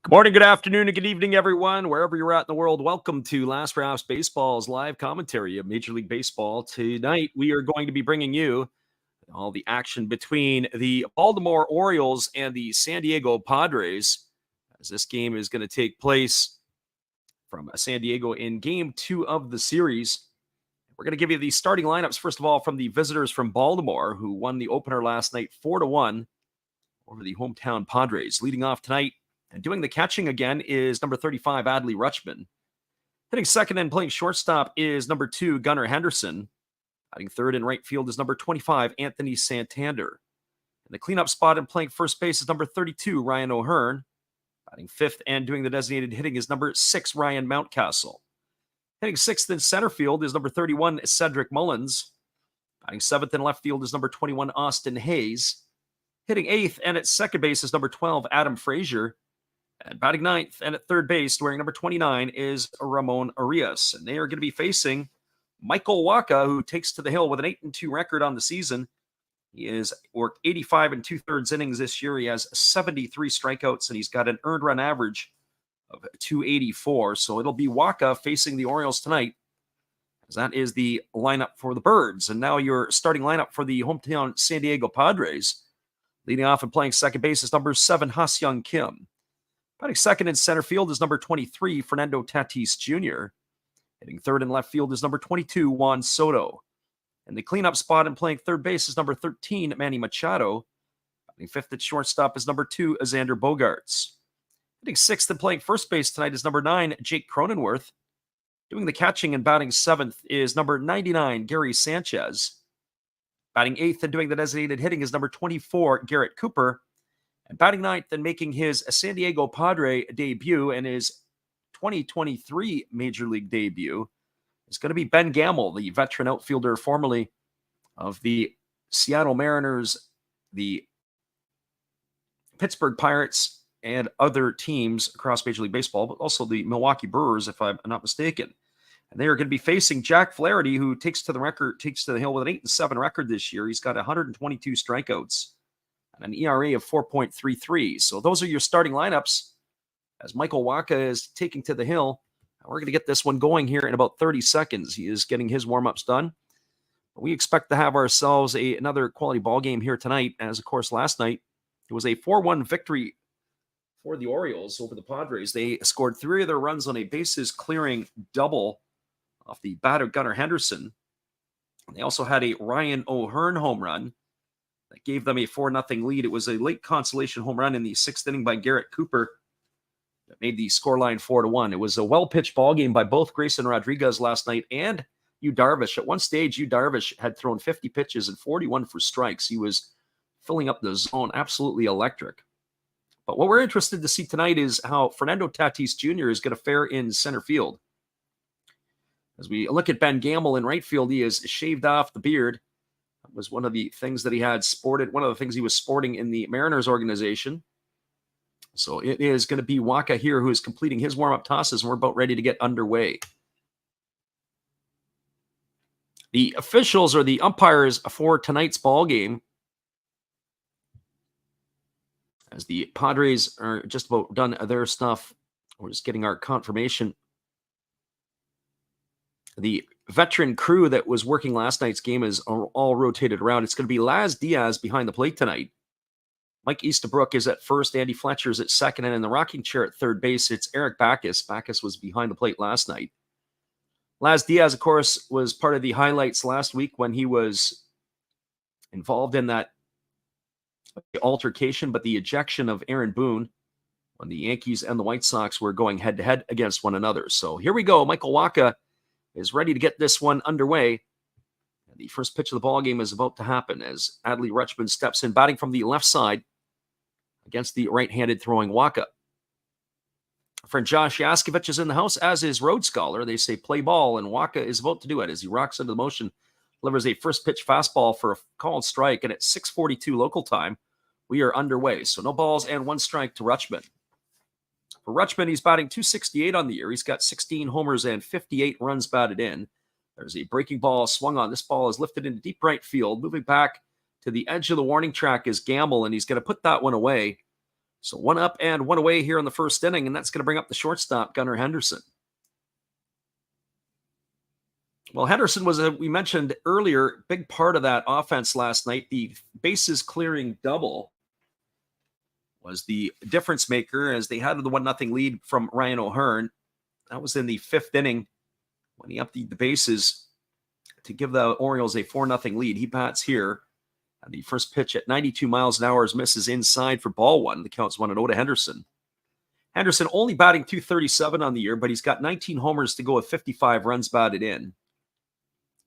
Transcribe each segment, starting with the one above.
Good morning, good afternoon, and good evening, everyone. Wherever you're at in the world, welcome to Last Drafts Baseball's live commentary of Major League Baseball. Tonight, we are going to be bringing you all the action between the Baltimore Orioles and the San Diego Padres, as this game is going to take place from San Diego in Game 2 of the series. We're going to give you the starting lineups, first of all, from the visitors from Baltimore, who won the opener last night 4-1 over the hometown Padres. Leading off tonight, and doing the catching again is number 35, Adley Rutschman. Hitting second and playing shortstop is number 2, Gunnar Henderson. Batting third and right field is number 25, Anthony Santander. And the cleanup spot and playing first base is number 32, Ryan O'Hearn. Batting fifth and doing the designated hitting is number 6, Ryan Mountcastle. Hitting sixth in center field is number 31, Cedric Mullins. Batting seventh in left field is number 21, Austin Hayes. Hitting eighth and at second base is number 12, Adam Frazier. And batting ninth and at third base, wearing number 29, is Ramon Arias. And they are going to be facing Michael Wacha, who takes to the hill with an 8-2 record on the season. He has worked 85 2/3 innings this year. He has 73 strikeouts, and he's got an earned run average of 284. So it'll be Wacha facing the Orioles tonight, as that is the lineup for the Birds. And now your starting lineup for the hometown San Diego Padres. Leading off and playing second base is number 7, Ha-Seong Kim. Batting second in center field is number 23, Fernando Tatis Jr. Hitting third and left field is number 22, Juan Soto. And the cleanup spot and playing third base is number 13, Manny Machado. Batting fifth at shortstop is number 2, Xander Bogaerts. Hitting sixth and playing first base tonight is number 9, Jake Cronenworth. Doing the catching and batting seventh is number 99, Gary Sanchez. Batting eighth and doing the designated hitting is number 24, Garrett Cooper. And batting ninth and making his San Diego Padre debut and his 2023 Major League debut is going to be Ben Gamel, the veteran outfielder formerly of the Seattle Mariners, the Pittsburgh Pirates, and other teams across Major League Baseball, but also the Milwaukee Brewers, if I'm not mistaken. And they are going to be facing Jack Flaherty, who takes to the hill with an 8-7 record this year. He's got 122 strikeouts and an ERA of 4.33. So those are your starting lineups as Michael Wacha is taking to the hill. We're going to get this one going here in about 30 seconds. He is getting his warm-ups done. We expect to have ourselves another quality ball game here tonight, as of course last night it was a 4-1 victory for the Orioles over the Padres. They scored 3 of their runs on a bases-clearing double off the bat of Gunnar Henderson. And they also had a Ryan O'Hearn home run that gave them a 4-0 lead. It was a late consolation home run in the 6th inning by Garrett Cooper that made the scoreline 4-1. It was a well-pitched ball game by both Grayson Rodriguez last night and Yu Darvish. At one stage, Yu Darvish had thrown 50 pitches and 41 for strikes. He was filling up the zone, absolutely electric. But what we're interested to see tonight is how Fernando Tatis Jr. is going to fare in center field. As we look at Ben Gamel in right field, he has shaved off the beard. That was one of the things that he had sported, one of the things he was sporting in the Mariners organization. So it is going to be Wacha here who is completing his warm-up tosses, and we're about ready to get underway. The officials or the umpires for tonight's ball game, as the Padres are just about done their stuff, we're just getting our confirmation. The veteran crew that was working last night's game is all rotated around. It's going to be Laz Diaz behind the plate tonight. Mike Eastabrook is at first. Andy Fletcher is at second. And in the rocking chair at third base, it's Eric Backus. Backus was behind the plate last night. Laz Diaz, of course, was part of the highlights last week when he was involved in that altercation, but the ejection of Aaron Boone when the Yankees and the White Sox were going head-to-head against one another. So here we go. Michael Wacha is ready to get this one underway. And the first pitch of the ball game is about to happen as Adley Rutschman steps in, batting from the left side against the right-handed throwing Wacha. Friend Josh Yaskovich is in the house, as is Road Scholar. They say play ball, and Wacha is about to do it as he rocks into the motion, delivers a first pitch fastball for a called strike, and at 6:42 local time, we are underway. So no balls and 1 strike to Rutschman. For Rutschman, he's batting .268 on the year. He's got 16 homers and 58 runs batted in. There's a breaking ball swung on. This ball is lifted into deep right field. Moving back to the edge of the warning track is Gamble, and he's going to put that one away. So one up and one away here in the first inning, and that's going to bring up the shortstop, Gunnar Henderson. Well, Henderson was, we mentioned earlier, big part of that offense last night. The bases clearing double was the difference maker as they had the 1-0 lead from Ryan O'Hearn. That was in the fifth inning when he emptied the bases to give the Orioles a 4-0 lead. He bats here. And the first pitch at 92 miles an hour misses inside for ball one. The count's 1-0 to Henderson. Henderson only batting .237 on the year, but he's got 19 homers to go with 55 runs batted in.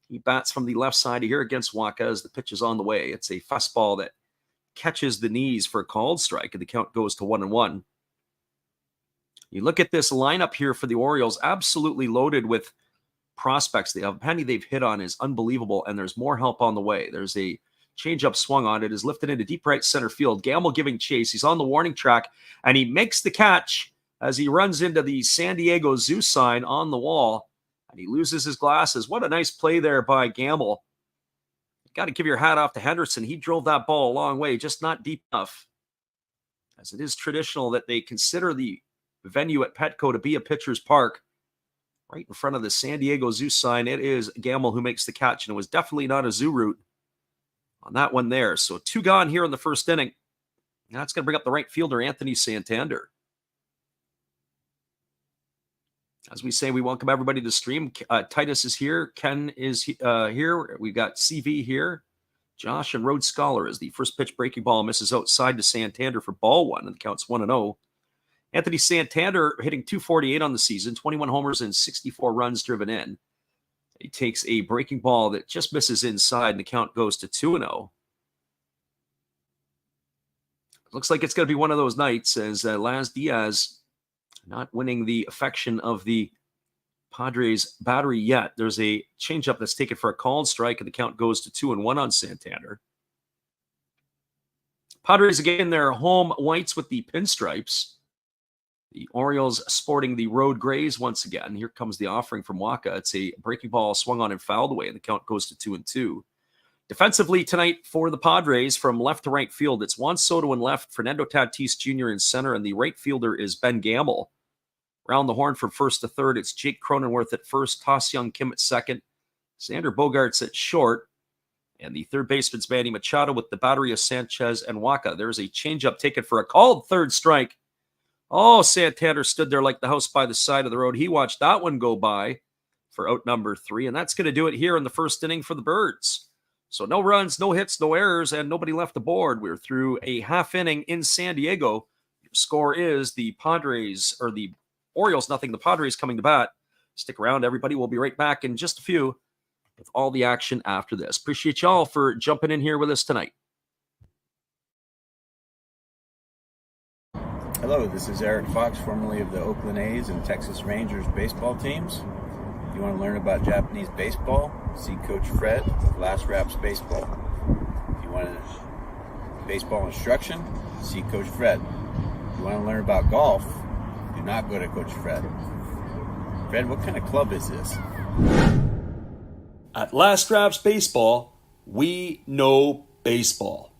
He bats from the left side here against Waka as the pitch is on the way. It's a fastball that catches the knees for a called strike, and the count goes to 1-1. You look at this lineup here for the Orioles, absolutely loaded with prospects. The penny they've hit on is unbelievable, and there's more help on the way. There's a changeup swung on it, is lifted into deep right center field. Gamble giving chase. He's on the warning track, and he makes the catch as he runs into the San Diego Zoo sign on the wall, and he loses his glasses. What a nice play there by Gamble. Got to give your hat off to Henderson. He drove that ball a long way, just not deep enough. As it is traditional that they consider the venue at Petco to be a pitcher's park. Right in front of the San Diego Zoo sign, it is Gamble who makes the catch, and it was definitely not a zoo route on that one there. So 2 gone here in the first inning. Now that's going to bring up the right fielder, Anthony Santander. As we say, we welcome everybody to the stream. Titus is here. Ken is here. We've got CV here. Josh and Rhodes Scholar as the first pitch breaking ball misses outside to Santander for ball one, and the count's 1-0. Anthony Santander hitting .248 on the season, 21 homers and 64 runs driven in. He takes a breaking ball that just misses inside, and the count goes to 2-0. Looks like it's going to be one of those nights as Laz Diaz not winning the affection of the Padres battery yet. There's a changeup that's taken for a called strike, and the count goes to 2-1 on Santander. Padres again in their home whites with the pinstripes. The Orioles sporting the road grays once again. Here comes the offering from Waka. It's a breaking ball swung on and fouled away, and the count goes to 2-2. Defensively tonight for the Padres from left to right field, it's Juan Soto in left, Fernando Tatis Jr. in center, and the right fielder is Ben Gamble. Round the horn from first to third, it's Jake Cronenworth at first, Ta-Seong Kim at second, Xander Bogaerts at short, and the third baseman's Manny Machado with the battery of Sanchez and Waka. There's a changeup taken for a called third strike. Oh, Santander stood there like the house by the side of the road. He watched that one go by for out number 3, and that's going to do it here in the first inning for the Birds. So no runs, no hits, no errors, and nobody left the board. We're through a half inning in San Diego. Your score is the Padres, or the Orioles, nothing. The Padres coming to bat. Stick around, everybody. We'll be right back in just a few with all the action after this. Appreciate y'all for jumping in here with us tonight. Hello, this is Eric Fox, formerly of the Oakland A's and Texas Rangers baseball teams. If you want to learn about Japanese baseball, see Coach Fred of Last Raps Baseball. If you want baseball instruction, see Coach Fred. If you want to learn about golf, do not go to Coach Fred. Fred, what kind of club is this? At Last Raps Baseball, we know baseball.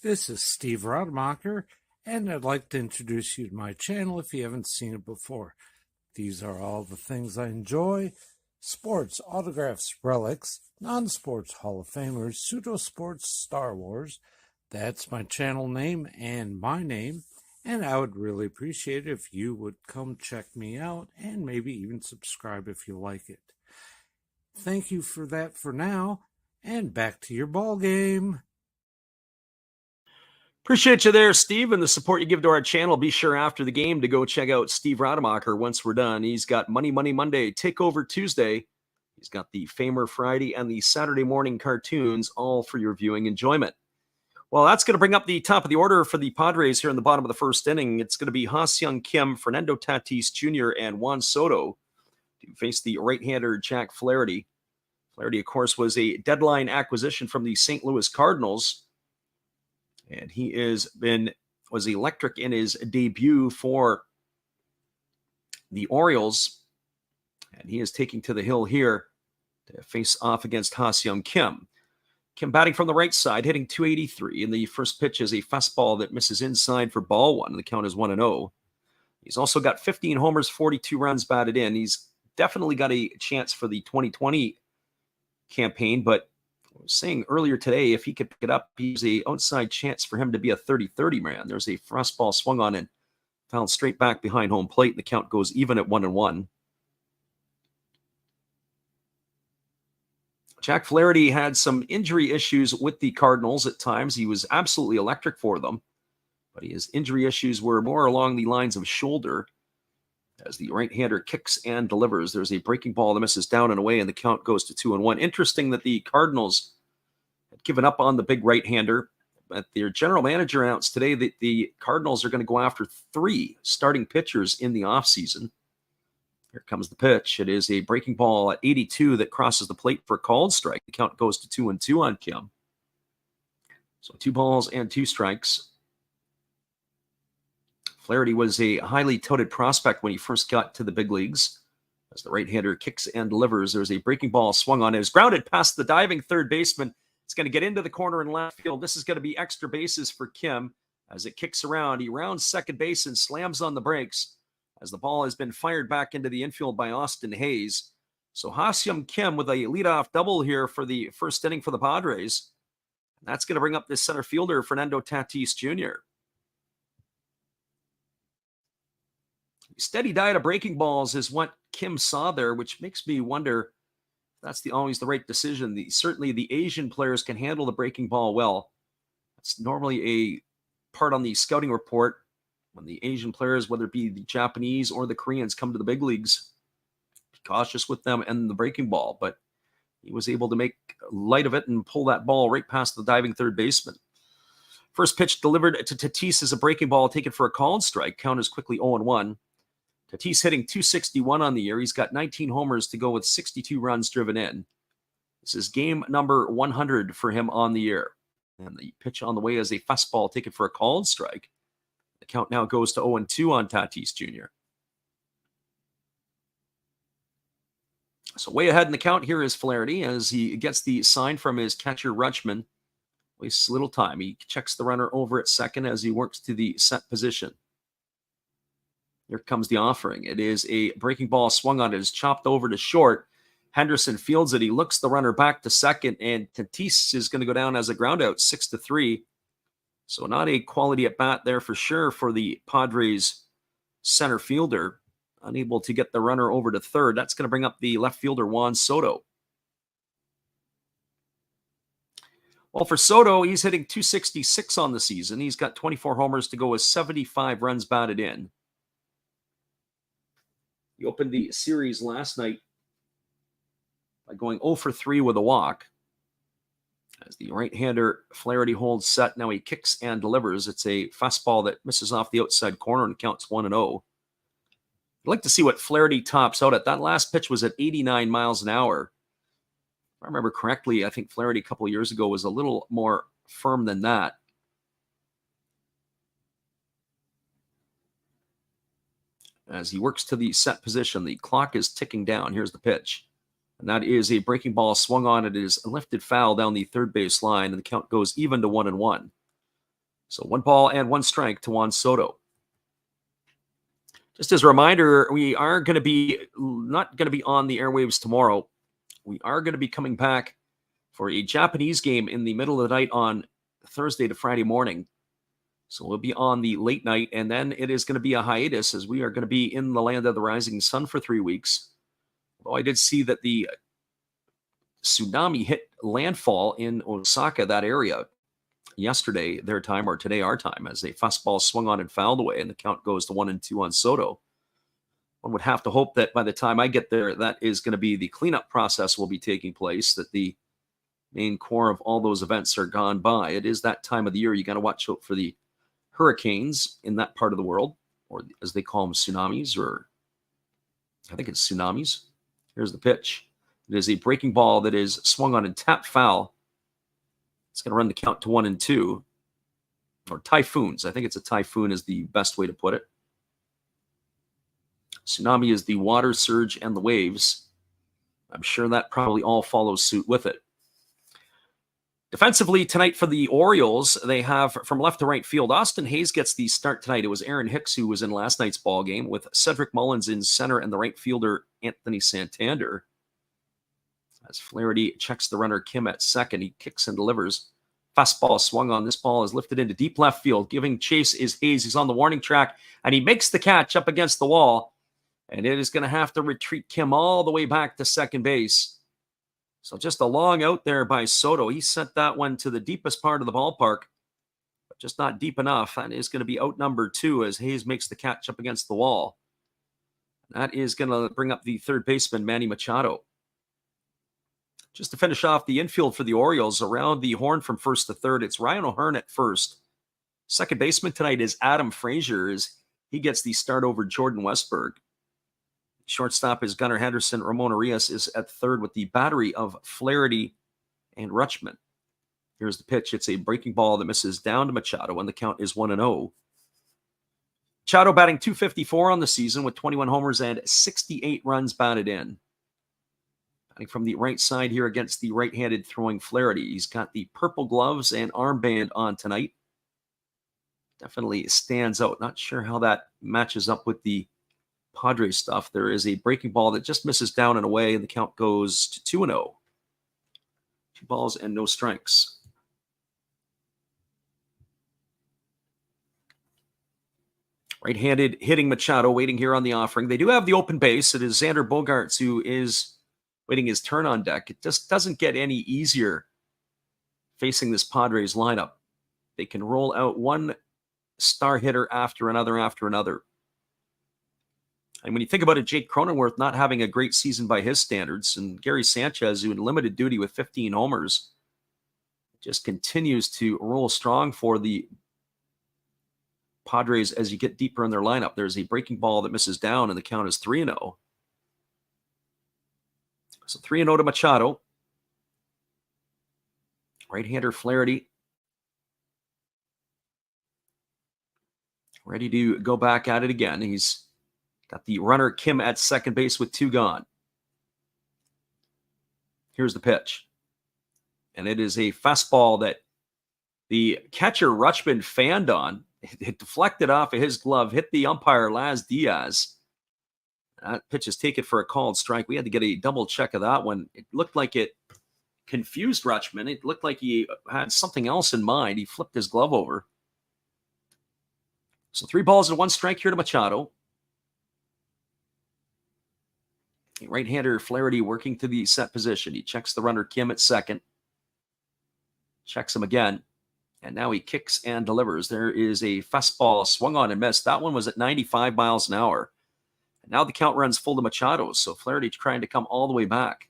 This is Steve Rademacher, and I'd like to introduce you to my channel if you haven't seen it before. These are all the things I enjoy: sports, autographs, relics, non-sports Hall of Famers, pseudo-sports, Star Wars. That's my channel name and my name, and I would really appreciate it if you would come check me out and maybe even subscribe if you like it. Thank you for that for now, and back to your ball game. Appreciate you there, Steve, and the support you give to our channel. Be sure after the game to go check out Steve Rademacher once we're done. He's got Money Monday, Takeover Tuesday. He's got the Famer Friday and the Saturday morning cartoons, all for your viewing enjoyment. Well, that's going to bring up the top of the order for the Padres here in the bottom of the first inning. It's going to be Ha-Seong Kim, Fernando Tatis Jr., and Juan Soto to face the right-hander Jack Flaherty. Flaherty, of course, was a deadline acquisition from the St. Louis Cardinals. And he was electric in his debut for the Orioles. And he is taking to the hill here to face off against Ha-Seong Kim. Kim batting from the right side, hitting 283. And the first pitch is a fastball that misses inside for ball one. The count is 1-0. He's also got 15 homers, 42 runs batted in. He's definitely got a chance for the 2020 campaign, but I was saying earlier today, if he could pick it up, he's a outside chance for him to be a 30-30 man. There's a fastball swung on and fouled straight back behind home plate. The count goes even at 1-1. Jack Flaherty had some injury issues with the Cardinals at times. He was absolutely electric for them, but his injury issues were more along the lines of shoulder. As the right-hander kicks and delivers, there's a breaking ball that misses down and away, and the count goes to 2-1. Interesting that the Cardinals had given up on the big right-hander, but their general manager announced today that the Cardinals are going to go after 3 starting pitchers in the offseason. Here comes the pitch. It is a breaking ball at 82 that crosses the plate for a called strike. The count goes to 2-2 on Kim. So 2 balls and 2 strikes. Flaherty was a highly touted prospect when he first got to the big leagues. As the right-hander kicks and delivers, there's a breaking ball swung on. It is grounded past the diving third baseman. It's going to get into the corner in left field. This is going to be extra bases for Kim. As it kicks around, he rounds second base and slams on the brakes as the ball has been fired back into the infield by Austin Hayes. So Ha-Seong Kim with a leadoff double here for the first inning for the Padres. And that's going to bring up the center fielder, Fernando Tatis Jr. Steady diet of breaking balls is what Kim saw there, which makes me wonder if that's always the right decision. Certainly the Asian players can handle the breaking ball well. That's normally a part on the scouting report when the Asian players, whether it be the Japanese or the Koreans, come to the big leagues. Be cautious with them and the breaking ball, but he was able to make light of it and pull that ball right past the diving third baseman. First pitch delivered to Tatis is a breaking ball taken for a called strike. Count is quickly 0-1. Tatis hitting 261 on the year. He's got 19 homers to go with 62 runs driven in. This is game number 100 for him on the year. And the pitch on the way is a fastball taken for a called strike. The count now goes to 0-2 on Tatis Jr. So way ahead in the count here is Flaherty as he gets the sign from his catcher Rutschman. Wastes little time. He checks the runner over at second as he works to the set position. Here comes the offering. It is a breaking ball swung on. It is chopped over to short. Henderson fields it. He looks the runner back to second, and Tatis is going to go down as a ground out, 6-3. So not a quality at bat there for sure for the Padres center fielder. Unable to get the runner over to third. That's going to bring up the left fielder, Juan Soto. Well, for Soto, he's hitting 266 on the season. He's got 24 homers to go with 75 runs batted in. He opened the series last night by going 0-3 with a walk. As the right-hander Flaherty holds set, now he kicks and delivers. It's a fastball that misses off the outside corner and counts 1-0. I'd like to see what Flaherty tops out at. That last pitch was at 89 miles an hour. If I remember correctly, I think Flaherty a couple of years ago was a little more firm than that. As he works to the set position, the clock is ticking down. Here's the pitch. And that is a breaking ball swung on. It is a lifted foul down the third base line, and the count goes even to 1-1. So 1 ball and 1 strike to Juan Soto. Just as a reminder, we are going to be not going to be on the airwaves tomorrow. We are going to be coming back for a Japanese game in the middle of the night on Thursday to Friday morning. So we'll be on the late night, and then it is going to be a hiatus as we are going to be in the land of the rising sun for 3 weeks. Although I did see that the tsunami hit landfall in Osaka, that area, yesterday, their time, or today, our time, as a fastball swung on and fouled away, and the count goes to 1-2 on Soto. One would have to hope that by the time I get there, that is going to be the cleanup process will be taking place, that the main core of all those events are gone by. It is that time of the year. You got to watch out for the hurricanes in that part of the world, or as they call them, tsunamis, or I think it's tsunamis. Here's the pitch. It is a breaking ball that is swung on and tapped foul. It's going to run the count to 1-2, or typhoons. I think it's a typhoon is the best way to put it. Tsunami is the water surge and the waves. I'm sure that probably all follows suit with it. Defensively tonight for the Orioles, they have from left to right field. Austin Hayes gets the start tonight. It was Aaron Hicks who was in last night's ball game with Cedric Mullins in center and the right fielder Anthony Santander. As Flaherty checks the runner Kim at second, he kicks and delivers. Fastball swung on. This ball is lifted into deep left field. Giving chase is Hayes. He's on the warning track, and he makes the catch up against the wall. And it is going to have to retreat Kim all the way back to second base. So just a long out there by Soto. He sent that one to the deepest part of the ballpark, but just not deep enough. That is going to be out number 2 as Hayes makes the catch up against the wall. That is going to bring up the third baseman, Manny Machado. Just to finish off the infield for the Orioles, around the horn from first to third, it's Ryan O'Hearn at first. Second baseman tonight is Adam Frazier as he gets the start over Jordan Westberg. Shortstop is Gunnar Henderson. Ramon Arias is at third with the battery of Flaherty and Rutschman. Here's the pitch. It's a breaking ball that misses down to Machado, and the count is 1-0. Machado batting .254 on the season with 21 homers and 68 runs batted in. Batting from the right side here against the right-handed throwing Flaherty. He's got the purple gloves and armband on tonight. Definitely stands out. Not sure how that matches up with the Padres stuff. There is a breaking ball that just misses down and away, and the count goes to 2-0. 2 balls and no strikes. Right-handed hitting Machado waiting here on the offering. They do have the open base. It is Xander Bogaerts who is waiting his turn on deck. It just doesn't get any easier facing this Padres lineup. They can roll out one star hitter after another after another. And when you think about it, Jake Cronenworth not having a great season by his standards, and Gary Sanchez, who in limited duty with 15 homers, just continues to roll strong for the Padres as you get deeper in their lineup. There's a breaking ball that misses down, and the count is 3-0. So 3-0 to Machado. Right-hander Flaherty ready to go back at it again. He's got the runner Kim at second base with 2 gone. Here's the pitch. And it is a fastball that the catcher Rutschman fanned on. It deflected off of his glove, hit the umpire Laz Diaz. That pitch is taken for a called strike. We had to get a double check of that one. It looked like it confused Rutschman. It looked like he had something else in mind. He flipped his glove over. So 3 balls and 1 strike here to Machado. Right-hander Flaherty working to the set position. He checks the runner Kim at second. Checks him again. And now he kicks and delivers. There is a fastball swung on and missed. That one was at 95 miles an hour. And now the count runs full to Machado. So Flaherty trying to come all the way back.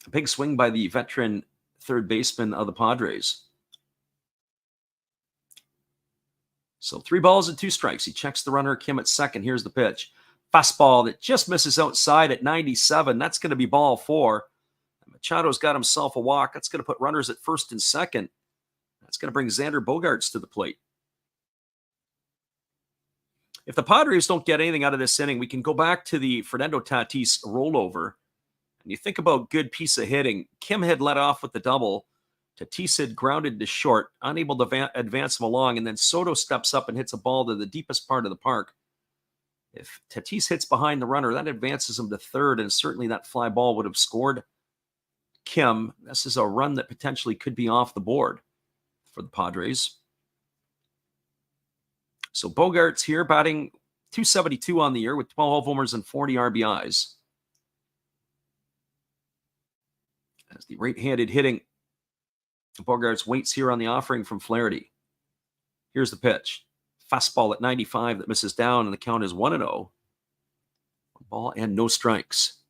A big swing by the veteran third baseman of the Padres. So 3 balls and 2 strikes. He checks the runner Kim at second. Here's the pitch. Fastball that just misses outside at 97. That's going to be ball 4. Machado's got himself a walk. That's going to put runners at first and second. That's going to bring Xander Bogaerts to the plate. If the Padres don't get anything out of this inning, we can go back to the Fernando Tatis rollover. And you think about good piece of hitting. Kim had led off with the double. Tatis had grounded to short, unable to advance him along, and then Soto steps up and hits a ball to the deepest part of the park. If Tatis hits behind the runner, that advances him to third, and certainly that fly ball would have scored Kim. This is a run that potentially could be off the board for the Padres. So Bogaerts here batting .272 on the year with 12 homers and 40 RBIs. As the right-handed hitting, Bogaerts waits here on the offering from Flaherty. Here's the pitch. Fastball at 95 that misses down, and the count is 1-0. 1 ball and no strikes.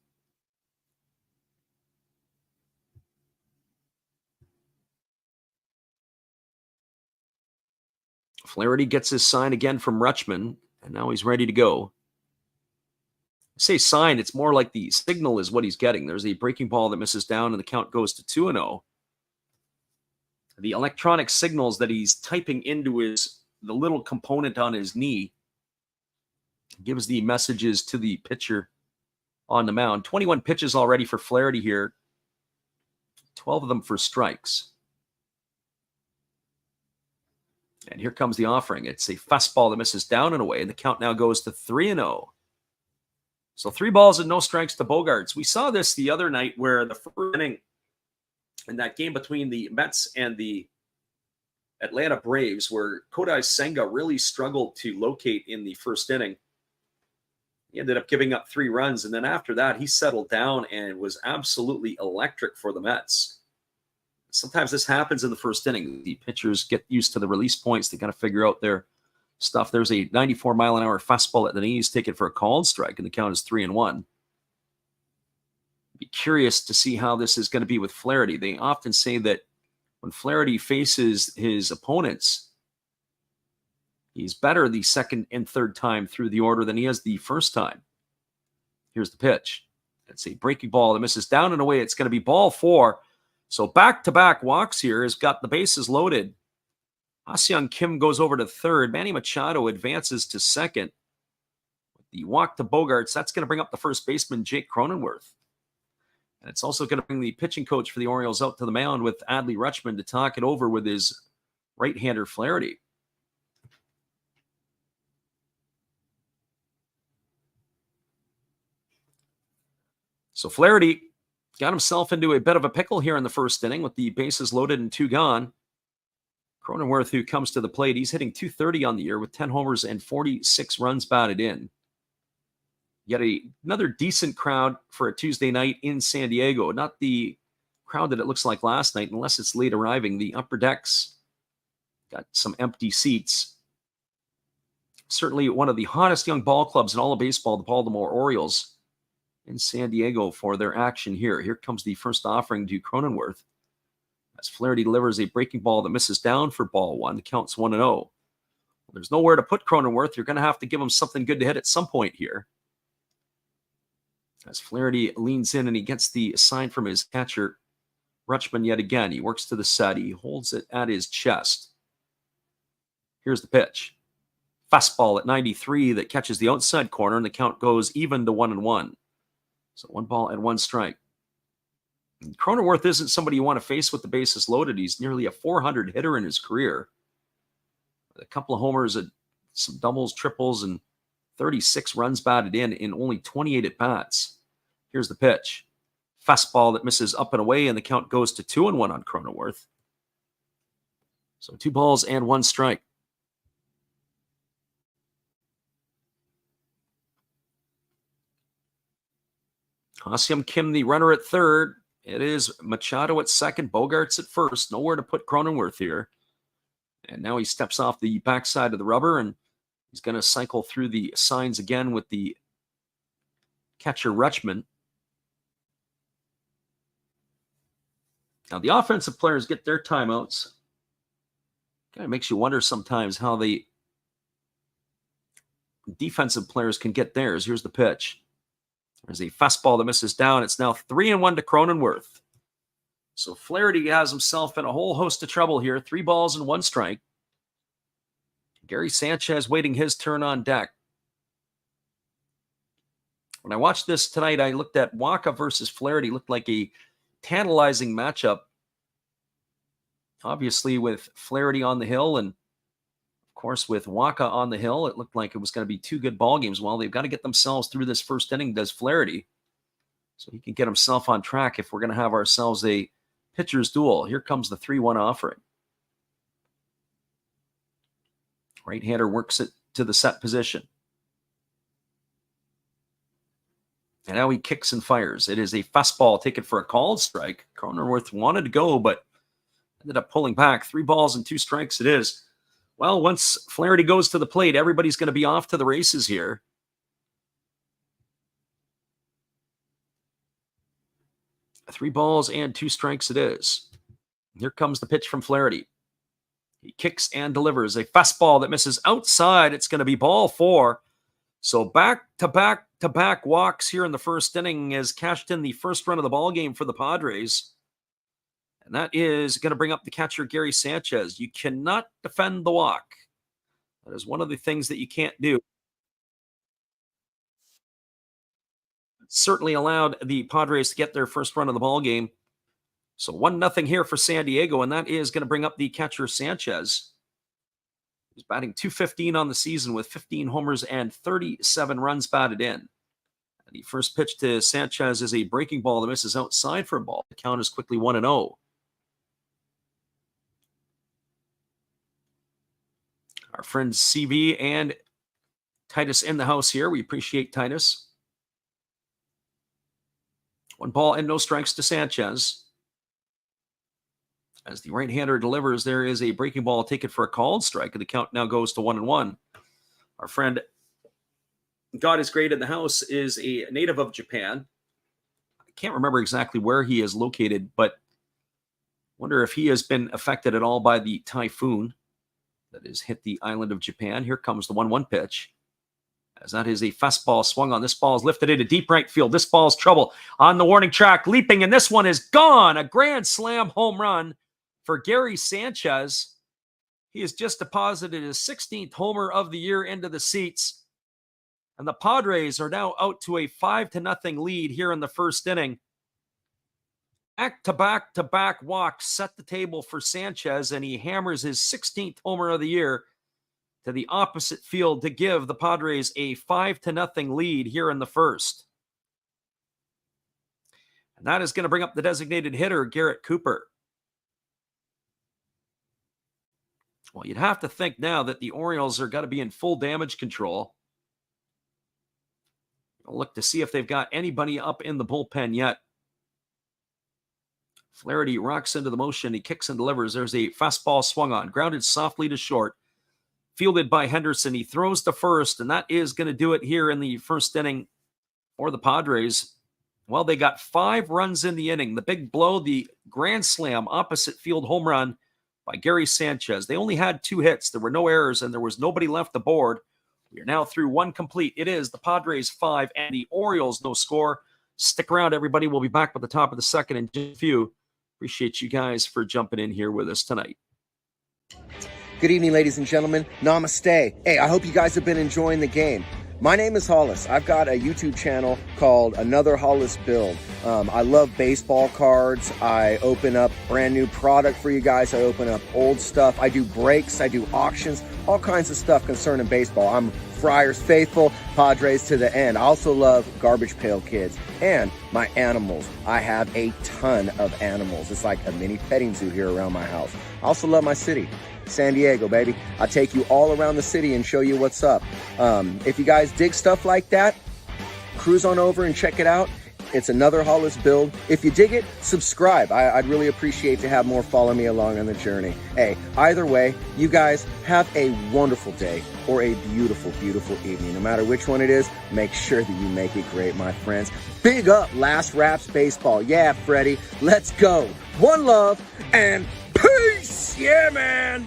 Flaherty gets his sign again from Rutschman, and now he's ready to go. I say sign, it's more like the signal is what he's getting. There's a breaking ball that misses down, and the count goes to 2-0. The electronic signals that he's typing into the little component on his knee gives the messages to the pitcher on the mound. 21 pitches already for Flaherty here, 12 of them for strikes. And here comes the offering. It's a fastball that misses down and away, and the count now goes to 3-0. So 3 balls and no strikes to Bogaerts. We saw this the other night where the first inning in that game between the Mets and the Atlanta Braves, where Kodai Senga really struggled to locate in the first inning. He ended up giving up 3 runs, and then after that, he settled down and was absolutely electric for the Mets. Sometimes this happens in the first inning. The pitchers get used to the release points. They got to figure out their stuff. There's a 94-mile-an-hour fastball at the knees, taken for a called strike, and the count is 3-1. Be curious to see how this is going to be with Flaherty. They often say that when Flaherty faces his opponents, he's better the second and third time through the order than he is the first time. Here's the pitch. It's a breaking ball that misses down and away. It's going to be ball 4. So back-to-back walks here has got the bases loaded. Ha-Seong Kim goes over to third. Manny Machado advances to second. The walk to Bogaerts, that's going to bring up the first baseman, Jake Cronenworth. And it's also going to bring the pitching coach for the Orioles out to the mound with Adley Rutschman to talk it over with his right-hander Flaherty. So Flaherty got himself into a bit of a pickle here in the first inning with the bases loaded and 2 gone. Cronenworth, who comes to the plate, he's hitting .230 on the year with 10 homers and 46 runs batted in. Yet another decent crowd for a Tuesday night in San Diego. Not the crowd that it looks like last night, unless it's late arriving. The upper decks got some empty seats. Certainly one of the hottest young ball clubs in all of baseball, the Baltimore Orioles, in San Diego for their action here. Here comes the first offering to Cronenworth, as Flaherty delivers a breaking ball that misses down for ball 1. The count's 1-0. Well, there's nowhere to put Cronenworth. You're going to have to give him something good to hit at some point here. As Flaherty leans in and he gets the sign from his catcher, Rutschman, yet again. He works to the set. He holds it at his chest. Here's the pitch. Fastball at 93 that catches the outside corner, and the count goes even to 1-1. So 1 ball and 1 strike. And Cronenworth isn't somebody you want to face with the bases loaded. He's nearly a 400 hitter in his career. A couple of homers, some doubles, triples, and 36 runs batted in only 28 at-bats. Here's the pitch. Fastball that misses up and away, and the count goes to 2-1 on Cronenworth. So 2 balls and 1 strike. Ha-Seong Kim, the runner at third. It is Machado at second, Bogaerts at first. Nowhere to put Cronenworth here. And now he steps off the backside of the rubber, and he's going to cycle through the signs again with the catcher Rutschman. Now, the offensive players get their timeouts. Kind of makes you wonder sometimes how the defensive players can get theirs. Here's the pitch. There's a fastball that misses down. It's now 3-1 to Cronenworth. So Flaherty has himself in a whole host of trouble here. 3 balls and 1 strike. Gary Sanchez waiting his turn on deck. When I watched this tonight, I looked at Wacha versus Flaherty. Looked like a tantalizing matchup. Obviously, with Flaherty on the hill and, of course, with Wacha on the hill, it looked like it was going to be 2 good ball games. Well, they've got to get themselves through this first inning, does Flaherty, so he can get himself on track if we're going to have ourselves a pitcher's duel. Here comes the 3-1 offering. Right-hander works it to the set position. And now he kicks and fires. It is a fastball taken for a called strike. Cronenworth wanted to go, but ended up pulling back. 3 balls and 2 strikes it is. Well, once Flaherty goes to the plate, everybody's going to be off to the races here. 3 balls and 2 strikes it is. Here comes the pitch from Flaherty. He kicks and delivers a fastball that misses outside. It's going to be ball 4. So back-to-back walks here in the first inning has cashed in the first run of the ball game for the Padres. And that is going to bring up the catcher, Gary Sanchez. You cannot defend the walk. That is one of the things that you can't do. certainly allowed the Padres to get their first run of the ball game. So 1-0 here for San Diego, and that is going to bring up the catcher Sanchez. He's batting .215 on the season with 15 homers and 37 runs batted in. And the first pitch to Sanchez is a breaking ball that misses outside for a ball. The count is quickly 1-0. Our friends CB and Titus in the house here. We appreciate Titus. 1 ball and no strikes to Sanchez. As the right-hander delivers, there is a breaking ball taken for a called strike, and the count now goes to 1-1. Our friend God is Great in the house is a native of Japan. I can't remember exactly where he is located, but wonder if he has been affected at all by the typhoon that has hit the island of Japan. Here comes the 1-1 pitch. As that is a fastball swung on. This ball is lifted into deep right field. This ball's trouble on the warning track, leaping, and this one is gone. A grand slam home run for Gary Sanchez. He has just deposited his 16th homer of the year into the seats. And the Padres are now out to a 5-0 lead here in the first inning. Back-to-back walks set the table for Sanchez, and he hammers his 16th homer of the year to the opposite field to give the Padres a 5-0 lead here in the first. And that is going to bring up the designated hitter, Garrett Cooper. Well, you'd have to think now that the Orioles are going to be in full damage control. I'll look to see if they've got anybody up in the bullpen yet. Flaherty rocks into the motion. He kicks and delivers. There's a fastball swung on, grounded softly to short. Fielded by Henderson. He throws to first, and that is going to do it here in the first inning for the Padres. Well, they got 5 runs in the inning. The big blow, the grand slam opposite field home run by Gary Sanchez. They only had 2 hits. There were no errors, and there was nobody left aboard. We are now through 1 complete. It is the Padres 5 and the Orioles no score. Stick around, everybody. We'll be back with the top of the second in just a few. Appreciate you guys for jumping in here with us tonight. Good evening, ladies and gentlemen. Namaste. Hey, I hope you guys have been enjoying the game. My name is Hollis. I've got a YouTube channel called Another Hollis Build. I love baseball cards. I open up brand new product for you guys. I open up old stuff. I do breaks. I do auctions. All kinds of stuff concerning baseball. I'm Friars faithful, Padres to the end. I also love Garbage Pail Kids and my animals. I have a ton of animals. It's like a mini petting zoo here around my house. I also love my city. San Diego, baby. I'll take you all around the city and show you what's up. If you guys dig stuff like that, cruise on over and check it out. It's Another Hollis Build. If you dig it, subscribe. I'd really appreciate to have more follow me along on the journey. Hey, either way, you guys have a wonderful day or a beautiful, beautiful evening. No matter which one it is, make sure that you make it great, my friends. Big up Last Raps Baseball. Yeah, Freddie, let's go. One love and peace. Yeah, man.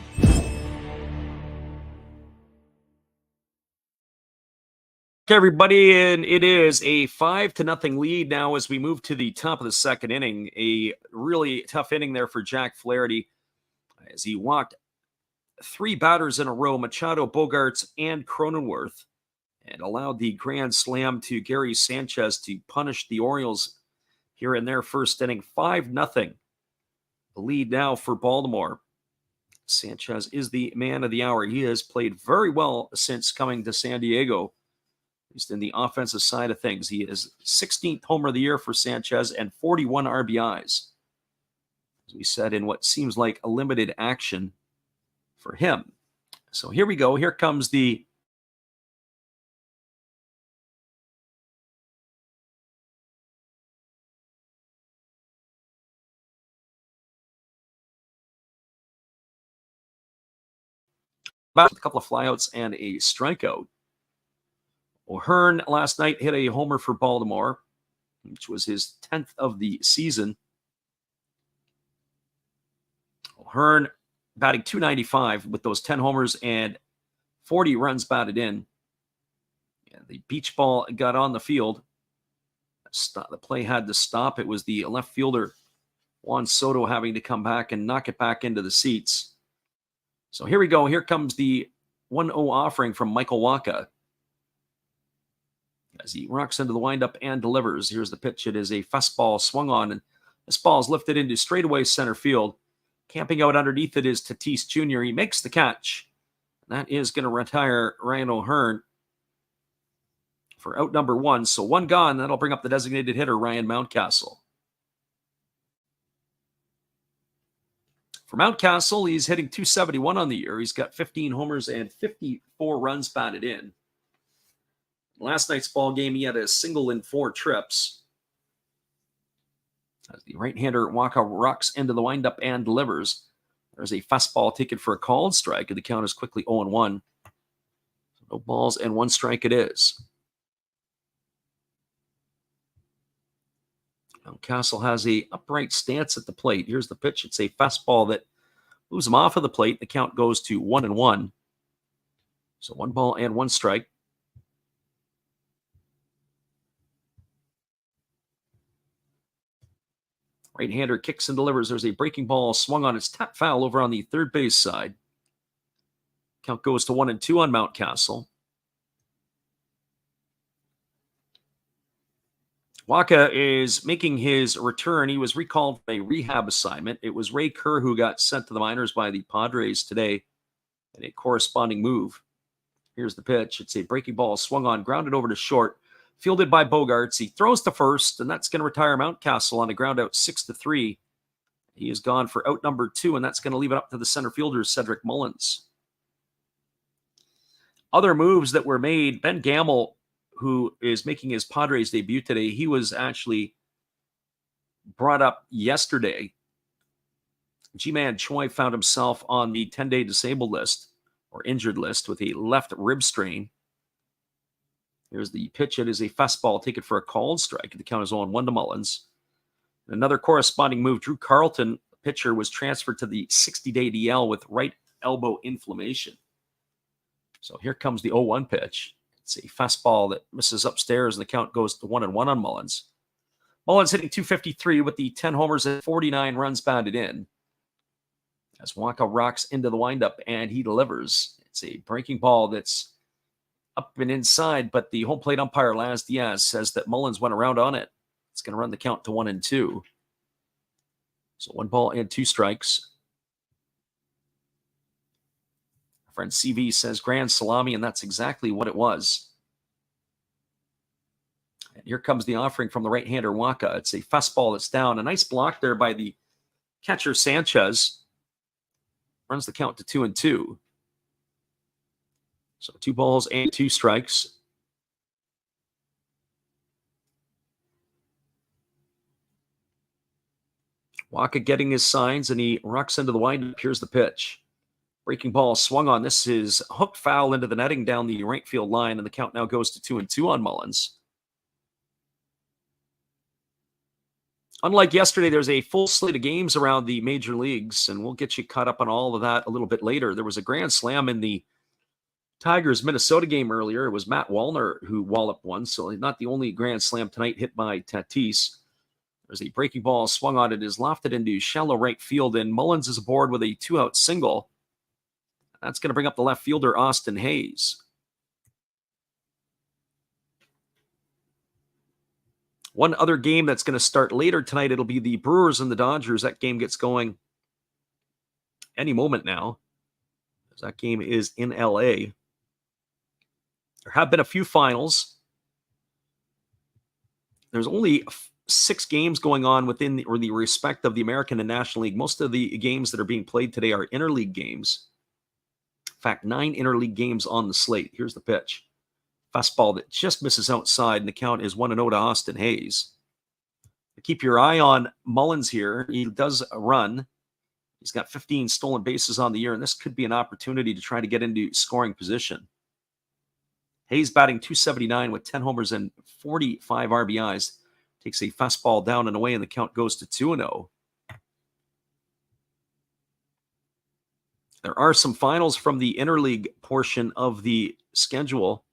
Everybody, and it is a 5-0 lead now as we move to the top of the second inning. A really tough inning there for Jack Flaherty as he walked 3 batters in a row, Machado, Bogarts, and Cronenworth, and allowed the grand slam to Gary Sanchez to punish the Orioles here in their first inning. 5-0. The lead now for Baltimore. Sanchez is the man of the hour. He has played very well since coming to San Diego. At least in the offensive side of things. He is 16th homer of the year for Sanchez and 41 RBIs. As we said, in what seems like a limited action for him. So here we go. Here comes the a couple of flyouts and a strikeout. O'Hearn last night hit a homer for Baltimore, which was his 10th of the season. O'Hearn batting .295 with those 10 homers and 40 runs batted in. Yeah, the beach ball got on the field. The play had to stop. It was the left fielder, Juan Soto, having to come back and knock it back into the seats. So here we go. Here comes the 1-0 offering from Michael Wacha. as he rocks into the windup and delivers. Here's the pitch. It is a fastball swung on, and this ball is lifted into straightaway center field. Camping out underneath it is Tatis Jr. He makes the catch. That is going to retire Ryan O'Hearn for out number 1. So 1 gone. That'll bring up the designated hitter, Ryan Mountcastle. For Mountcastle, he's hitting .271 on the year. He's got 15 homers and 54 runs batted in. Last night's ball game, he had a single in 4 trips. As the right-hander Waka rocks into the windup and delivers. There's a fastball taken for a called strike, and the count is quickly 0-1. So no balls and 1 strike it is. Mountcastle has a upright stance at the plate. Here's the pitch. It's a fastball that moves him off of the plate. The count goes to 1-1. So 1 ball and 1 strike. Right-hander kicks and delivers. There's a breaking ball swung on. It's tap foul over on the third base side. Count goes to 1-2 on Mountcastle. Waka is making his return. He was recalled from a rehab assignment. It was Ray Kerr who got sent to the minors by the Padres today in a corresponding move. Here's the pitch. It's a breaking ball swung on, grounded over to short, fielded by Bogarts. He throws to first, and that's going to retire Mountcastle on a ground out 6-3. He is gone for out number 2, and that's going to leave it up to the center fielder, Cedric Mullins. Other moves that were made, Ben Gamble, who is making his Padres debut today, he was actually brought up yesterday. Ji-Man Choi found himself on the 10-day disabled list or injured list with a left rib strain. Here's the pitch. It is a fastball taken for a called strike. The count is 0-1 to Mullins. Another corresponding move, Drew Carlton, pitcher, was transferred to the 60-day DL with right elbow inflammation. So here comes the 0-1 pitch. It's a fastball that misses upstairs, and the count goes to 1-1 on Mullins. Mullins hitting .253 with the 10 homers and 49 runs batted in. As Waka rocks into the windup, and he delivers. It's a breaking ball that's up and inside, but the home plate umpire, Laz Diaz, says that Mullins went around on it. It's going to run the count to 1-2. So 1 ball and 2 strikes. Friend CV says grand salami, and that's exactly what it was. And here comes the offering from the right-hander Waka. It's a fastball that's down. A nice block there by the catcher Sanchez. Runs the count to 2-2. So 2 balls and 2 strikes. Waka getting his signs, and he rocks into the windup. Here's the pitch. Breaking ball swung on. This is hooked foul into the netting down the right field line, and the count now goes to 2-2 on Mullins. Unlike yesterday, there's a full slate of games around the major leagues, and we'll get you caught up on all of that a little bit later. There was a grand slam in the Tigers-Minnesota game earlier. It was Matt Wallner who walloped one, so not the only grand slam tonight hit by Tatis. There's a breaking ball swung on. It is lofted into shallow right field, and Mullins is aboard with a 2-out single. That's going to bring up the left fielder, Austin Hayes. One other game that's going to start later tonight, it'll be the Brewers and the Dodgers. That game gets going any moment now. That game is in LA. There have been a few finals. There's only 6 games going on within the respect of the American and National League. Most of the games that are being played today are interleague games. In fact, 9 interleague games on the slate. Here's the pitch. Fastball that just misses outside, and the count is 1-0 to Austin Hayes. Keep your eye on Mullins here. He does run. He's got 15 stolen bases on the year, and this could be an opportunity to try to get into scoring position. Hayes batting .279 with 10 homers and 45 RBIs. Takes a fastball down and away, and the count goes to 2-0. There are some finals from the interleague portion of the schedule.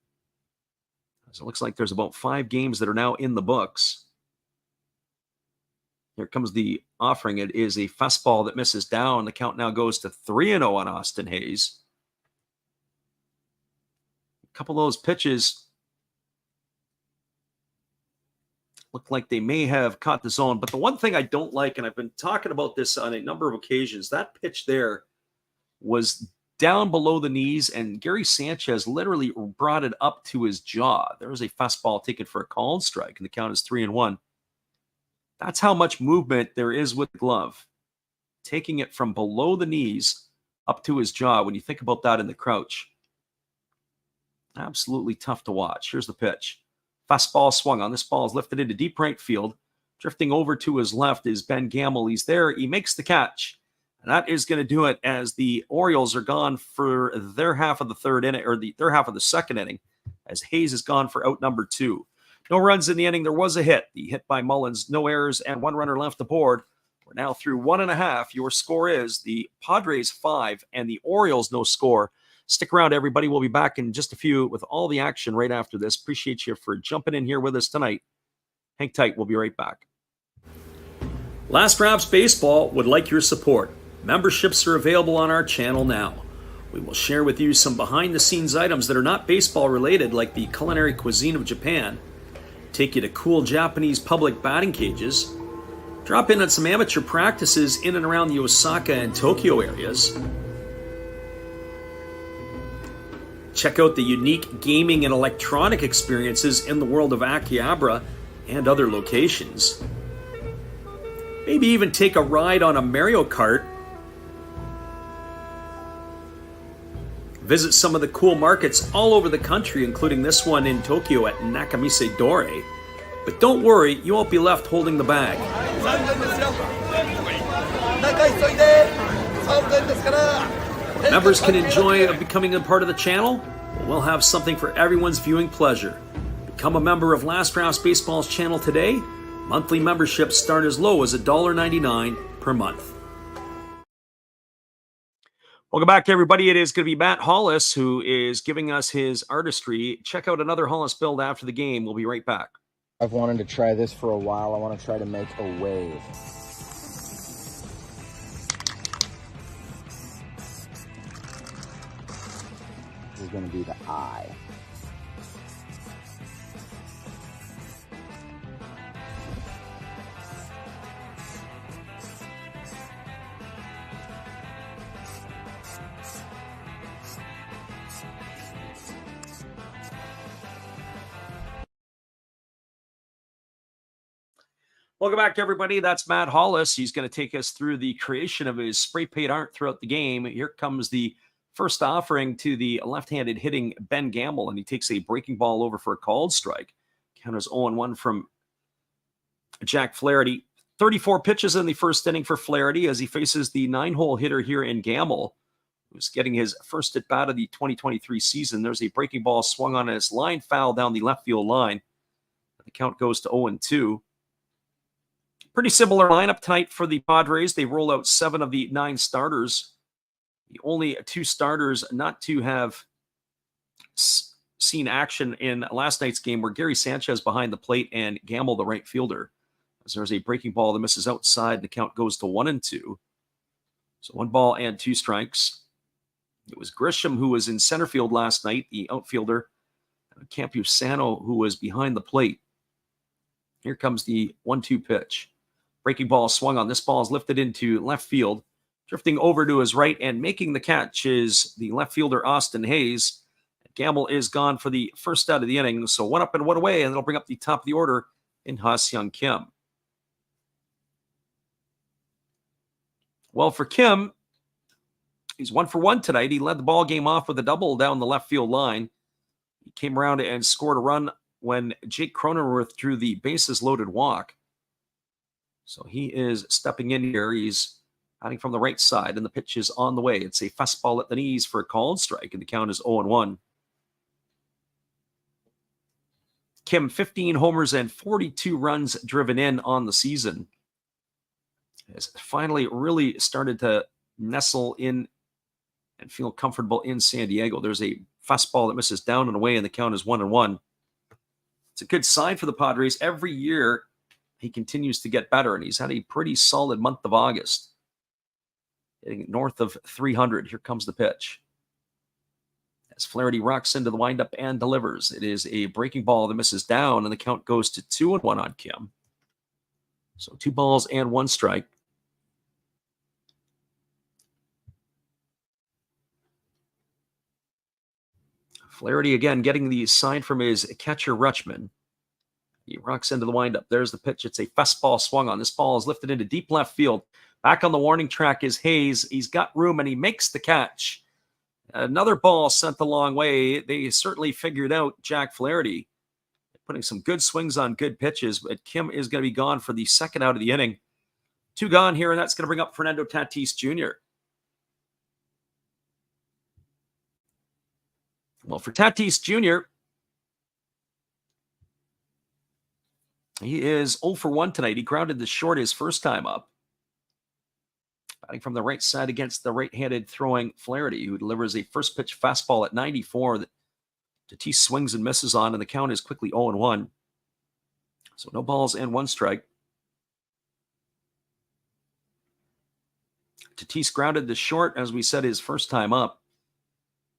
So it looks like there's about 5 games that are now in the books. Here comes the offering. It is a fastball that misses down. The count now goes to 3-0 on Austin Hayes. A couple of those pitches looked like they may have caught the zone. But the one thing I don't like, and I've been talking about this on a number of occasions, that pitch there was down below the knees, and Gary Sanchez literally brought it up to his jaw. There was a fastball taken for a called strike, and the count is 3-1. That's how much movement there is with the glove. Taking it from below the knees up to his jaw, when you think about that in the crouch, absolutely tough to watch. Here's the pitch. Fastball swung on. This ball is lifted into deep right field. Drifting over to his left is Ben Gamble. He's there. He makes the catch. And that is going to do it as the Orioles are gone for their half of the third inning, or their half of the second inning, as Hayes is gone for out number 2. No runs in the inning. There was a hit. The hit by Mullins. No errors and 1 runner left aboard. We're now through 1.5. Your score is the Padres 5 and the Orioles no score. Stick around, everybody. We'll be back in just a few with all the action right after this. Appreciate you for jumping in here with us tonight. Hang tight. We'll be right back. Last Raps Baseball would like your support. Memberships are available on our channel now. We will share with you some behind-the-scenes items that are not baseball-related, like the culinary cuisine of Japan, take you to cool Japanese public batting cages, drop in on some amateur practices in and around the Osaka and Tokyo areas, check out the unique gaming and electronic experiences in the world of Akihabara and other locations, maybe even take a ride on a Mario Kart, visit some of the cool markets all over the country, including this one in Tokyo at Nakamise Dore. But don't worry, you won't be left holding the bag. Members can enjoy becoming a part of the channel. We'll have something for everyone's viewing pleasure. Become a member of Last Raps Baseball's channel today. Monthly memberships start as low as $1.99 per month. Welcome back, everybody. It is going to be Matt Hollis who is giving us his artistry. Check out another Hollis build after the game. We'll be right back. I've wanted to try this for a while. I want to try to make a wave. This is going to be the eye. Welcome back, everybody. That's Matt Hollis. He's going to take us through the creation of his spray paint art throughout the game. Here comes the first offering to the left-handed hitting Ben Gamble, and he takes a breaking ball over for a called strike. Count is 0-1 from Jack Flaherty. 34 pitches in the first inning for Flaherty as he faces the 9-hole hitter here in Gamble, who's getting his first at-bat of the 2023 season. There's a breaking ball swung on his line foul down the left field line. The count goes to 0-2. Pretty similar lineup tonight for the Padres. They roll out 7 of the 9 starters. The only 2 starters not to have seen action in last night's game were Gary Sanchez behind the plate and Gamble, the right fielder. As there's a breaking ball that misses outside, the count goes to 1-2. So 1 ball and 2 strikes. It was Grisham who was in center field last night, the outfielder. Campusano who was behind the plate. Here comes the 1-2 pitch. Breaking ball swung on. This ball is lifted into left field. Drifting over to his right and making the catch is the left fielder, Austin Hayes. Gamble is gone for the first out of the inning. So 1 up and 1 away, and it'll bring up the top of the order in Ha-Seong Kim. Well, for Kim, he's 1 for 1 tonight. He led the ball game off with a double down the left field line. He came around and scored a run when Jake Cronenworth drew the bases loaded walk. So he is stepping in here. He's batting from the right side, and the pitch is on the way. It's a fastball at the knees for a called strike, and the count is 0-1. Kim, 15 homers and 42 runs driven in on the season. Has finally really started to nestle in and feel comfortable in San Diego. There's a fastball that misses down and away, and the count is 1-1. It's a good sign for the Padres. Every year, he continues to get better, and he's had a pretty solid month of August. Hitting north of 300. Here comes the pitch. As Flaherty rocks into the windup and delivers. It is a breaking ball that misses down, and the count goes to 2-1 on Kim. So 2 balls and 1 strike. Flaherty again getting the sign from his catcher, Rutschman. He rocks into the windup. There's the pitch. It's a fastball swung on. This ball is lifted into deep left field. Back on the warning track is Hayes. He's got room, and he makes the catch. Another ball sent the long way. They certainly figured out Jack Flaherty, putting some good swings on good pitches, but Kim is going to be gone for the second out of the inning. 2 gone here, and that's going to bring up Fernando Tatis Jr. Well, for Tatis Jr., he is 0 for 1 tonight. He grounded the short his first time up. Batting from the right side against the right-handed throwing Flaherty, who delivers a first pitch fastball at 94 that Tatis swings and misses on, and the count is quickly 0-1. So no balls and 1 strike. Tatis grounded the short, as we said, his first time up.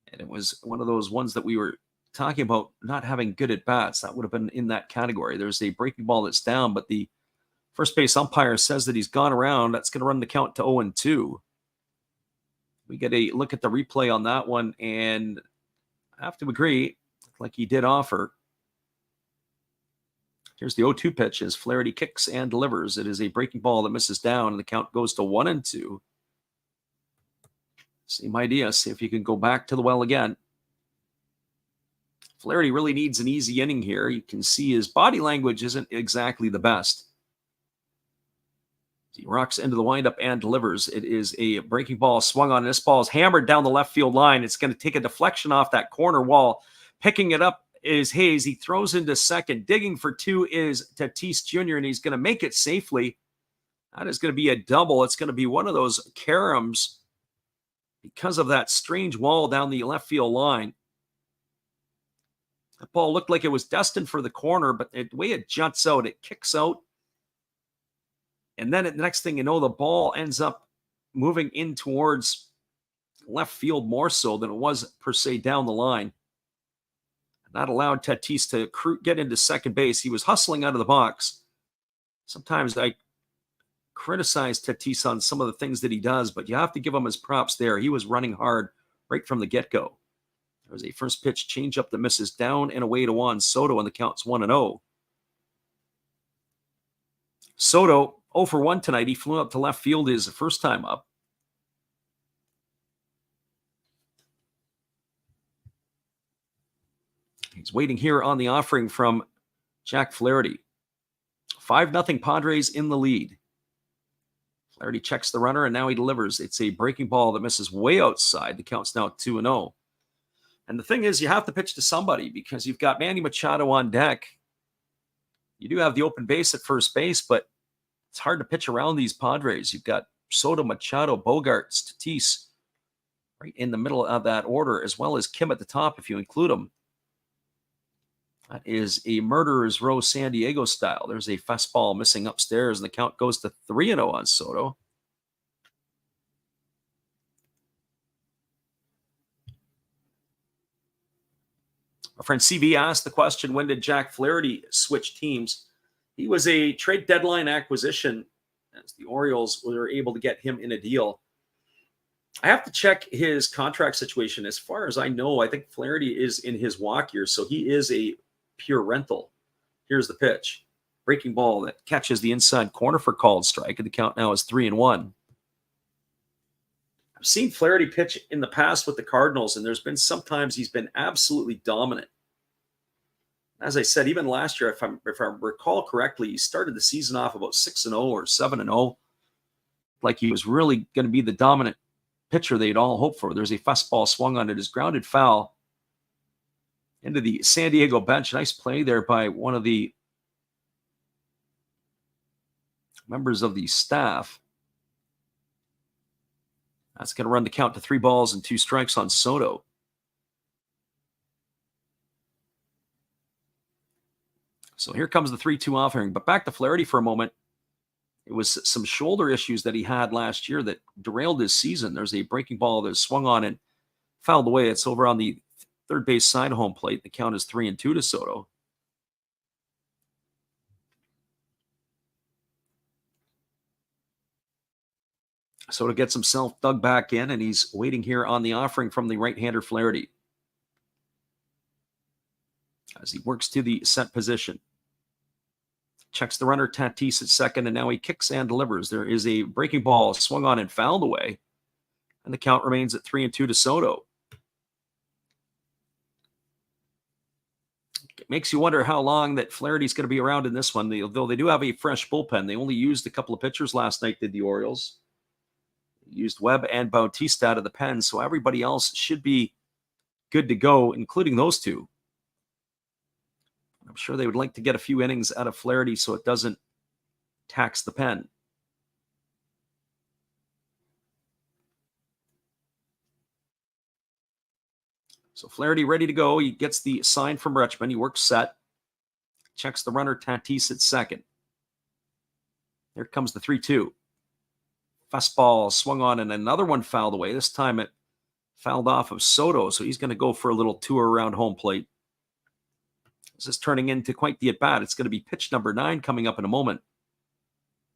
And it was one of those ones that we were talking about not having good at-bats. That would have been in that category. There's a breaking ball that's down, but the first base umpire says that he's gone around. That's going to run the count to 0-2. We get a look at the replay on that one, and I have to agree, like he did offer. Here's the 0-2 pitch as Flaherty kicks and delivers. It is a breaking ball that misses down, and the count goes to 1-2. Same idea. See if you can go back to the well again. Flaherty really needs an easy inning here. You can see his body language isn't exactly the best. He rocks into the windup and delivers. It is a breaking ball swung on. This ball is hammered down the left field line. It's going to take a deflection off that corner wall. Picking it up is Hayes. He throws into second. Digging for 2 is Tatis Jr., and he's going to make it safely. That is going to be a double. It's going to be one of those caroms because of that strange wall down the left field line. That ball looked like it was destined for the corner, but the way it juts out, it kicks out. And then the next thing you know, the ball ends up moving in towards left field more so than it was per se down the line. And that allowed Tatis to get into second base. He was hustling out of the box. Sometimes I criticize Tatis on some of the things that he does, but you have to give him his props there. He was running hard right from the get-go. There was a first pitch changeup that misses down and away to Juan Soto, and the count's 1-0. Soto 0 for 1 tonight. He flew up to left field his first time up. He's waiting here on the offering from Jack Flaherty. 5-0 Padres in the lead. Flaherty checks the runner, and now he delivers. It's a breaking ball that misses way outside. The count's now 2-0. And the thing is, you have to pitch to somebody because you've got Manny Machado on deck. You do have the open base at first base, but it's hard to pitch around these Padres. You've got Soto, Machado, Bogaerts, Tatis right in the middle of that order, as well as Kim at the top if you include them. That is a murderer's row San Diego style. There's a fastball missing upstairs, and the count goes to 3-0 on Soto. Our friend CB asked the question, when did Jack Flaherty switch teams? He was a trade deadline acquisition as the Orioles were able to get him in a deal. I have to check his contract situation. As far as I know, I think Flaherty is in his walk year, so he is a pure rental. Here's the pitch. Breaking ball that catches the inside corner for called strike, and the count now is 3-1. I've seen Flaherty pitch in the past with the Cardinals, and there's been sometimes he's been absolutely dominant. As I said, even last year, if I recall correctly, he started the season off about 6-0 or 7-0, like he was really going to be the dominant pitcher they'd all hoped for. There's a fastball swung on it, is grounded foul into the San Diego bench. Nice play there by one of the members of the staff. That's going to run the count to 3 balls and 2 strikes on Soto. So here comes the 3-2 offering. But back to Flaherty for a moment. It was some shoulder issues that he had last year that derailed his season. There's a breaking ball that swung on and fouled away. It's over on the third base side of home plate. The count is 3-2 to Soto. Soto gets himself dug back in, and he's waiting here on the offering from the right-hander Flaherty as he works to the set position. Checks the runner, Tatis at second, and now he kicks and delivers. There is a breaking ball swung on and fouled away, and the count remains at 3-2 to Soto. It makes you wonder how long that Flaherty's going to be around in this one. Though they do have a fresh bullpen. They only used a couple of pitchers last night, did the Orioles. They used Webb and Bautista out of the pen, so everybody else should be good to go, including those two. I'm sure they would like to get a few innings out of Flaherty so it doesn't tax the pen. So Flaherty ready to go. He gets the sign from Rutschman. He works set. Checks the runner, Tatis at second. Here comes the 3-2. Fastball swung on and another one fouled away. This time it fouled off of Soto, so he's going to go for a little tour around home plate. This is turning into quite the at-bat. It's going to be pitch number 9 coming up in a moment.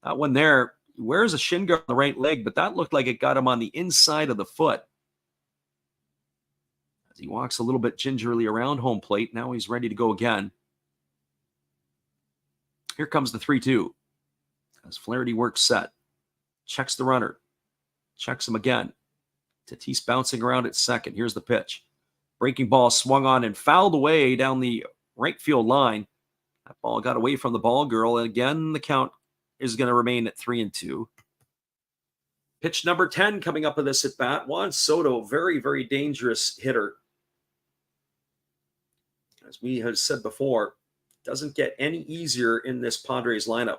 That one there, he wears a shin guard on the right leg, but that looked like it got him on the inside of the foot. As he walks a little bit gingerly around home plate, now he's ready to go again. Here comes the 3-2. As Flaherty works set. Checks the runner. Checks him again. Tatis bouncing around at second. Here's the pitch. Breaking ball swung on and fouled away down the right field line. That ball got away from the ball girl. And again, the count is going to remain at 3-2. Pitch number 10 coming up in this at bat. Juan Soto, very, very dangerous hitter. As we have said before, doesn't get any easier in this Padres lineup.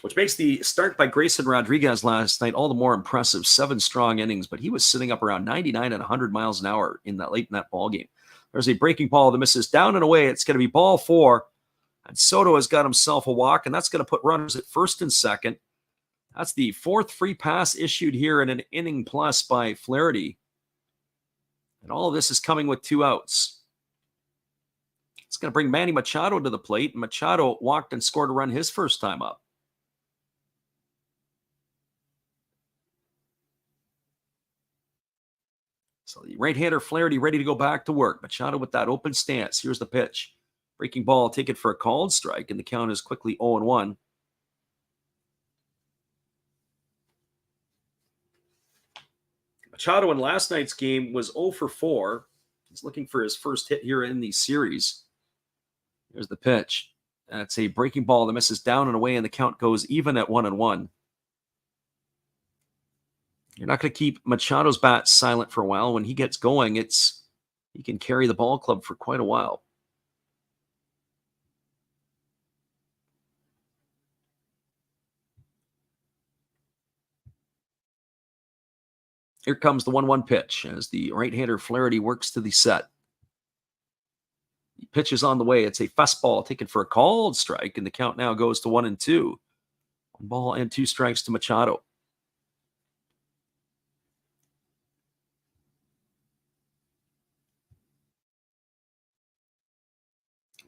Which makes the start by Grayson Rodriguez last night all the more impressive. 7 strong innings, but he was sitting up around 99 and 100 miles an hour late in that ball game. There's a breaking ball that misses down and away. It's going to be ball 4. And Soto has got himself a walk, and that's going to put runners at first and second. That's the 4th free pass issued here in an inning plus by Flaherty. And all of this is coming with 2 outs. It's going to bring Manny Machado to the plate. Machado walked and scored a run his first time up. So the right-hander Flaherty ready to go back to work. Machado with that open stance. Here's the pitch. Breaking ball, take it for a called strike, and the count is quickly 0-1. Machado in last night's game was 0 for 4. He's looking for his first hit here in the series. Here's the pitch. That's a breaking ball that misses down and away, and the count goes even at 1-1. You're not going to keep Machado's bat silent for a while. When he gets going, he can carry the ball club for quite a while. Here comes the 1-1 pitch as the right-hander Flaherty works to the set. The pitch is on the way. It's a fastball taken for a called strike, and the count now goes to 1-2. 1 ball and 2 strikes to Machado.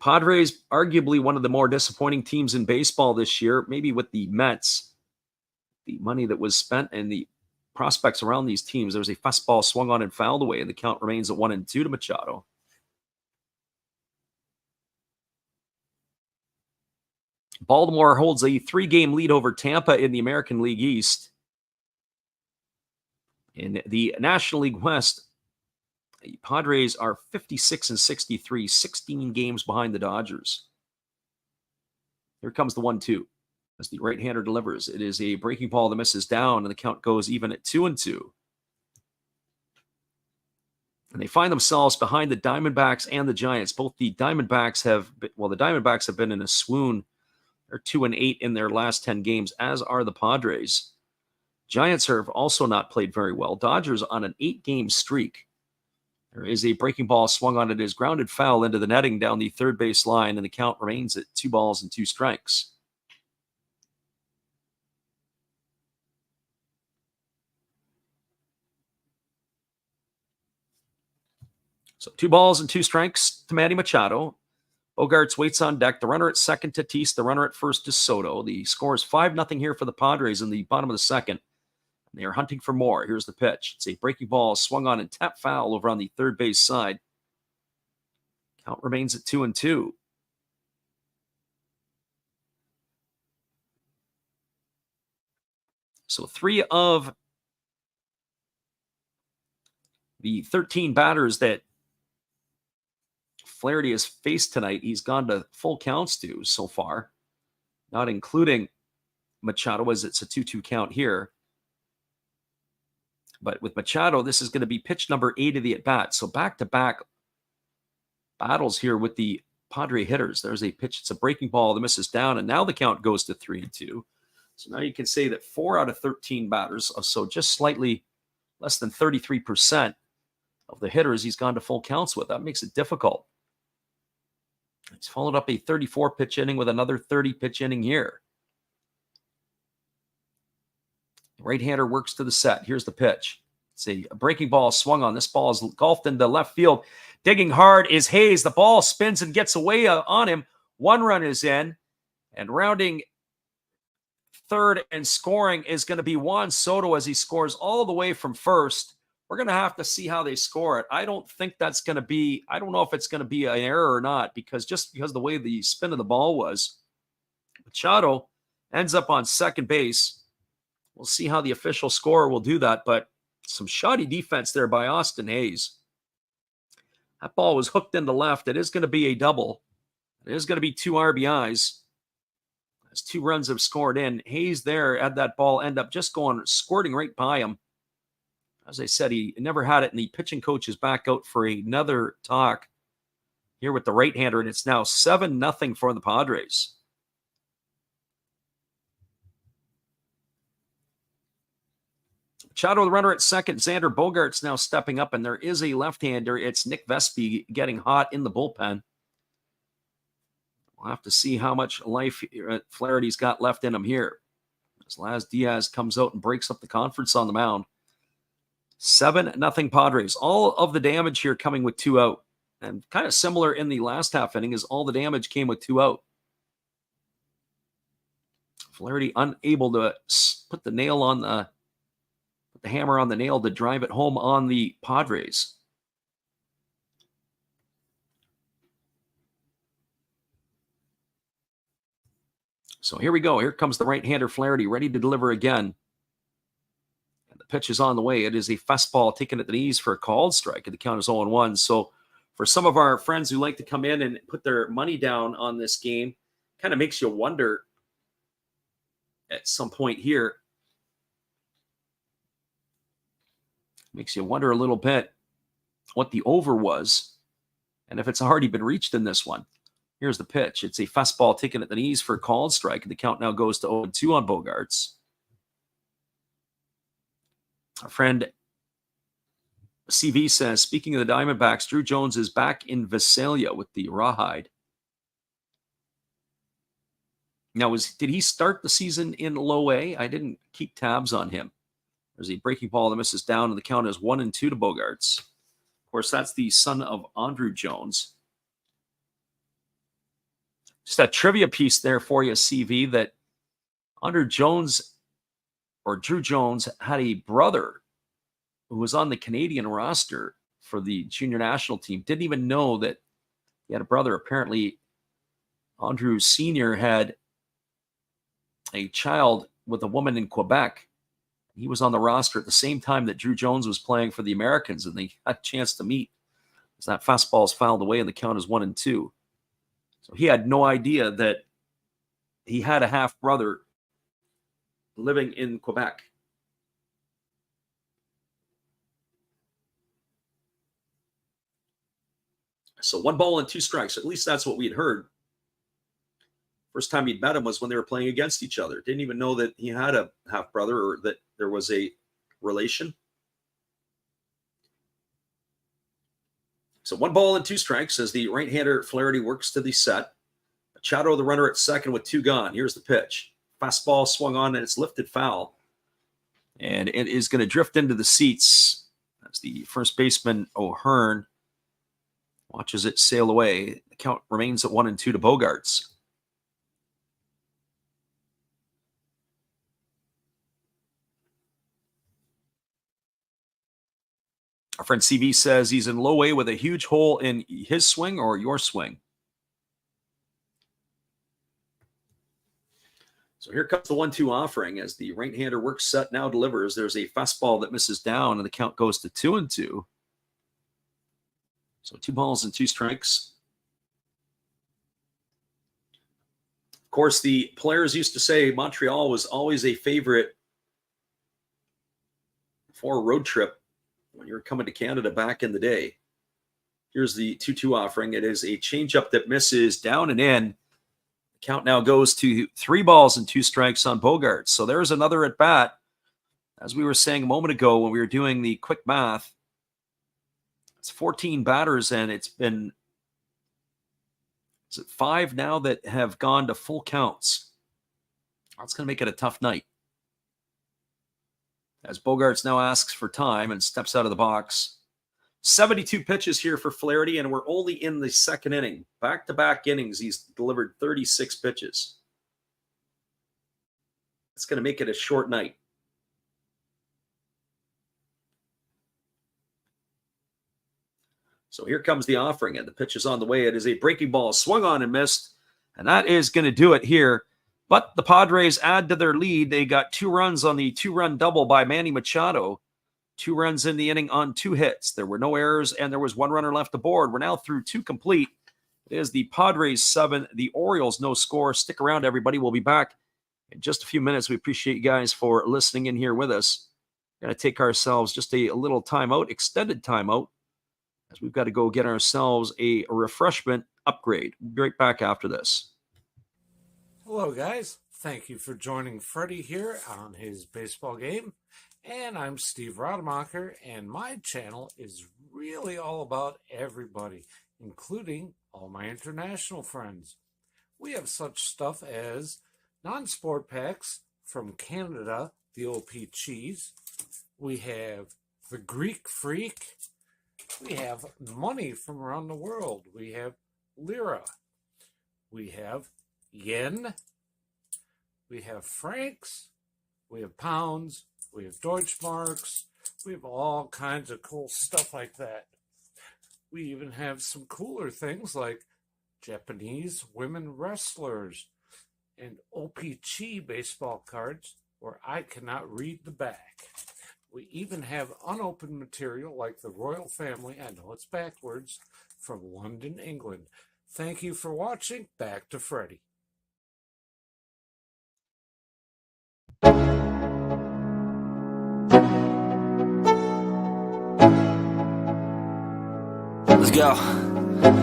Padres, arguably one of the more disappointing teams in baseball this year, maybe with the Mets. The money that was spent and the prospects around these teams. There was a fastball swung on and fouled away, and the count remains at 1-2 to Machado. Baltimore holds a 3-game lead over Tampa in the American League East. In the National League West, the Padres are 56-63, 16 games behind the Dodgers. Here comes the 1-2 as the right-hander delivers. It is a breaking ball that misses down, and the count goes even at 2-2. And they find themselves behind the Diamondbacks and the Giants. Both the Diamondbacks have been in a swoon. They're 2-8 in their last 10 games, as are the Padres. Giants have also not played very well. Dodgers on an 8-game streak. There is a breaking ball swung on. It is grounded foul into the netting down the third base line, and the count remains at 2 balls and 2 strikes. So 2 balls and 2 strikes to Manny Machado. Bogarts waits on deck. The runner at second, Tatis. The runner at first is Soto. The score is 5-0 here for the Padres in the bottom of the second. They are hunting for more. Here's the pitch. It's a breaking ball swung on and tapped foul over on the third base side. Count remains at 2-2. So 3 of the 13 batters that Flaherty has faced tonight, he's gone to full counts to so far, not including Machado, as it's a 2-2 count here. But with Machado, this is going to be pitch number 8 of the at-bat. So back-to-back battles here with the Padre hitters. There's a pitch. It's a breaking ball that misses down, and now the count goes to 3-2. So now you can say that 4 out of 13 batters, so just slightly less than 33% of the hitters he's gone to full counts with. That makes it difficult. He's followed up a 34-pitch inning with another 30-pitch inning here. Right-hander works to the set. Here's the pitch. It's a breaking ball swung on. This ball is golfed into left field. Digging hard is Hayes. The ball spins and gets away on him. 1 run is in. And rounding third and scoring is going to be Juan Soto as he scores all the way from first. We're going to have to see how they score it. I don't think that's going to be, I don't know if it's going to be an error or not, because the way the spin of the ball was, Machado ends up on second base. We'll see how the official scorer will do that, but some shoddy defense there by Austin Hayes. That ball was hooked into left. It is going to be a double. It is going to be 2 RBIs. As 2 runs have scored in. Hayes there had that ball end up just squirting right by him. As I said, he never had it, and the pitching coach is back out for another talk here with the right-hander, and it's now 7-0 for the Padres. Machado, the runner at second. Xander Bogaerts now stepping up, and there is a left-hander. It's Nick Vespi getting hot in the bullpen. We'll have to see how much life Flaherty's got left in him here. As Laz Diaz comes out and breaks up the conference on the mound. 7-0 Padres. All of the damage here coming with 2 out. And kind of similar in the last half inning, is all the damage came with 2 out. Flaherty unable to put the hammer on the nail to drive it home on the Padres. So here we go. Here comes the right-hander Flaherty, ready to deliver again. And the pitch is on the way. It is a fastball taken at the knees for a called strike, and the count is 0-1. So for some of our friends who like to come in and put their money down on this game, kind of makes you wonder at some point here. Makes you wonder a little bit what the over was and if it's already been reached in this one. Here's the pitch. It's a fastball taken at the knees for a called strike, and the count now goes to 0-2 on Bogaerts. Our friend CV says, speaking of the Diamondbacks, Drew Jones is back in Visalia with the Rawhide. Now, did he start the season in low A? I didn't keep tabs on him. There's a breaking ball that misses down, and the count is 1-2 to Bogaerts. Of course, that's the son of Andrew Jones. Just a trivia piece there for you, CV, that Andrew Jones, or Drew Jones, had a brother who was on the Canadian roster for the junior national team. Didn't even know that he had a brother. Apparently, Andrew Sr. had a child with a woman in Quebec. He was on the roster at the same time that Drew Jones was playing for the Americans, and they had a chance to meet. As that fastball is fouled away, and the count is 1-2. So he had no idea that he had a half-brother living in Quebec. So 1 ball and 2 strikes. At least that's what we'd heard. First time he'd met him was when they were playing against each other. Didn't even know that he had a half-brother or that there was a relation. So 1 ball and 2 strikes as the right-hander Flaherty works to the set. Machado, the runner at second with 2 gone. Here's the pitch. Fastball swung on, and it's lifted foul. And it is going to drift into the seats as the first baseman O'Hearn Watches it sail away. The count remains at 1-2 to Bogaerts. Our friend CV says he's in low A with a huge hole in his swing or your swing. So here comes the 1-2 offering as the right-hander works set, now delivers. There's a fastball that misses down, and the count goes to 2-2. So 2 balls and 2 strikes. Of course, the players used to say Montreal was always a favorite for a road trip when you were coming to Canada back in the day. Here's the 2-2 offering. It is a changeup that misses down and in. The count now goes to 3 balls and 2 strikes on Bogaerts. So there's another at bat. As we were saying a moment ago when we were doing the quick math, it's 14 batters, and it's been 5 now that have gone to full counts. That's going to make it a tough night. As Bogaerts now asks for time and steps out of the box. 72 pitches here for Flaherty, and we're only in the second inning. Back-to-back innings, he's delivered 36 pitches. That's going to make it a short night. So here comes the offering, and the pitch is on the way. It is a breaking ball, swung on and missed, and that is going to do it here. But the Padres add to their lead. They got 2 runs on the 2-run double by Manny Machado. 2 runs in the inning on 2 hits. There were no errors, and there was 1 runner left aboard. We're now through 2 complete. It is the Padres 7, the Orioles no score. Stick around, everybody. We'll be back in just a few minutes. We appreciate you guys for listening in here with us. We're going to take ourselves just a little timeout, extended timeout, as we've got to go get ourselves a refreshment upgrade. We'll be right back after this. Hello, guys. Thank you for joining Freddie here on his baseball game. And I'm Steve Rademacher, and my channel is really all about everybody, including all my international friends. We have such stuff as non-sport packs from Canada, the OP Cheese. We have the Greek Freak. We have money from around the world. We have lira. We have yen. We have francs. We have pounds. We have Deutschmarks. We have all kinds of cool stuff like that. We even have some cooler things like Japanese women wrestlers and OP-Chi baseball cards where I cannot read the back. We even have unopened material like the royal family, I know it's backwards, from London, England. Thank you for watching. Back to Freddie. Let's go.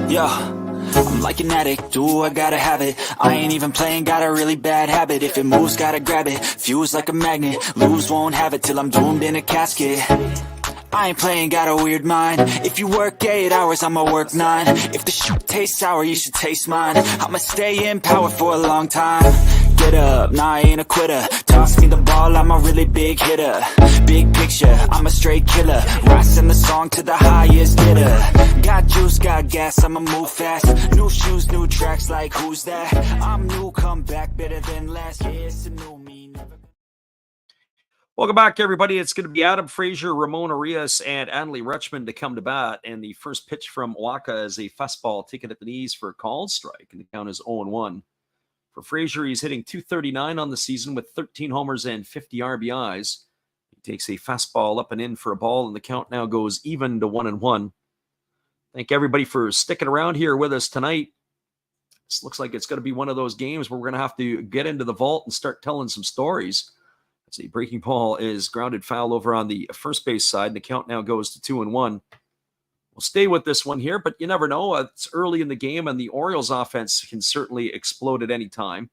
Yo, I'm like an addict, do I gotta have it. I ain't even playing, got a really bad habit. If it moves, gotta grab it, fuse like a magnet. Lose, won't have it till I'm doomed in a casket. I ain't playing, got a weird mind. If you work 8 hours, I'ma work 9. If the shoot tastes sour, you should taste mine. I'ma stay in power for a long time. Get up, nah, I ain't a quitter. Toss me the ball, I'm a really big hitter. Big picture, I'm a straight killer. Rising the song to the highest bidder. Got juice, got gas, I'ma move fast. New shoes, new tracks, like who's that? I'm new, come back better than last. Yeah, it's a new me, never. Welcome back, everybody. It's going to be Adam Frazier, Ramon Arias, and Annalie Rutschman to come to bat. And the first pitch from Waka is a fastball taken at the knees for a called strike. And the count is 0-1. For Frazier, he's hitting .239 on the season with 13 homers and 50 RBIs. He takes a fastball up and in for a ball, and the count now goes even to 1-1. Thank everybody for sticking around here with us tonight. This looks like it's going to be one of those games where we're going to have to get into the vault and start telling some stories. The breaking ball is grounded foul over on the first base side, and the count now goes to 2-1. We'll stay with this one here, but you never know. It's early in the game, and the Orioles offense can certainly explode at any time.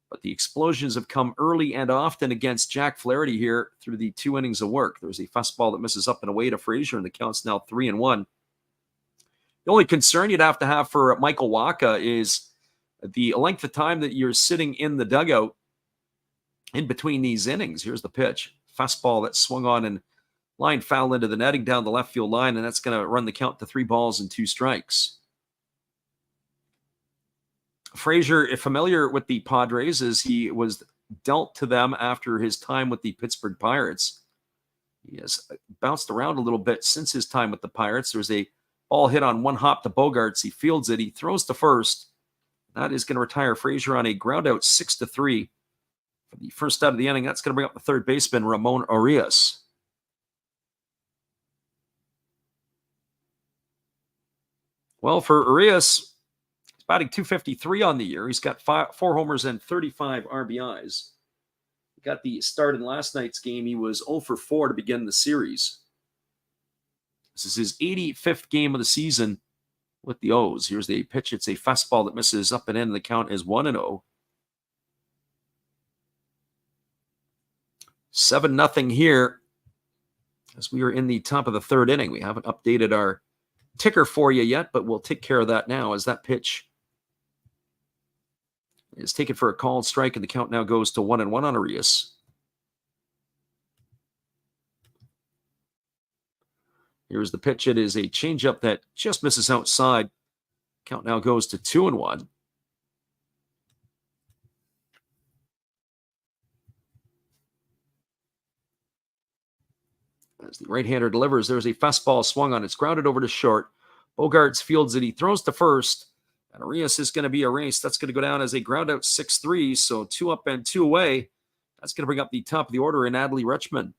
But the explosions have come early and often against Jack Flaherty here through the 2 innings of work. There's a fastball that misses up and away to Frazier, and the count's now 3-1. The only concern you'd have to have for Michael Wacha is the length of time that you're sitting in the dugout in between these innings. Here's the pitch. Fastball that swung on and Line foul into the netting down the left field line, and that's going to run the count to 3 balls and 2 strikes. Frazier, if familiar with the Padres, as he was dealt to them after his time with the Pittsburgh Pirates. He has bounced around a little bit since his time with the Pirates. There's a ball hit on one hop to Bogaerts. He fields it. He throws to first. That is going to retire Frazier on a ground out 6-3 for the first out of the inning. That's going to bring up the third baseman, Ramon Arias. Well, for Arias, he's batting .253 on the year. He's got 4 homers and 35 RBIs. He got the start in last night's game. He was 0 for 4 to begin the series. This is his 85th game of the season with the O's. Here's the pitch. It's a fastball that misses up and in. The count is 1-0. 7-0 here as we are in the top of the third inning. We haven't updated our ticker for you yet, but we'll take care of that now as that pitch is taken for a called strike, and the count now goes to 1-1 on Arias. Here's the pitch. It is a changeup that just misses outside. Count now goes to 2-1. As the right-hander delivers, there's a fastball swung on. It's grounded over to short. Bogaerts fields it. He throws to first. And Arias is going to be erased. That's going to go down as a ground out 6-3. So 2 up and 2 away. That's going to bring up the top of the order in Adley Rutschman.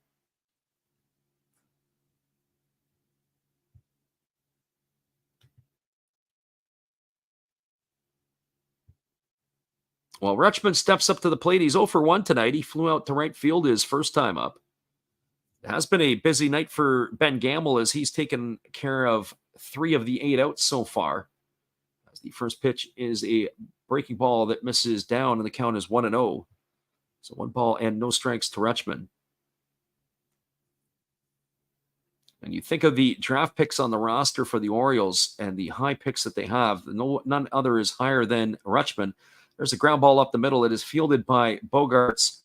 Well, Rutschman steps up to the plate. He's 0 for 1 tonight. He flew out to right field his first time up. It has been a busy night for Ben Gamble as he's taken care of 3 of the 8 outs so far. As the first pitch is a breaking ball that misses down, and the count is 1-0. So 1 ball and no strikes to Rutschman. And you think of the draft picks on the roster for the Orioles and the high picks that they have, none other is higher than Rutschman. There's a ground ball up the middle. It is fielded by Bogaerts.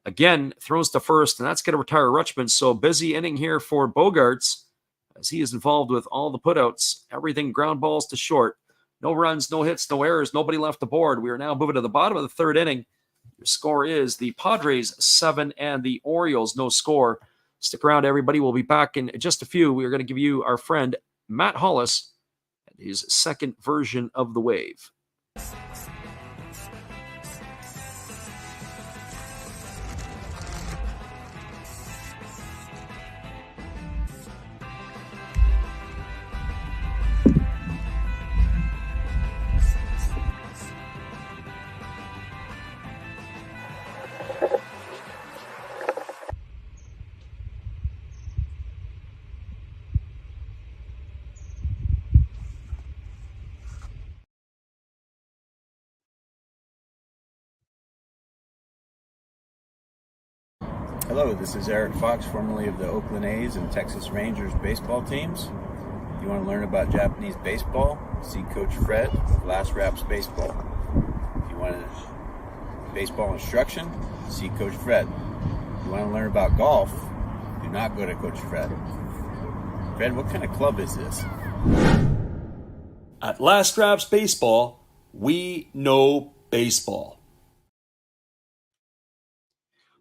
Again, throws to first, and that's going to retire Rutschman. So busy inning here for Bogaerts as he is involved with all the putouts. Everything ground balls to short. No runs, no hits, no errors, nobody left the board. We are now moving to the bottom of the third inning. Your score is the Padres 7 and the Orioles no score. Stick around, everybody. We'll be back in just a few. We are going to give you our friend Matt Hollis and his second version of the wave. Hello, this is Eric Fox, formerly of the Oakland A's and Texas Rangers baseball teams. If you want to learn about Japanese baseball, see Coach Fred of Last Raps Baseball. If you want baseball instruction, see Coach Fred. If you want to learn about golf, do not go to Coach Fred. Fred, what kind of club is this? At Last Raps Baseball, we know baseball.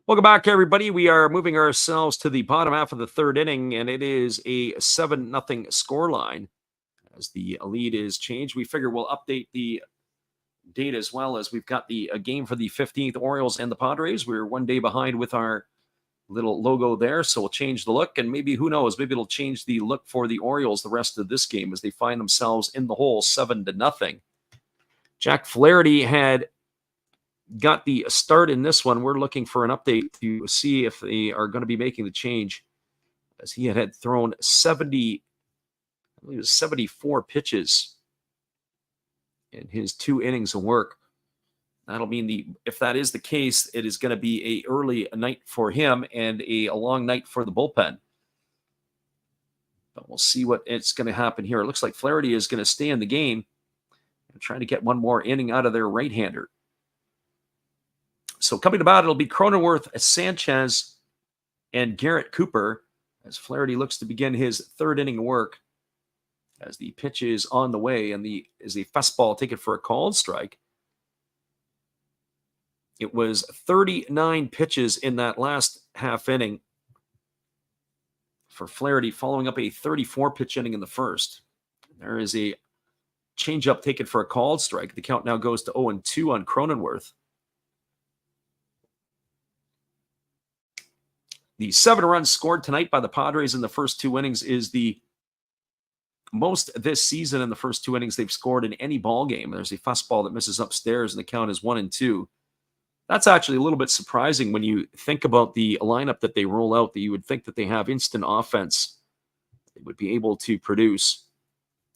Welcome back, everybody. We are moving ourselves to the bottom half of the third inning, and it is a 7-0 scoreline. As the lead is changed, we figure we'll update the date as well, as we've got the game for the 15th, Orioles and the Padres. We're 1 day behind with our little logo there, so we'll change the look, and maybe, who knows, maybe it'll change the look for the Orioles the rest of this game as they find themselves in the hole 7-0. Jack Flaherty had got the start in this one. We're looking for an update to see if they are going to be making the change, as he had thrown 74 pitches in his 2 innings of work. That'll mean if that is the case, it is going to be a early night for him and a long night for the bullpen. But we'll see what it's going to happen here. It looks like Flaherty is going to stay in the game and try to get one more inning out of their right-hander. So coming about, it'll be Cronenworth, Sanchez, and Garrett Cooper. as Flaherty looks to begin his third inning work. As the pitch is on the way, and is a fastball taken for a called strike. It was 39 pitches in that last half inning for Flaherty, following up a 34-pitch inning in the first. There is a changeup taken for a called strike. The count now goes to 0-2 on Cronenworth. The 7 runs scored tonight by the Padres in the first 2 innings is the most this season. In the first 2 innings they've scored in any ball game. There's a fastball that misses upstairs, and the count is 1-2. That's actually a little bit surprising when you think about the lineup that they roll out, that you would think that they have instant offense. They would be able to produce.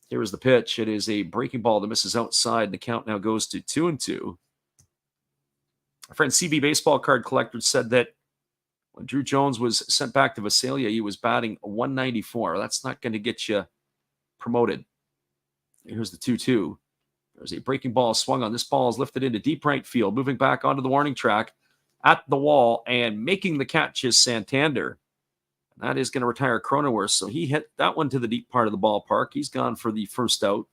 Here is the pitch. It is a breaking ball that misses outside, and the count now goes to 2-2. Our friend CB Baseball Card Collector said that when Drew Jones was sent back to Visalia, he was batting 194. That's not going to get you promoted. Here's the 2-2. There's a breaking ball swung on. This ball is lifted into deep right field, moving back onto the warning track at the wall, and making the catch is Santander. And that is going to retire Cronenworth. So he hit that one to the deep part of the ballpark. He's gone for the first out.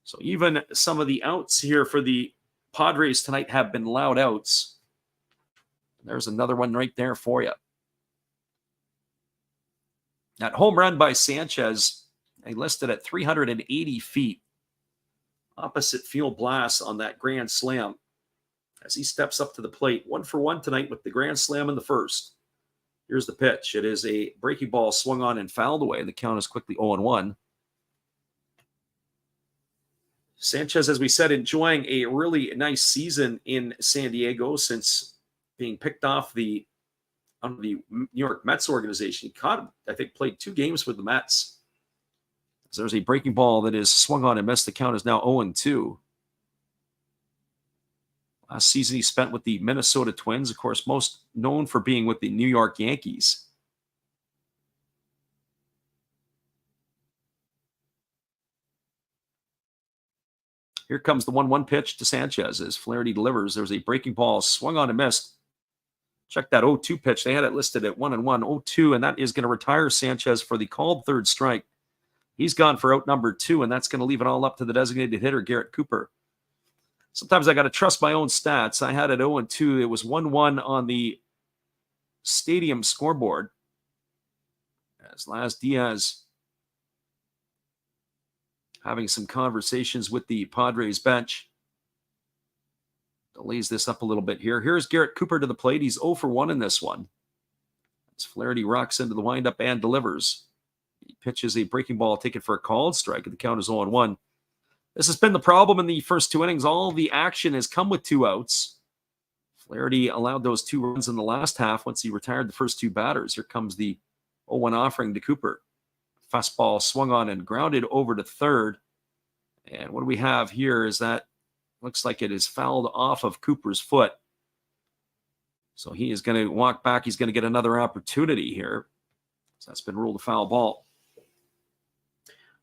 So even some of the outs here for the Padres tonight have been loud outs. There's another one right there for you. That home run by Sanchez, they listed at 380 feet. Opposite field blast on that grand slam as he steps up to the plate. 1 for 1 tonight with the grand slam in the first. Here's the pitch. It is a breaking ball swung on and fouled away. The count is quickly 0-1. Sanchez, as we said, enjoying a really nice season in San Diego since being picked off the New York Mets organization. He played 2 games with the Mets. There's a breaking ball that is swung on and missed. The count is now 0-2. Last season he spent with the Minnesota Twins, of course, most known for being with the New York Yankees. Here comes the 1-1 pitch to Sanchez as Flaherty delivers. There's a breaking ball swung on and missed. Check that 0-2 pitch. They had it listed at 1-1, 0-2, and that is going to retire Sanchez for the called third strike. He's gone for out number 2, and that's going to leave it all up to the designated hitter, Garrett Cooper. Sometimes I got to trust my own stats. I had it 0-2. It was 1-1 on the stadium scoreboard. As Laz Diaz having some conversations with the Padres bench. Delays this up a little bit here. Here's Garrett Cooper to the plate. He's 0 for 1 in this one. As Flaherty rocks into the windup and delivers. He pitches a breaking ball taken for a called strike, and the count is 0-1. This has been the problem in the first 2 innings. All the action has come with 2 outs. Flaherty allowed those 2 runs in the last half once he retired the first 2 batters. Here comes the 0-1 offering to Cooper. Fastball swung on and grounded over to third. And what do we have here is that looks like it is fouled off of Cooper's foot. So he is going to walk back. He's going to get another opportunity here. So that's been ruled a foul ball.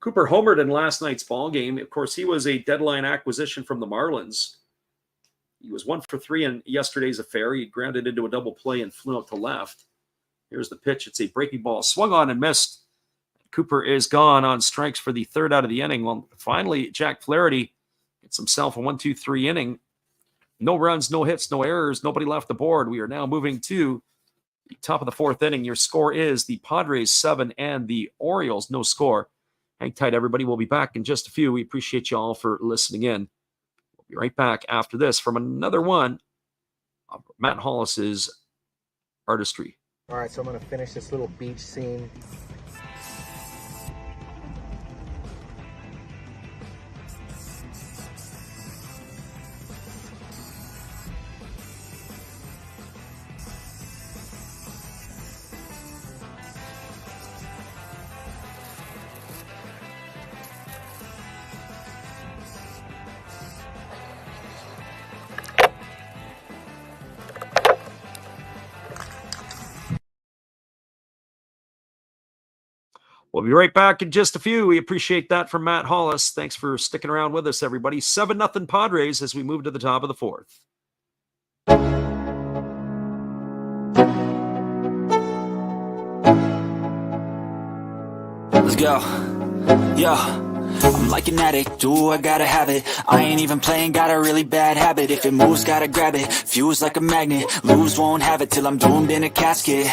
Cooper homered in last night's ball game. Of course, he was a deadline acquisition from the Marlins. He was 1 for 3 in yesterday's affair. He grounded into a double play and flew out to left. Here's the pitch. It's a breaking ball. Swung on and missed. Cooper is gone on strikes for the 3rd out of the inning. Well, finally, Jack Flaherty gets himself a 1-2-3 inning. No runs, no hits, no errors. Nobody left the board. We are now moving to the top of the 4th inning. Your score is the Padres 7 and the Orioles no score. Hang tight, everybody. We'll be back in just a few. We appreciate you all for listening in. We'll be right back after this from another one of Matt Hollis's artistry. All right, so I'm going to finish this little beach scene. We'll be right back in just a few. We appreciate that from Matt Hollis. Thanks for sticking around with us, everybody. 7-0 Padres as we move to the top of the 4th. Let's go. Yo, I'm like an addict, ooh, I gotta have it. I ain't even playing, got a really bad habit. If it moves, gotta grab it. Fuse like a magnet, lose, won't have it till I'm doomed in a casket.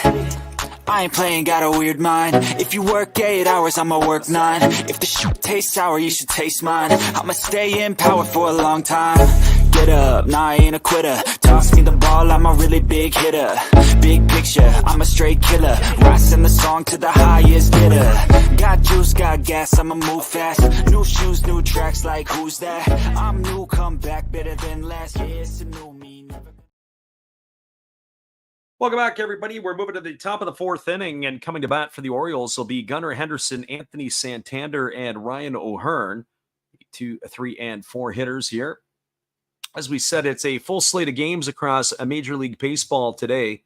I ain't playing, got a weird mind. If you work 8 hours, I'ma work 9. If the shit tastes sour, you should taste mine. I'ma stay in power for a long time. Get up, nah, I ain't a quitter. Toss me the ball, I'm a really big hitter. Big picture, I'm a straight killer. Rising the song to the highest bidder. Got juice, got gas, I'ma move fast. New shoes, new tracks, like who's that? I'm new, come back, better than last. Yeah, it's a new me, never. Welcome back, everybody. We're moving to the top of the fourth inning, and coming to bat for the Orioles will be Gunnar Henderson, Anthony Santander, and Ryan O'Hearn, 2, 3, and 4 hitters here. As we said, it's a full slate of games across a Major League Baseball today,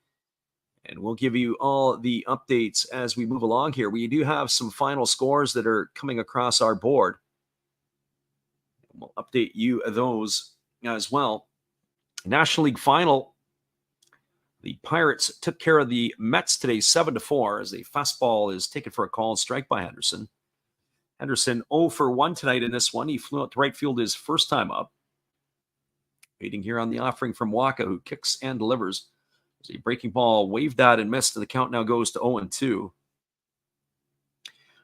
and we'll give you all the updates as we move along here. We do have some final scores that are coming across our board. We'll update you those as well. National League Final. The Pirates took care of the Mets today 7-4 as the fastball is taken for a called strike by Henderson. Henderson 0 for 1 tonight in this one. He flew out to right field his first time up. Waiting here on the offering from Waka, who kicks and delivers. There's a breaking ball waved at and missed, and the count now goes to 0-2.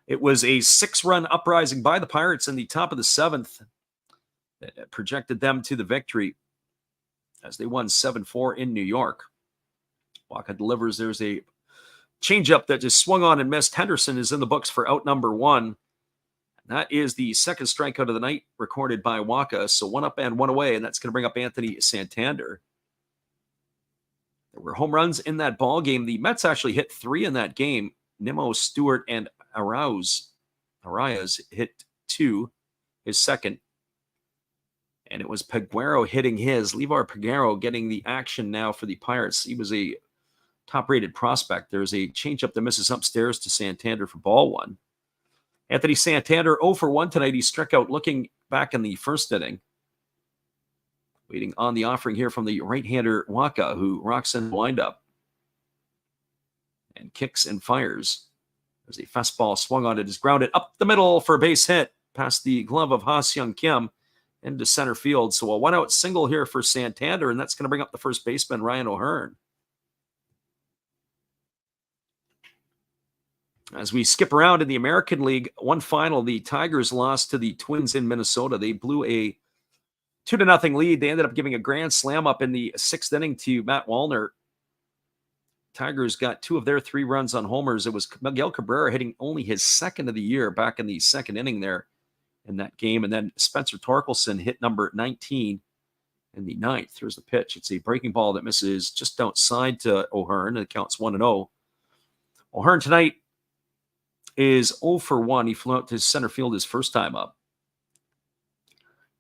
It was a 6-run uprising by the Pirates in the top of the 7th that projected them to the victory as they won 7-4 in New York. Waka delivers. There's a changeup that just swung on and missed. Henderson is in the books for out number 1. That is the second strikeout of the night recorded by Waka. So 1 up and 1 away, and that's going to bring up Anthony Santander. There were home runs in that ball game. The Mets actually hit 3 in that game. Nimmo, Stewart, and Arias hit 2, his second. And it was Peguero hitting his. Levar Peguero getting the action now for the Pirates. He was a top-rated prospect. There's a changeup that misses upstairs to Santander for ball 1. Anthony Santander 0 for 1 tonight. He struck out looking back in the first inning. Waiting on the offering here from the right-hander Waka, who rocks in the windup and kicks and fires. There's a fastball swung on it. Is grounded up the middle for a base hit past the glove of Ha-Seong Kim into center field. So a 1-out single here for Santander, and that's going to bring up the first baseman, Ryan O'Hearn. As we skip around in the American League, one final, the Tigers lost to the Twins in Minnesota. They blew a 2-0 lead. They ended up giving a grand slam up in the 6th inning to Matt Wallner. Tigers got 2 of their 3 runs on homers. It was Miguel Cabrera hitting only his second of the year back in the 2nd inning there in that game. And then Spencer Torkelson hit number 19 in the 9th. Here's the pitch. It's a breaking ball that misses just outside to O'Hearn, and it counts 1-0. O'Hearn tonight is 0 for 1. He flew out to center field his first time up.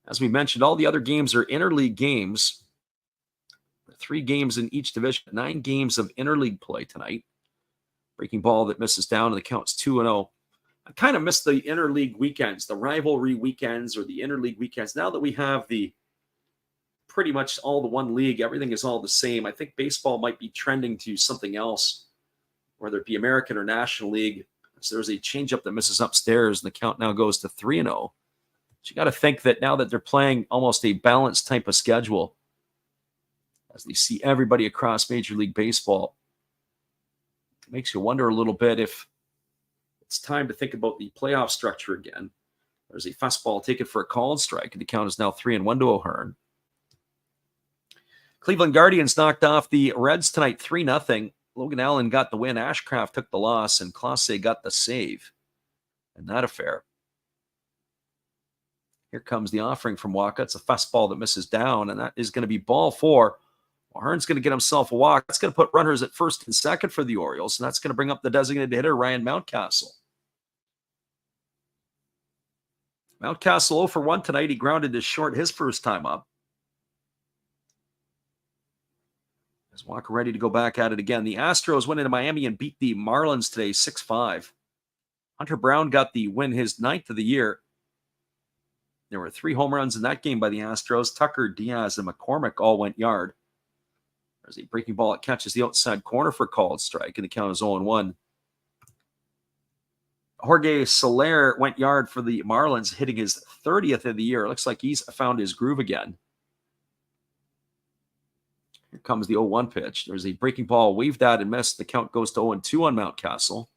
As we mentioned, all the other games are interleague games. 3 games in each division, 9 games of interleague play tonight. Breaking ball that misses down, and the count's 2-0. I kind of miss the interleague weekends, the rivalry weekends or the interleague weekends. Now that we have the pretty much all the one league, everything is all the same. I think baseball might be trending to something else, whether it be American or National League. So there's a changeup that misses upstairs, and the count now goes to 3-0. So you got to think that now that they're playing almost a balanced type of schedule, as they see everybody across Major League Baseball, it makes you wonder a little bit if it's time to think about the playoff structure again. There's a fastball taken for a called strike, and the count is now 3-1 to O'Hearn. Cleveland Guardians knocked off the Reds tonight 3-0. Logan Allen got the win. Ashcraft took the loss, and Clase got the save in that affair. Here comes the offering from Waka. It's a fastball that misses down, and that is going to be ball 4. O'Hearn's going to get himself a walk. That's going to put runners at first and second for the Orioles, and that's going to bring up the designated hitter, Ryan Mountcastle. Mountcastle 0 for 1 tonight. He grounded to short his first time up. Is Walker ready to go back at it again? The Astros went into Miami and beat the Marlins today 6-5. Hunter Brown got the win, his 9th of the year. There were 3 home runs in that game by the Astros. Tucker, Diaz, and McCormick all went yard. There's a breaking ball that catches the outside corner for a called strike, and the count is 0-1. Jorge Soler went yard for the Marlins, hitting his 30th of the year. Looks like he's found his groove again. Here comes the 0-1 pitch. There's a breaking ball, waved at and missed. The count goes to 0-2 on Mountcastle.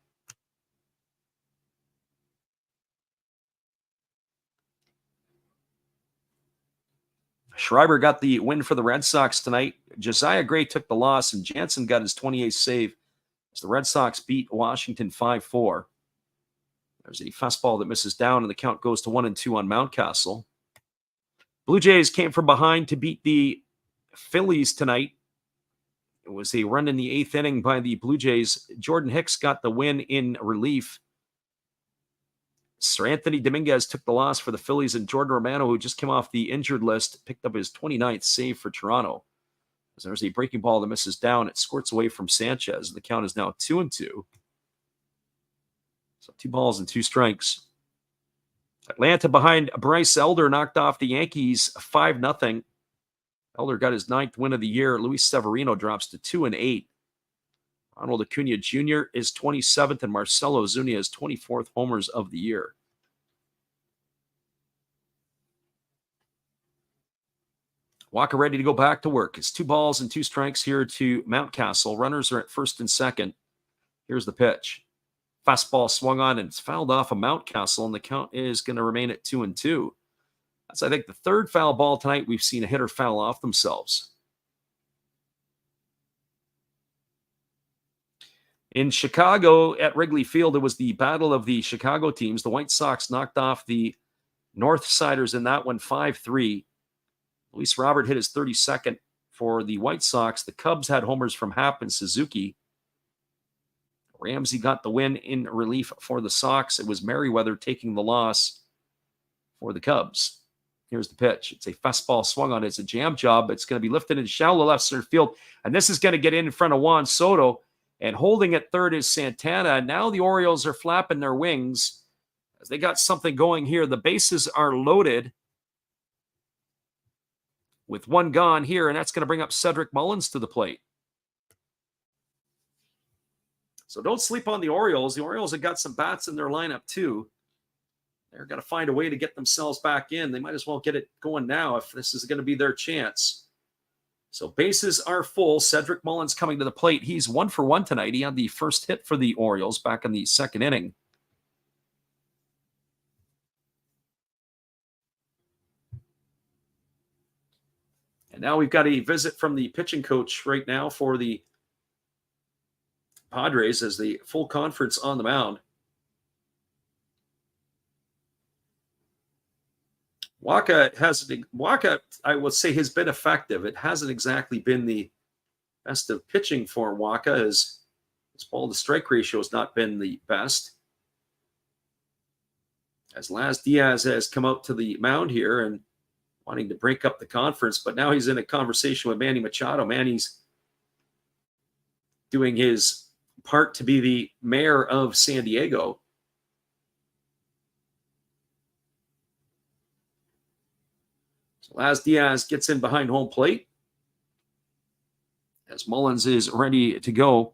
Schreiber got the win for the Red Sox tonight. Josiah Gray took the loss, and Jansen got his 28th save as the Red Sox beat Washington 5-4. There's a fastball that misses down, and the count goes to 1-2 on Mountcastle. Blue Jays came from behind to beat the Phillies tonight. It was a run in the 8th inning by the Blue Jays. Jordan Hicks got the win in relief. Sir Anthony Dominguez took the loss for the Phillies, and Jordan Romano, who just came off the injured list, picked up his 29th save for Toronto. As there's a breaking ball that misses down, it squirts away from Sanchez. The count is now 2-2. So 2 balls and 2 strikes. Atlanta behind Bryce Elder knocked off the Yankees 5-0. Elder got his 9th win of the year. Luis Severino drops to 2-8. Ronald Acuna Jr. is 27th, and Marcelo Zuna is 24th homers of the year. Walker ready to go back to work. It's 2 balls and 2 strikes here to Mountcastle. Runners are at first and second. Here's the pitch. Fastball swung on, and it's fouled off of Mountcastle, and the count is going to remain at 2-2. That's, I think, the 3rd foul ball tonight we've seen a hitter foul off themselves. In Chicago at Wrigley Field, it was the battle of the Chicago teams. The White Sox knocked off the North Siders in that one 5-3. Luis Robert hit his 32nd for the White Sox. The Cubs had homers from Happ and Suzuki. Ramsey got the win in relief for the Sox. It was Merriweather taking the loss for the Cubs. Here's the pitch. It's a fastball swung on. It's a jam job. It's going to be lifted in shallow left center field, and this is going to get in front of Juan Soto. And holding at third is Santana. Now the Orioles are flapping their wings as they got something going here. The bases are loaded with 1 gone here, and that's going to bring up Cedric Mullins to the plate. So don't sleep on the Orioles. The Orioles have got some bats in their lineup too. They're going to find a way to get themselves back in. They might as well get it going now if this is going to be their chance. So bases are full. Cedric Mullins coming to the plate. He's 1 for 1 tonight. He had the first hit for the Orioles back in the 2nd inning. And now we've got a visit from the pitching coach right now for the Padres as the full conference on the mound. Waka, I would say, has been effective. It hasn't exactly been the best of pitching for Waka, as his ball-to-strike ratio has not been the best. As Laz Diaz has come out to the mound here and wanting to break up the conference, but now he's in a conversation with Manny Machado. Manny's doing his part to be the mayor of San Diego. Laz Diaz gets in behind home plate as Mullins is ready to go.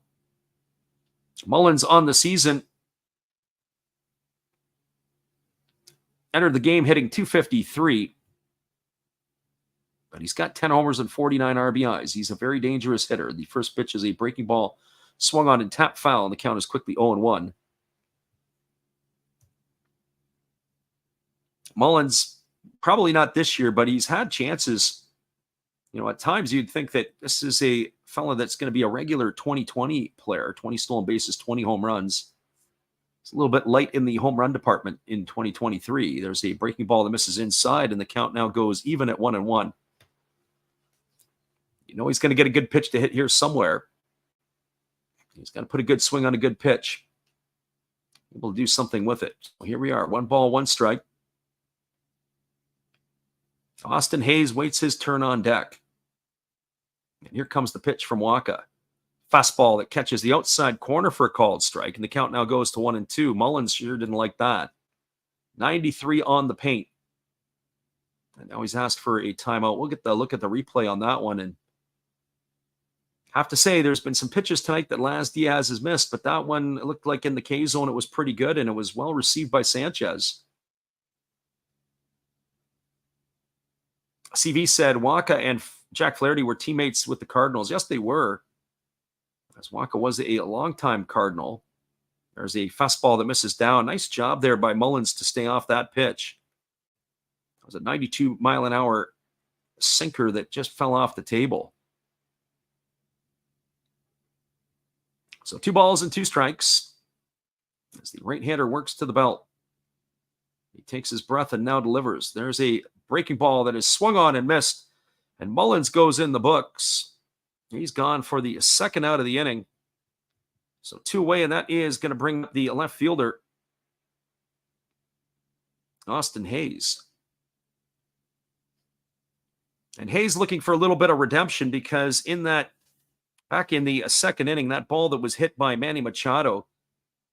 Mullins on the season entered the game hitting .253, but he's got 10 homers and 49 RBIs. He's a very dangerous hitter. The first pitch is a breaking ball swung on and tapped foul, and the count is quickly 0-1. Mullins, probably not this year, but he's had chances. You know, at times you'd think that this is a fella that's going to be a regular 2020 player, 20 stolen bases, 20 home runs. It's a little bit light in the home run department in 2023. There's a breaking ball that misses inside, and the count now goes even at 1-1. You know he's going to get a good pitch to hit here somewhere. He's got to put a good swing on a good pitch. Able to do something with it. So here we are, 1 ball, 1 strike. Austin Hayes waits his turn on deck. And here comes the pitch from Waka. Fastball that catches the outside corner for a called strike, and the count now goes to 1-2. Mullins sure didn't like that. 93 on the paint. And now he's asked for a timeout. We'll get the look at the replay on that one. And Have to say, there's been some pitches tonight that Laz Diaz has missed, but that one looked like in the K zone it was pretty good, and it was well received by Sanchez. CV said Waka and Jack Flaherty were teammates with the Cardinals. Yes, they were, as Waka was a longtime Cardinal. There's a fastball that misses down. Nice job there by Mullins to stay off that pitch. It was a 92-mile-an-hour sinker that just fell off the table. So 2 balls and 2 strikes as the right-hander works to the belt. He takes his breath and now delivers. There's a breaking ball that is swung on and missed, and Mullins goes in the books. He's gone for the second out of the inning. So 2 away, and that is going to bring up the left fielder, Austin Hayes. And Hayes looking for a little bit of redemption because back in the second inning, that ball that was hit by Manny Machado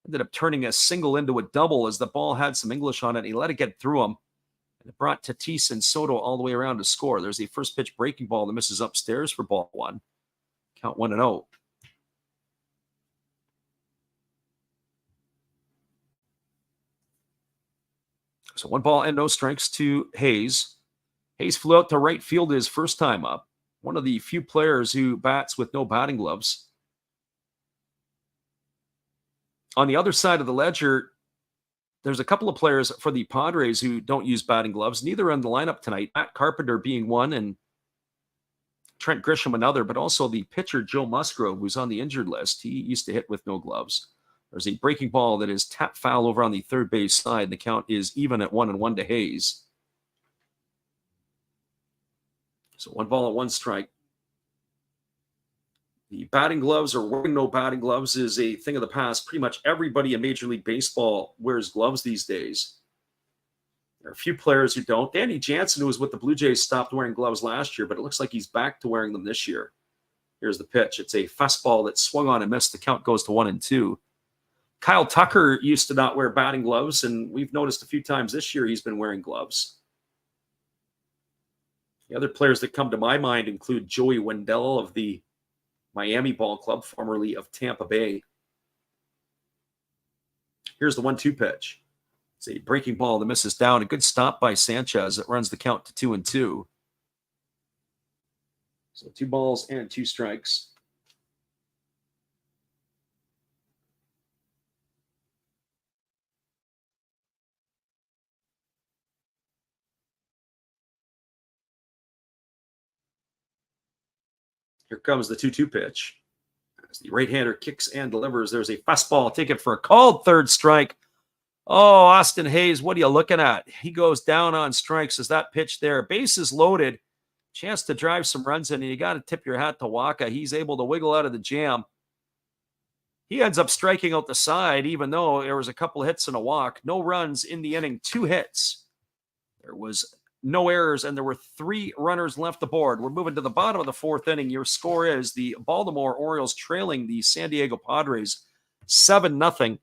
ended up turning a single into a double as the ball had some English on it. He let it get through him. And it brought Tatis and Soto all the way around to score. There's a first pitch breaking ball that misses upstairs for ball 1. Count 1-0. So 1 ball and no strikes to Hayes. Hayes flew out to right field his first time up. One of the few players who bats with no batting gloves. On the other side of the ledger, there's a couple of players for the Padres who don't use batting gloves. Neither are in the lineup tonight. Matt Carpenter being one and Trent Grisham another, but also the pitcher Joe Musgrove, who's on the injured list. He used to hit with no gloves. There's a breaking ball that is tapped foul over on the third base side. The count is even at 1-1 to Hayes. So 1 ball and 1 strike. The batting gloves or wearing no batting gloves is a thing of the past. Pretty much everybody in Major League Baseball wears gloves these days. There are a few players who don't. Danny Jansen, who was with the Blue Jays, stopped wearing gloves last year, but it looks like he's back to wearing them this year. Here's the pitch. It's a fastball that swung on and missed. The count goes to 1-2. Kyle Tucker used to not wear batting gloves, and we've noticed a few times this year he's been wearing gloves. The other players that come to my mind include Joey Wendell of the Miami Ball Club, formerly of Tampa Bay. Here's the 1-2 pitch. It's a breaking ball that misses down. A good stop by Sanchez. It runs the count to 2-2. So 2 balls and 2 strikes. Here comes the 2-2 pitch. As the right-hander kicks and delivers, there's a fastball taken for a called third strike. Oh, Austin Hayes, what are you looking at? He goes down on strikes as that pitch there. Bases loaded. Chance to drive some runs in, and you got to tip your hat to Waka. He's able to wiggle out of the jam. He ends up striking out the side, even though there was a couple hits and a walk. No runs in the inning, 2 hits. There was no errors, and there were 3 runners left aboard. We're moving to the bottom of the 4th inning. Your score is the Baltimore Orioles trailing the San Diego Padres 7-0.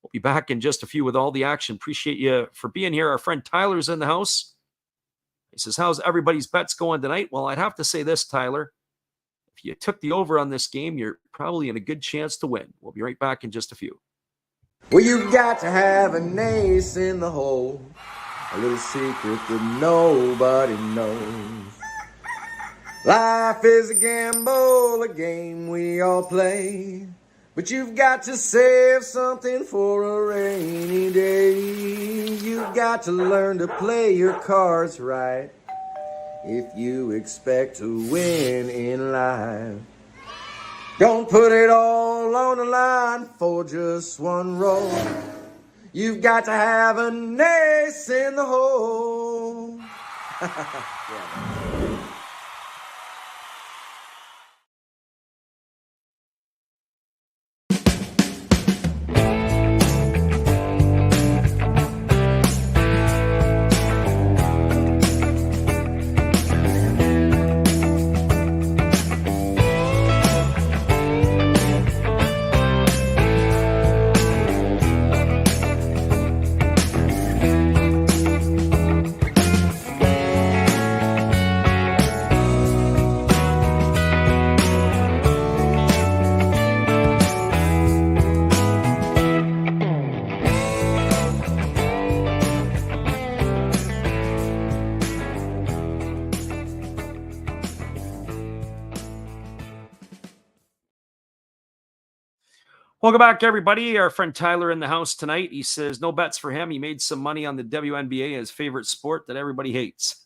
We'll be back in just a few with all the action. Appreciate you for being here. Our friend Tyler's in the house. He says, how's everybody's bets going tonight? Well, I'd have to say this, Tyler. If you took the over on this game, you're probably in a good chance to win. We'll be right back in just a few. Well, you've got to have an ace in the hole. A little secret that nobody knows. Life is a gamble, a game we all play. But you've got to save something for a rainy day. You've got to learn to play your cards right if you expect to win in life. Don't put it all on the line for just one roll. You've got to have an ace in the hole. Yeah. Welcome back, everybody. Our friend Tyler in the house tonight. He says no bets for him. He made some money on the WNBA, his favorite sport that everybody hates.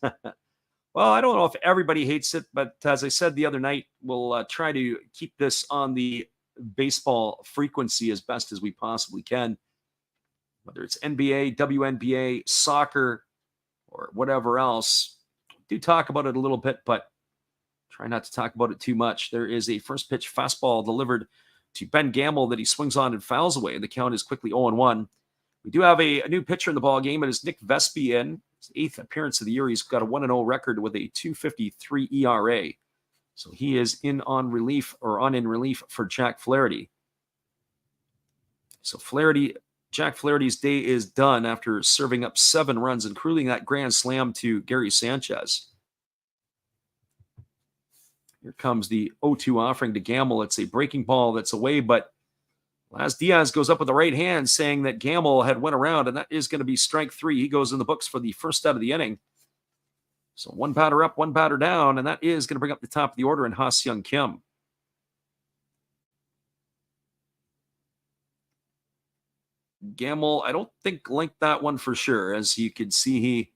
Well, I don't know if everybody hates it, but as I said the other night, we'll try to keep this on the baseball frequency as best as we possibly can. Whether it's NBA, WNBA, soccer, or whatever else, do talk about it a little bit, but try not to talk about it too much. There is a first pitch fastball delivered to Ben Gamble that he swings on and fouls away, and the count is quickly 0-1. We do have a new pitcher in the ball game. It is Nick Vespi in. His 8th appearance of the year. He's got a 1-0 record with a 2.53 ERA. So he is in relief for Jack Flaherty. So Jack Flaherty's day is done after serving up 7 runs, including that grand slam to Gary Sanchez. Here comes the 0-2 offering to Gamble. It's a breaking ball that's away, but Laz Diaz goes up with the right hand saying that Gamble had went around, and that is going to be strike 3. He goes in the books for the first out of the inning. So 1 batter up, 1 batter down, and that is going to bring up the top of the order in Ha-Seong Kim. Gamble, I don't think linked that one for sure. As you can see, he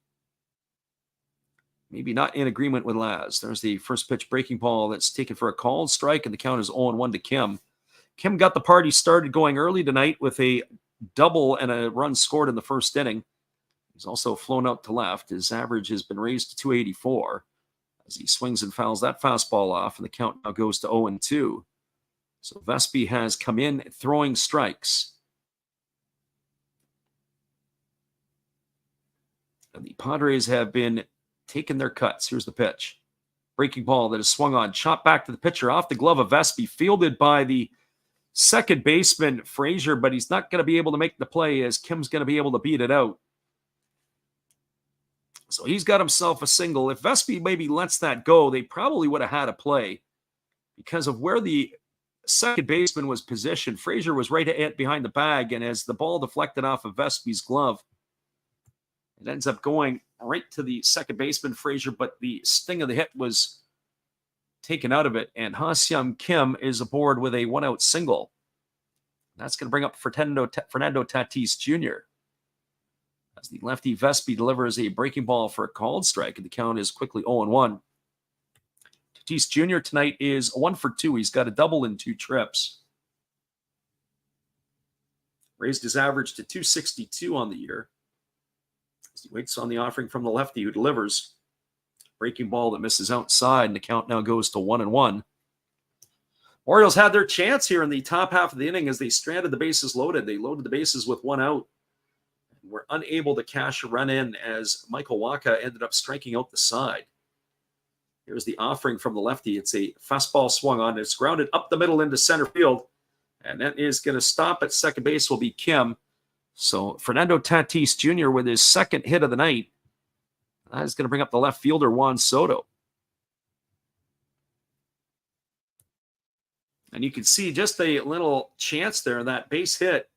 maybe not in agreement with Laz. There's the first pitch breaking ball that's taken for a called strike, and the count is 0-1 to Kim. Kim got the party started going early tonight with a double and a run scored in the first inning. He's also flown out to left. His average has been raised to 284 as he swings and fouls that fastball off, and the count now goes to 0-2. So Vespi has come in throwing strikes. And the Padres have been taking their cuts. Here's the pitch. Breaking ball that is swung on, chopped back to the pitcher off the glove of Vespi, fielded by the second baseman Frazier, but he's not going to be able to make the play as Kim's going to be able to beat it out. So he's got himself a single. If Vespi maybe lets that go, they probably would have had a play because of where the second baseman was positioned. Frazier was right behind the bag, and as the ball deflected off of Vespi's glove, it ends up going right to the second baseman, Frazier, but the sting of the hit was taken out of it, and Ha-Seong Kim is aboard with a 1-out single. That's going to bring up Fernando Tatis Jr. as the lefty Vespi delivers a breaking ball for a called strike, and the count is quickly 0-1. Tatis Jr. tonight is 1 for 2. He's got a double in 2 trips. Raised his average to 262 on the year. As he waits on the offering from the lefty who delivers. Breaking ball that misses outside, and the count now goes to 1-1. Orioles had their chance here in the top half of the inning as they stranded the bases loaded. They loaded the bases with 1 out. And were unable to cash a run in as Michael Wacha ended up striking out the side. Here's the offering from the lefty. It's a fastball swung on. It's grounded up the middle into center field. And that is going to stop at second base will be Kim. So Fernando Tatis Jr. with his second hit of the night. That is going to bring up the left fielder, Juan Soto. And you can see just a little chance there in that base hit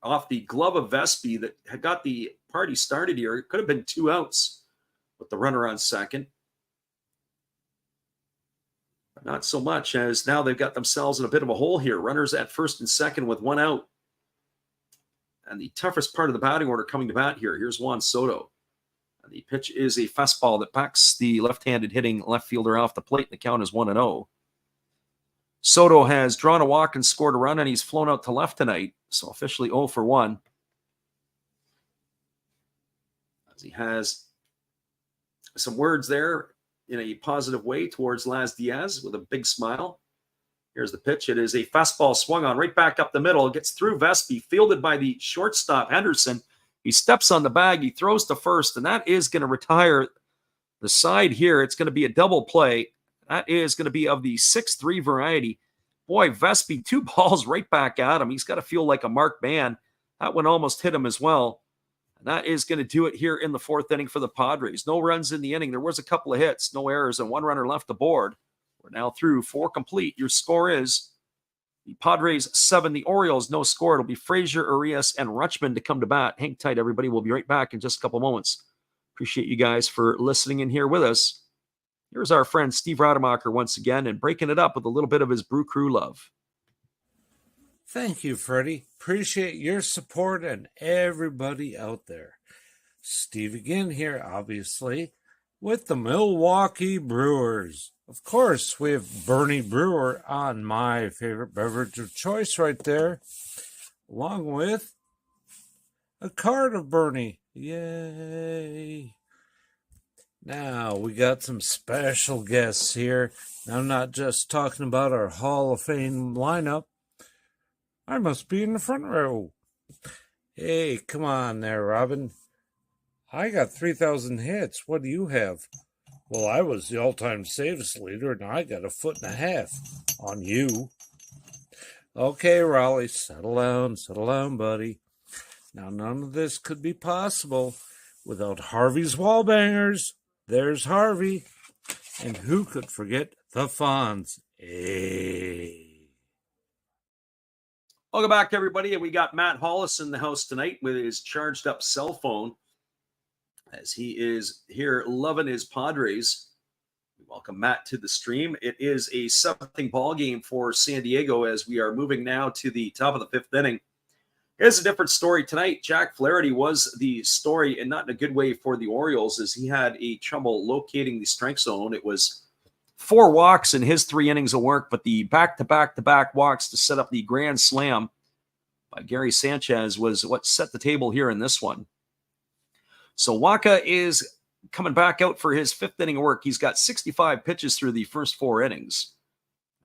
off the glove of Vespi that had got the party started here. It could have been 2 outs with the runner on second. But not so much, as now they've got themselves in a bit of a hole here. Runners at first and second with 1 out. And the toughest part of the batting order coming to bat here. Here's Juan Soto. And the pitch is a fastball that backs the left-handed hitting left fielder off the plate. The count is 1-0. Soto has drawn a walk and scored a run, and he's flown out to left tonight. So officially 0 for 1. As he has some words there in a positive way towards Laz Diaz with a big smile. Here's the pitch. It is a fastball swung on right back up the middle. It gets through Vespi, fielded by the shortstop, Henderson. He steps on the bag. He throws to first, and that is going to retire the side here. It's going to be a double play. That is going to be of the 6-3 variety. Boy, Vespi, 2 balls right back at him. He's got to feel like a marked man. That one almost hit him as well. And that is going to do it here in the 4th inning for the Padres. No runs in the inning. There was a couple of hits, no errors, and 1 runner left aboard. We're now through 4 complete. Your score is the Padres 7, the Orioles no score. It'll be Frazier, Urias, and Rutschman to come to bat. Hang tight, everybody. We'll be right back in just a couple moments. Appreciate you guys for listening in here with us. Here's our friend Steve Rademacher once again and breaking it up with a little bit of his Brew Crew love. Thank you, Freddie. Appreciate your support and everybody out there. Steve again here, obviously, with the Milwaukee Brewers. Of course, we have Bernie Brewer on my favorite beverage of choice right there, along with a card of Bernie. Yay! Now, we got some special guests here. I'm not just talking about our Hall of Fame lineup. I must be in the front row. Hey, come on there, Robin. I got 3,000 hits. What do you have? Well, I was the all-time saves leader, and I got 1.5 feet on you. Okay, Raleigh, settle down, buddy. Now, none of this could be possible without Harvey's Wallbangers. There's Harvey. And who could forget the Fonz? Hey. Welcome back, everybody. And we got Matt Hollis in the house tonight with his charged up cell phone as he is here loving his Padres. We welcome Matt to the stream. It is a 7-0 ball game for San Diego as we are moving now to the top of the 5th inning. Here's a different story tonight. Jack Flaherty was the story, and not in a good way for the Orioles, as he had a trouble locating the strike zone. It was 4 walks in his 3 innings of work, but the back-to-back walks to set up the grand slam by Gary Sanchez was what set the table here in this one. So Wacha is coming back out for his 5th inning of work. He's got 65 pitches through the first 4 innings.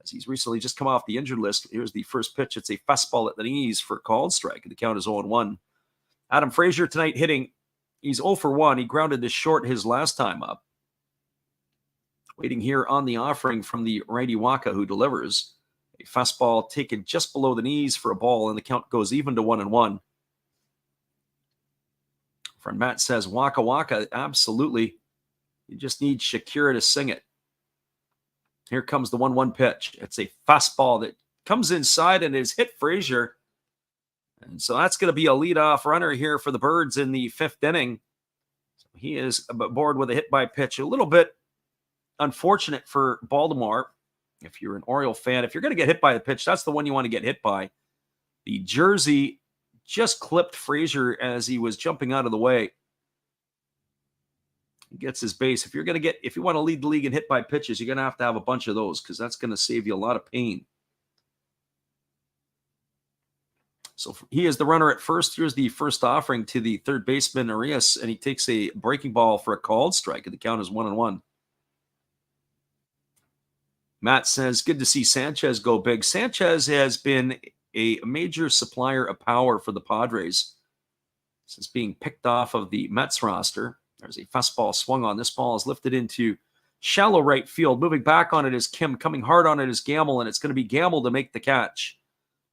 As he's recently just come off the injured list, here's the first pitch. It's a fastball at the knees for a called strike. The count is 0-1. Adam Frazier tonight hitting. He's 0 for 1. He grounded to short his last time up. Waiting here on the offering from the righty Wacha, who delivers a fastball taken just below the knees for a ball, and the count goes even to 1-1. Friend Matt says, Waka, absolutely. You just need Shakira to sing it. Here comes the 1-1 pitch. It's a fastball that comes inside and is hit Frazier. And so that's going to be a leadoff runner here for the Birds in the 5th inning. So he is aboard with a hit by pitch. A little bit unfortunate for Baltimore. If you're an Oriole fan, if you're going to get hit by the pitch, that's the one you want to get hit by. The jersey just clipped Frazier as he was jumping out of the way. He gets his base. If you want to lead the league in hit by pitches, you're going to have a bunch of those because that's going to save you a lot of pain. So he is the runner at first. Here's the first offering to the third baseman, Arias, and he takes a breaking ball for a called strike, and the count is 1-1. Matt says, good to see Sanchez go big. Sanchez has been a major supplier of power for the Padres since being picked off of the Mets roster. There's a fastball swung on. This ball is lifted into shallow right field. Moving back on it is Kim. Coming hard on it is Gamble, and it's going to be Gamble to make the catch.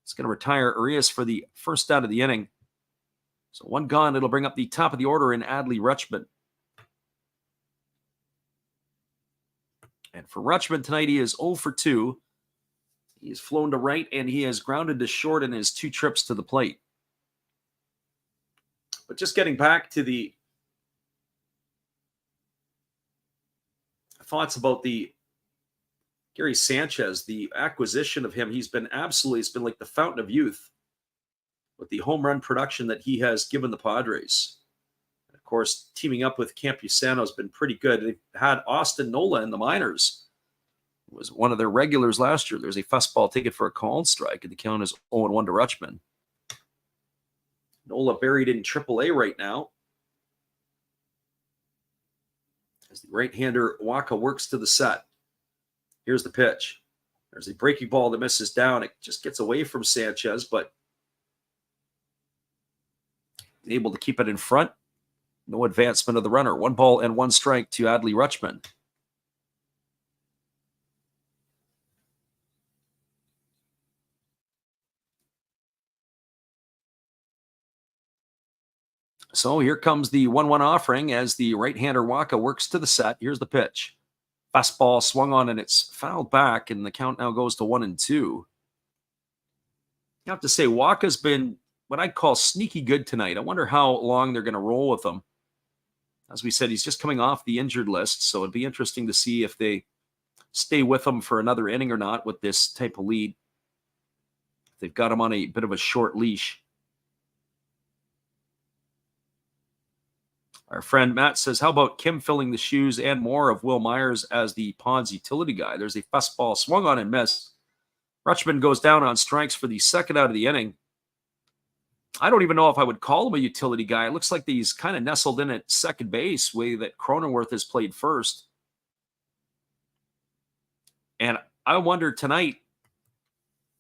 It's going to retire Arias for the first out of the inning. So 1 gone. It'll bring up the top of the order in Adley Rutschman. And for Rutschman tonight, he is 0 for 2. He has flown to right, and he has grounded to short in his 2 trips to the plate. But just getting back to the thoughts about the Gary Sanchez, the acquisition of him, it's been like the fountain of youth with the home run production that he has given the Padres. And of course, teaming up with Campusano has been pretty good. They've had Austin Nola in the minors. It was one of their regulars last year. There's a fastball taken for a called strike, and the count is 0-1 to Rutschman. Nola buried in AAA right now. As the right-hander Wacha works to the set. Here's the pitch. There's a breaking ball that misses down. It just gets away from Sanchez, but able to keep it in front. No advancement of the runner. 1 ball and 1 strike to Adley Rutschman. So here comes the 1-1 offering as the right-hander Wacha works to the set. Here's the pitch. Fastball swung on and it's fouled back, and the count now goes to 1-2. You have to say, Wacha's been what I'd call sneaky good tonight. I wonder how long they're going to roll with him. As we said, he's just coming off the injured list, so it'd be interesting to see if they stay with him for another inning or not with this type of lead. They've got him on a bit of a short leash. Our friend Matt says, how about Kim filling the shoes and more of Will Myers as the Ponds utility guy? There's a fastball swung on and missed. Rutschman goes down on strikes for the second out of the inning. I don't even know if I would call him a utility guy. It looks like he's kind of nestled in at second base, way that Cronenworth has played first. And I wonder tonight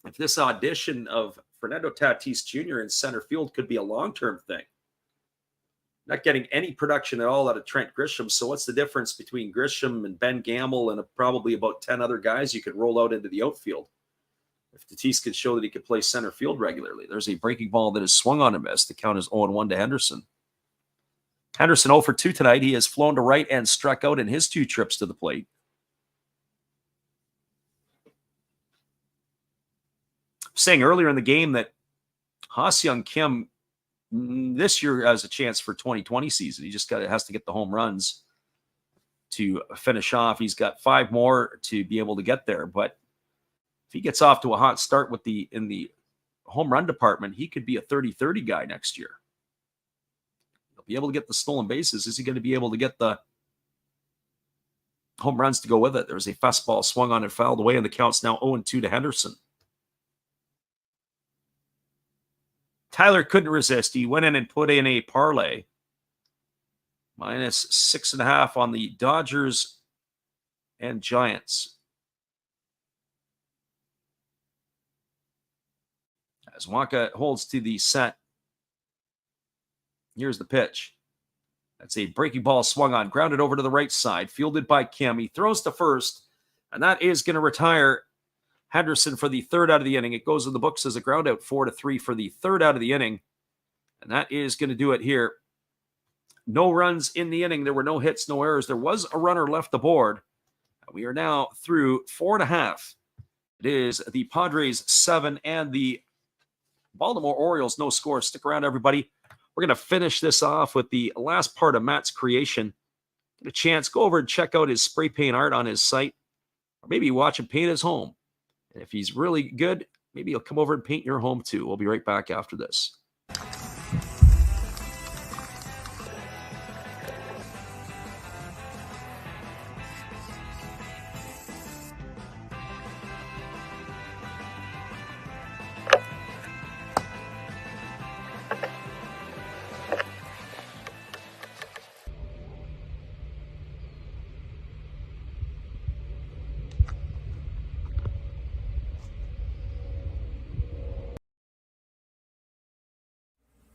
if this audition of Fernando Tatis Jr. in center field could be a long-term thing. Not getting any production at all out of Trent Grisham. So what's the difference between Grisham and Ben Gamble and probably about 10 other guys you could roll out into the outfield? If Tatis could show that he could play center field regularly. There's a breaking ball that is swung on and missed. The count is 0-1 to Henderson. Henderson 0 for 2 tonight. He has flown to right and struck out in his 2 trips to the plate. Saying earlier in the game that Ha-Seong Kim this year has a chance for 2020 season. He just has to get the home runs to finish off. He's got 5 more to be able to get there, but if he gets off to a hot start in the home run department, he could be a 30-30 guy next year. He'll be able to get the stolen bases. Is he going to be able to get the home runs to go with it? There's a fastball swung on and fouled away, and the count's now 0-2 to Henderson. Tyler couldn't resist. He went in and put in a parlay. Minus 6.5 on the Dodgers and Giants. As Wonka holds to the set. Here's the pitch. That's a breaking ball swung on, grounded over to the right side, fielded by Kim. He throws to first, and that is going to retire Henderson for the third out of the inning. It goes in the books as a ground out, 4-3 for the third out of the inning. And that is going to do it here. No runs in the inning. There were no hits, no errors. There was a runner left aboard. We are now through 4.5. It is the Padres 7 and the Baltimore Orioles no score. Stick around, everybody. We're going to finish this off with the last part of Matt's creation. Get a chance, go over and check out his spray paint art on his site. Or maybe watch him paint his home. And if he's really good, maybe he'll come over and paint your home too. We'll be right back after this.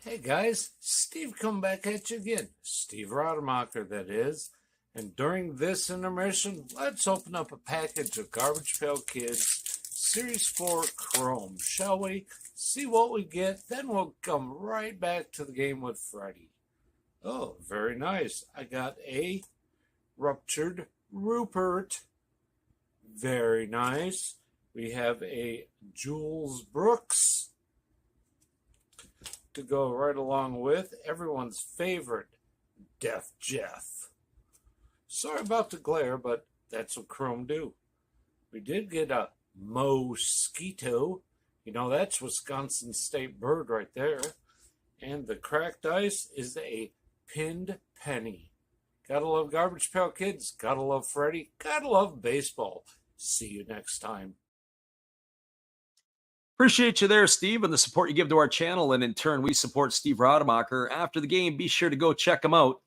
Hey guys, Steve come back at you again. Steve Rademacher, that is. And during this intermission, let's open up a package of Garbage Pail Kids Series 4 Chrome, shall we? See what we get, then we'll come right back to the game with Freddie. Oh, very nice. I got a Ruptured Rupert. Very nice. We have a Jules Brooks to go right along with everyone's favorite Def Jeff. Sorry about the glare, but that's what Chrome do. We did get a Mosquito. You know, that's Wisconsin State bird right there. And the cracked ice is a Pinned Penny. Gotta love Garbage Pail Kids. Gotta love Freddie. Gotta love baseball. See you next time. Appreciate you there, Steve, and the support you give to our channel. And in turn, we support Steve Rademacher. After the game, be sure to go check him out.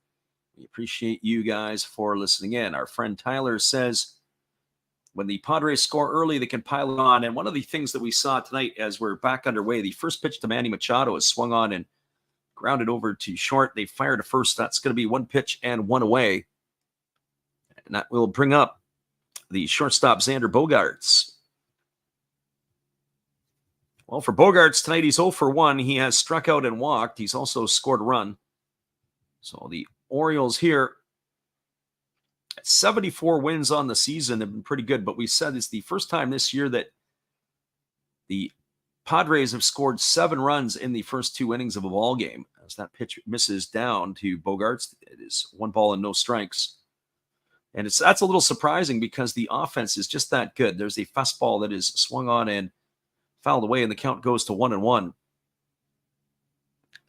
We appreciate you guys for listening in. Our friend Tyler says, when the Padres score early, they can pile it on. And one of the things that we saw tonight as we're back underway, the first pitch to Manny Machado is swung on and grounded over to short. They fired a first. That's going to be 1 pitch and 1 away. And that will bring up the shortstop, Xander Bogaerts. Well, for Bogaerts tonight, he's 0 for 1. He has struck out and walked. He's also scored a run. So the Orioles here, 74 wins on the season, have been pretty good. But we said it's the first time this year that the Padres have scored 7 runs in the first 2 innings of a ball game. As that pitch misses down to Bogaerts, it is 1 ball and no strikes. And that's a little surprising because the offense is just that good. There's a fastball that is swung on and Fouled away, and the count goes to 1-1.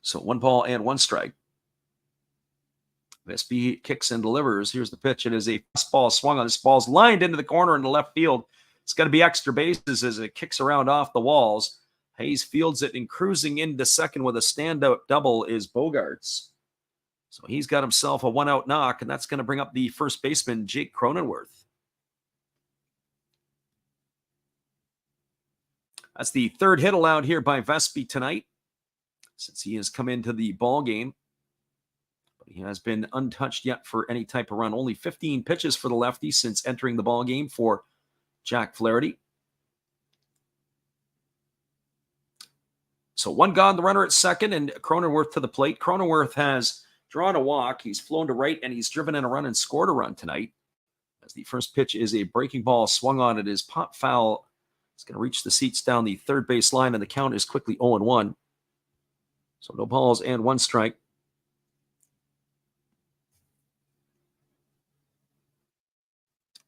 So 1 ball and 1 strike. Vespi kicks and delivers. Here's the pitch. It is a fastball swung on. This ball's lined into the corner in the left field. It's going to be extra bases as it kicks around off the walls. Hayes fields it, and cruising into second with a standout double is Bogaerts. So he's got himself a 1-out knock, and that's going to bring up the first baseman, Jake Cronenworth. That's the third hit allowed here by Vespi tonight, since he has come into the ball game. But he has been untouched yet for any type of run. Only 15 pitches for the lefty since entering the ball game for Jack Flaherty. So 1 gone, the runner at second, and Cronenworth to the plate. Cronenworth has drawn a walk. He's flown to right, and he's driven in a run and scored a run tonight. As the first pitch is a breaking ball swung on. It is pop foul. It's going to reach the seats down the third base line, and the count is quickly 0-1. So no balls and 1 strike.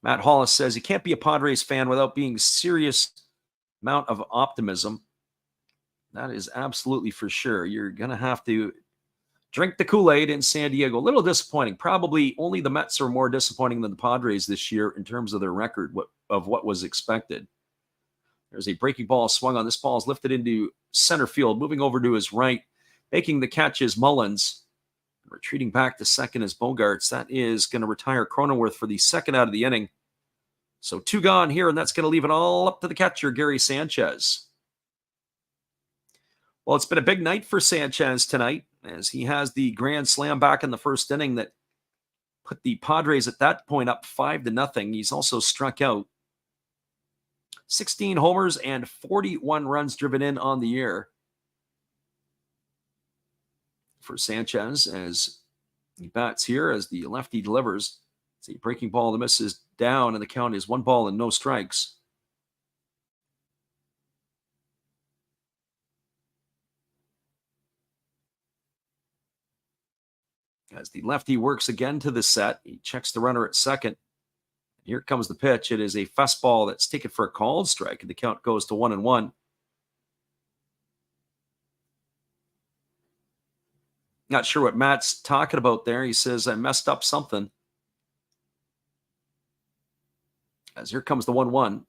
Matt Hollis says he can't be a Padres fan without being serious amount of optimism. That is absolutely for sure. You're going to have to drink the Kool-Aid in San Diego. A little disappointing. Probably only the Mets are more disappointing than the Padres this year in terms of their record of what was expected. There's a breaking ball swung on. This ball is lifted into center field. Moving over to his right, making the catch is Mullins. Retreating back to second is Bogaerts. That is going to retire Cronenworth for the second out of the inning. So 2 gone here, and that's going to leave it all up to the catcher, Gary Sanchez. Well, it's been a big night for Sanchez tonight, as he has the grand slam back in the first inning that put the Padres at that point up 5-0. He's also struck out 16 homers and 41 runs driven in on the year for Sanchez as he bats here as the lefty delivers. It's a breaking ball that misses down, and the count is 1 ball and no strikes. As the lefty works again to the set, he checks the runner at second. Here comes the pitch. It is a fastball that's taken for a called strike, and the count goes to 1-1. Not sure what Matt's talking about there. He says, I messed up something. As here comes the 1-1.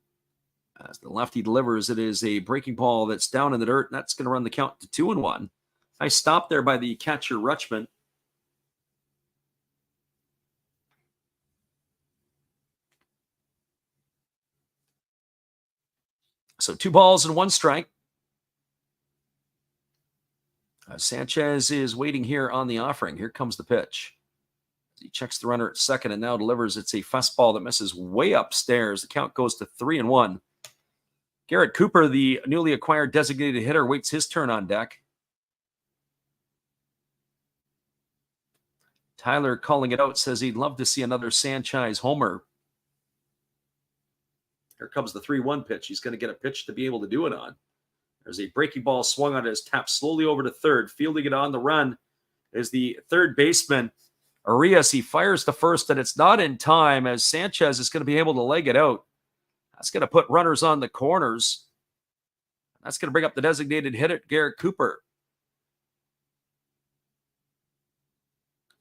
As the lefty delivers, it is a breaking ball that's down in the dirt, and that's going to run the count to 2-1. Nice stop there by the catcher, Rutschman. So 2 balls and 1 strike. Sanchez is waiting here on the offering. Here comes the pitch. He checks the runner at second and now delivers. It's a fastball that misses way upstairs. The count goes to 3-1. Garrett Cooper, the newly acquired designated hitter, waits his turn on deck. Tyler calling it out, says he'd love to see another Sanchez homer. Here comes the 3-1 pitch. He's going to get a pitch to be able to do it on. There's a breaking ball swung on it, is tapped slowly over to third. Fielding it on the run is the third baseman, Arias. He fires to first, and it's not in time as Sanchez is going to be able to leg it out. That's going to put runners on the corners. That's going to bring up the designated hitter, Garrett Cooper.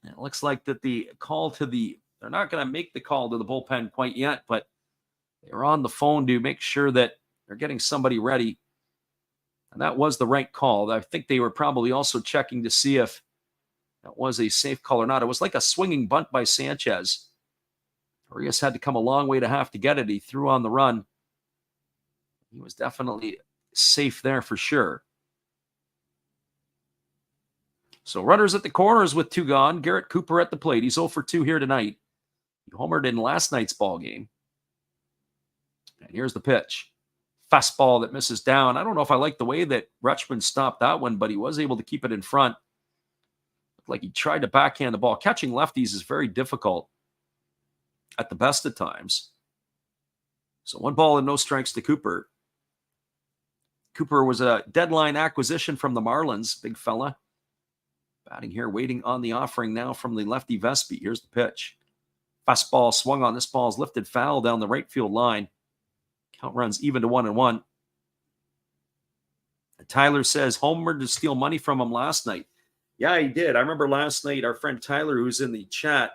And it looks like that the call to they're not going to make the call to the bullpen quite yet, but they're on the phone to make sure that they're getting somebody ready. And that was the right call. I think they were probably also checking to see if that was a safe call or not. It was like a swinging bunt by Sanchez. Arias had to come a long way to have to get it. He threw on the run. He was definitely safe there for sure. So runners at the corners with 2 gone. Garrett Cooper at the plate. He's 0 for 2 here tonight. He homered in last night's ball game. And here's the pitch. Fastball that misses down. I don't know if I like the way that Rutschman stopped that one, but he was able to keep it in front. Looked like he tried to backhand the ball. Catching lefties is very difficult at the best of times. So 1 ball and no strikes to Cooper. Cooper was a deadline acquisition from the Marlins. Big fella. Batting here, waiting on the offering now from the lefty Vespi. Here's the pitch. Fastball swung on. This ball is lifted foul down the right field line. Count runs even to 1-1. Tyler says, homered to steal money from him last night. Yeah, he did. I remember last night, our friend Tyler, who's in the chat,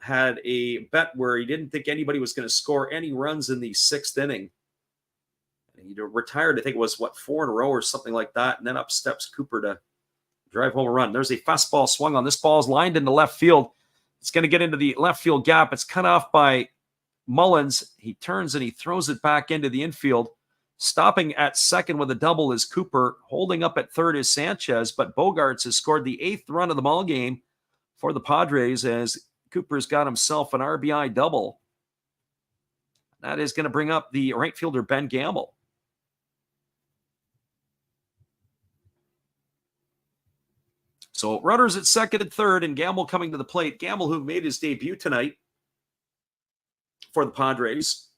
had a bet where he didn't think anybody was going to score any runs in the 6th inning. He retired, I think it was, 4 in a row or something like that. And then up steps Cooper to drive home a run. There's a fastball swung on. This ball is lined into left field. It's going to get into the left field gap. It's cut off by Mullins. He turns and he throws it back into the infield. Stopping at second with a double is Cooper. Holding up at third is Sanchez. But Bogaerts has scored the 8th run of the ball game for the Padres as Cooper's got himself an RBI double. That is going to bring up the right fielder, Ben Gamble. So runners at second and third, and Gamble coming to the plate. Gamble, who made his debut tonight for the Padres.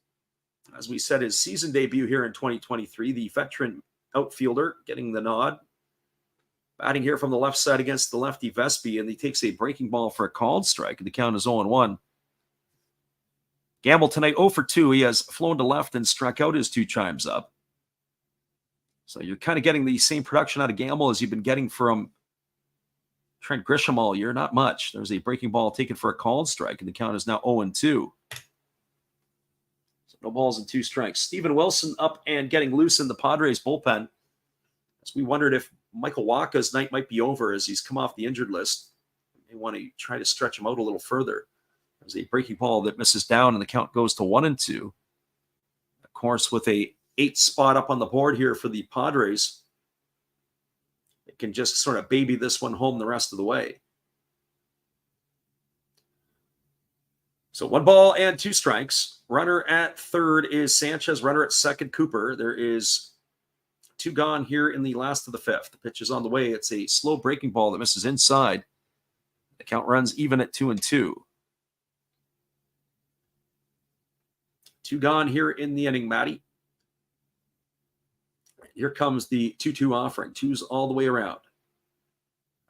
As we said, his season debut here in 2023, the veteran outfielder getting the nod. Batting here from the left side against the lefty Vespi, and he takes a breaking ball for a called strike, and the count is 0-1. Gamble tonight 0 for 2. He has flown to left and struck out his 2 chimes up. So you're kind of getting the same production out of Gamble as you've been getting from Trent Grisham all year. Not much. There's a breaking ball taken for a called strike, and the count is now 0-2. So no balls and 2 strikes. Steven Wilson up and getting loose in the Padres bullpen. As we wondered if Michael Wacha's night might be over as he's come off the injured list. They want to try to stretch him out a little further. There's a breaking ball that misses down, and the count goes to 1-2. Of course, with a 8 spot up on the board here for the Padres, they can just sort of baby this one home the rest of the way. So 1 ball and 2 strikes. Runner at third is Sanchez. Runner at second, Cooper. There is 2 gone here in the last of the 5th. The pitch is on the way. It's a slow breaking ball that misses inside. The count runs even at 2-2. 2 gone here in the inning, Matty. Here comes the 2-2 offering. 2s all the way around.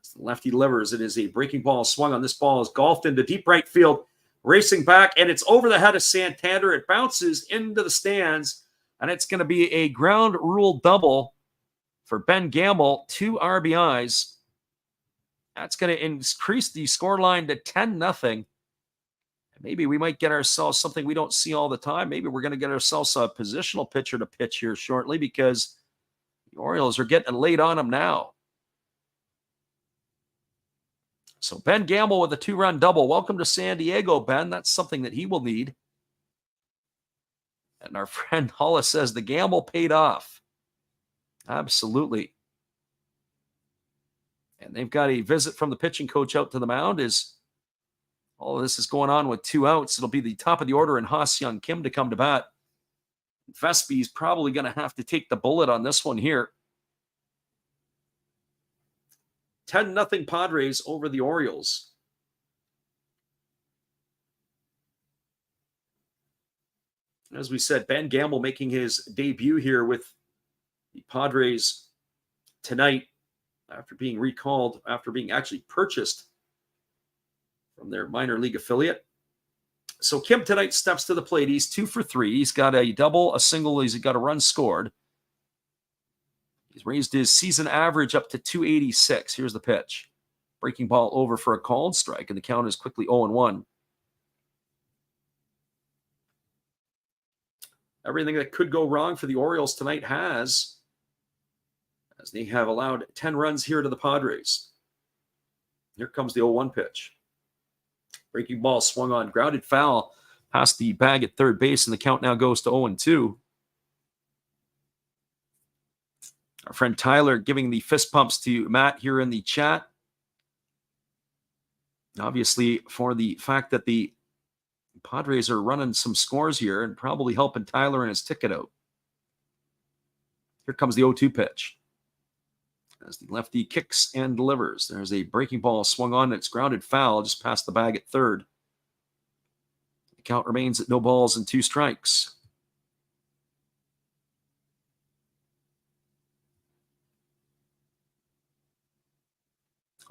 As the lefty delivers, it is a breaking ball swung on. This ball is golfed into deep right field, racing back, and it's over the head of Santander. It bounces into the stands, and it's going to be a ground rule double for Ben Gamble. 2 RBIs. That's going to increase the scoreline to 10-0. Maybe we might get ourselves something we don't see all the time. Maybe we're going to get ourselves a positional pitcher to pitch here shortly because the Orioles are getting late on them now. So Ben Gamble with a 2-run double. Welcome to San Diego, Ben. That's something that he will need. And our friend Hollis says the gamble paid off. Absolutely. And they've got a visit from the pitching coach out to the mound as all of this is going on with 2 outs. It'll be the top of the order and Ha-Seong Kim to come to bat. Vespi's probably going to have to take the bullet on this one here. 10-0 Padres over the Orioles. As we said, Ben Gamble making his debut here with the Padres tonight after being recalled, after being actually purchased from their minor league affiliate. So Kim tonight steps to the plate. He's 2 for 3. He's got a double, a single. He's got a run scored. He's raised his season average up to 286. Here's the pitch. Breaking ball over for a called strike, and the count is quickly 0-1. Everything that could go wrong for the Orioles tonight has, as they have allowed 10 runs here to the Padres. Here comes the 0-1 pitch. Breaking ball swung on, grounded foul past the bag at third base, and the count now goes to 0-2. Our friend Tyler giving the fist pumps to Matt here in the chat. Obviously, for the fact that the Padres are running some scores here and probably helping Tyler in his ticket out. Here comes the 0-2 pitch. As the lefty kicks and delivers. There's a breaking ball swung on. It's grounded foul just past the bag at third. The count remains at 0 balls and 2 strikes.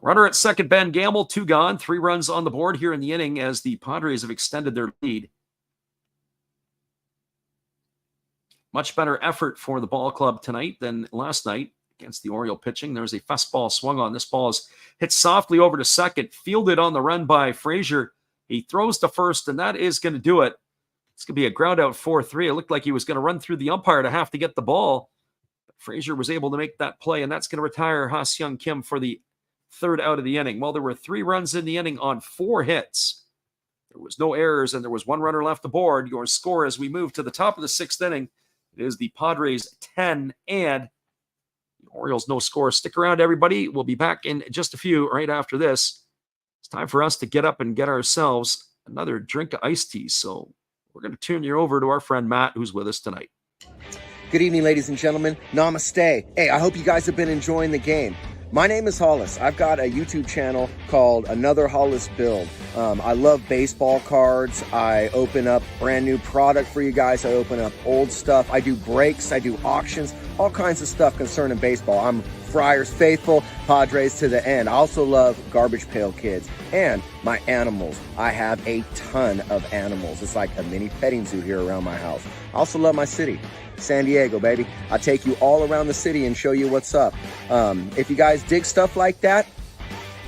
Runner at second, Ben Gamble, 2 gone, 3 runs on the board here in the inning as the Padres have extended their lead. Much better effort for the ball club tonight than last night against the Oriole pitching. There's a fastball swung on. This ball is hit softly over to second, fielded on the run by Frazier. He throws to first, and that is going to do it. It's going to be a ground out 4-3. It looked like he was going to run through the umpire to have to get the ball. But Frazier was able to make that play, and that's going to retire Ha-Seong Kim for the third out of the inning. Well, there were 3 runs in the inning on 4 hits. There was no errors, and there was 1 runner left aboard. Your score as we move to the top of the 6th inning, it is the Padres 10 and the Orioles no score. Stick around, everybody. We'll be back in just a few right after this. It's time for us to get up and get ourselves another drink of iced tea. So we're going to turn you over to our friend Matt, who's with us tonight. Good evening, ladies and gentlemen. Namaste. Hey, I hope you guys have been enjoying the game. My name is Hollis. I've got a YouTube channel called Another Hollis Build. I love baseball cards. I open up brand new product for you guys. I open up old stuff. I do breaks. I do auctions. All kinds of stuff concerning baseball. I'm Friars faithful, Padres to the end. I also love Garbage Pail Kids and my animals. I have a ton of animals. It's like a mini petting zoo here around my house. I also love my city, San Diego, baby. I take you all around the city and show you what's up. If you guys dig stuff like that,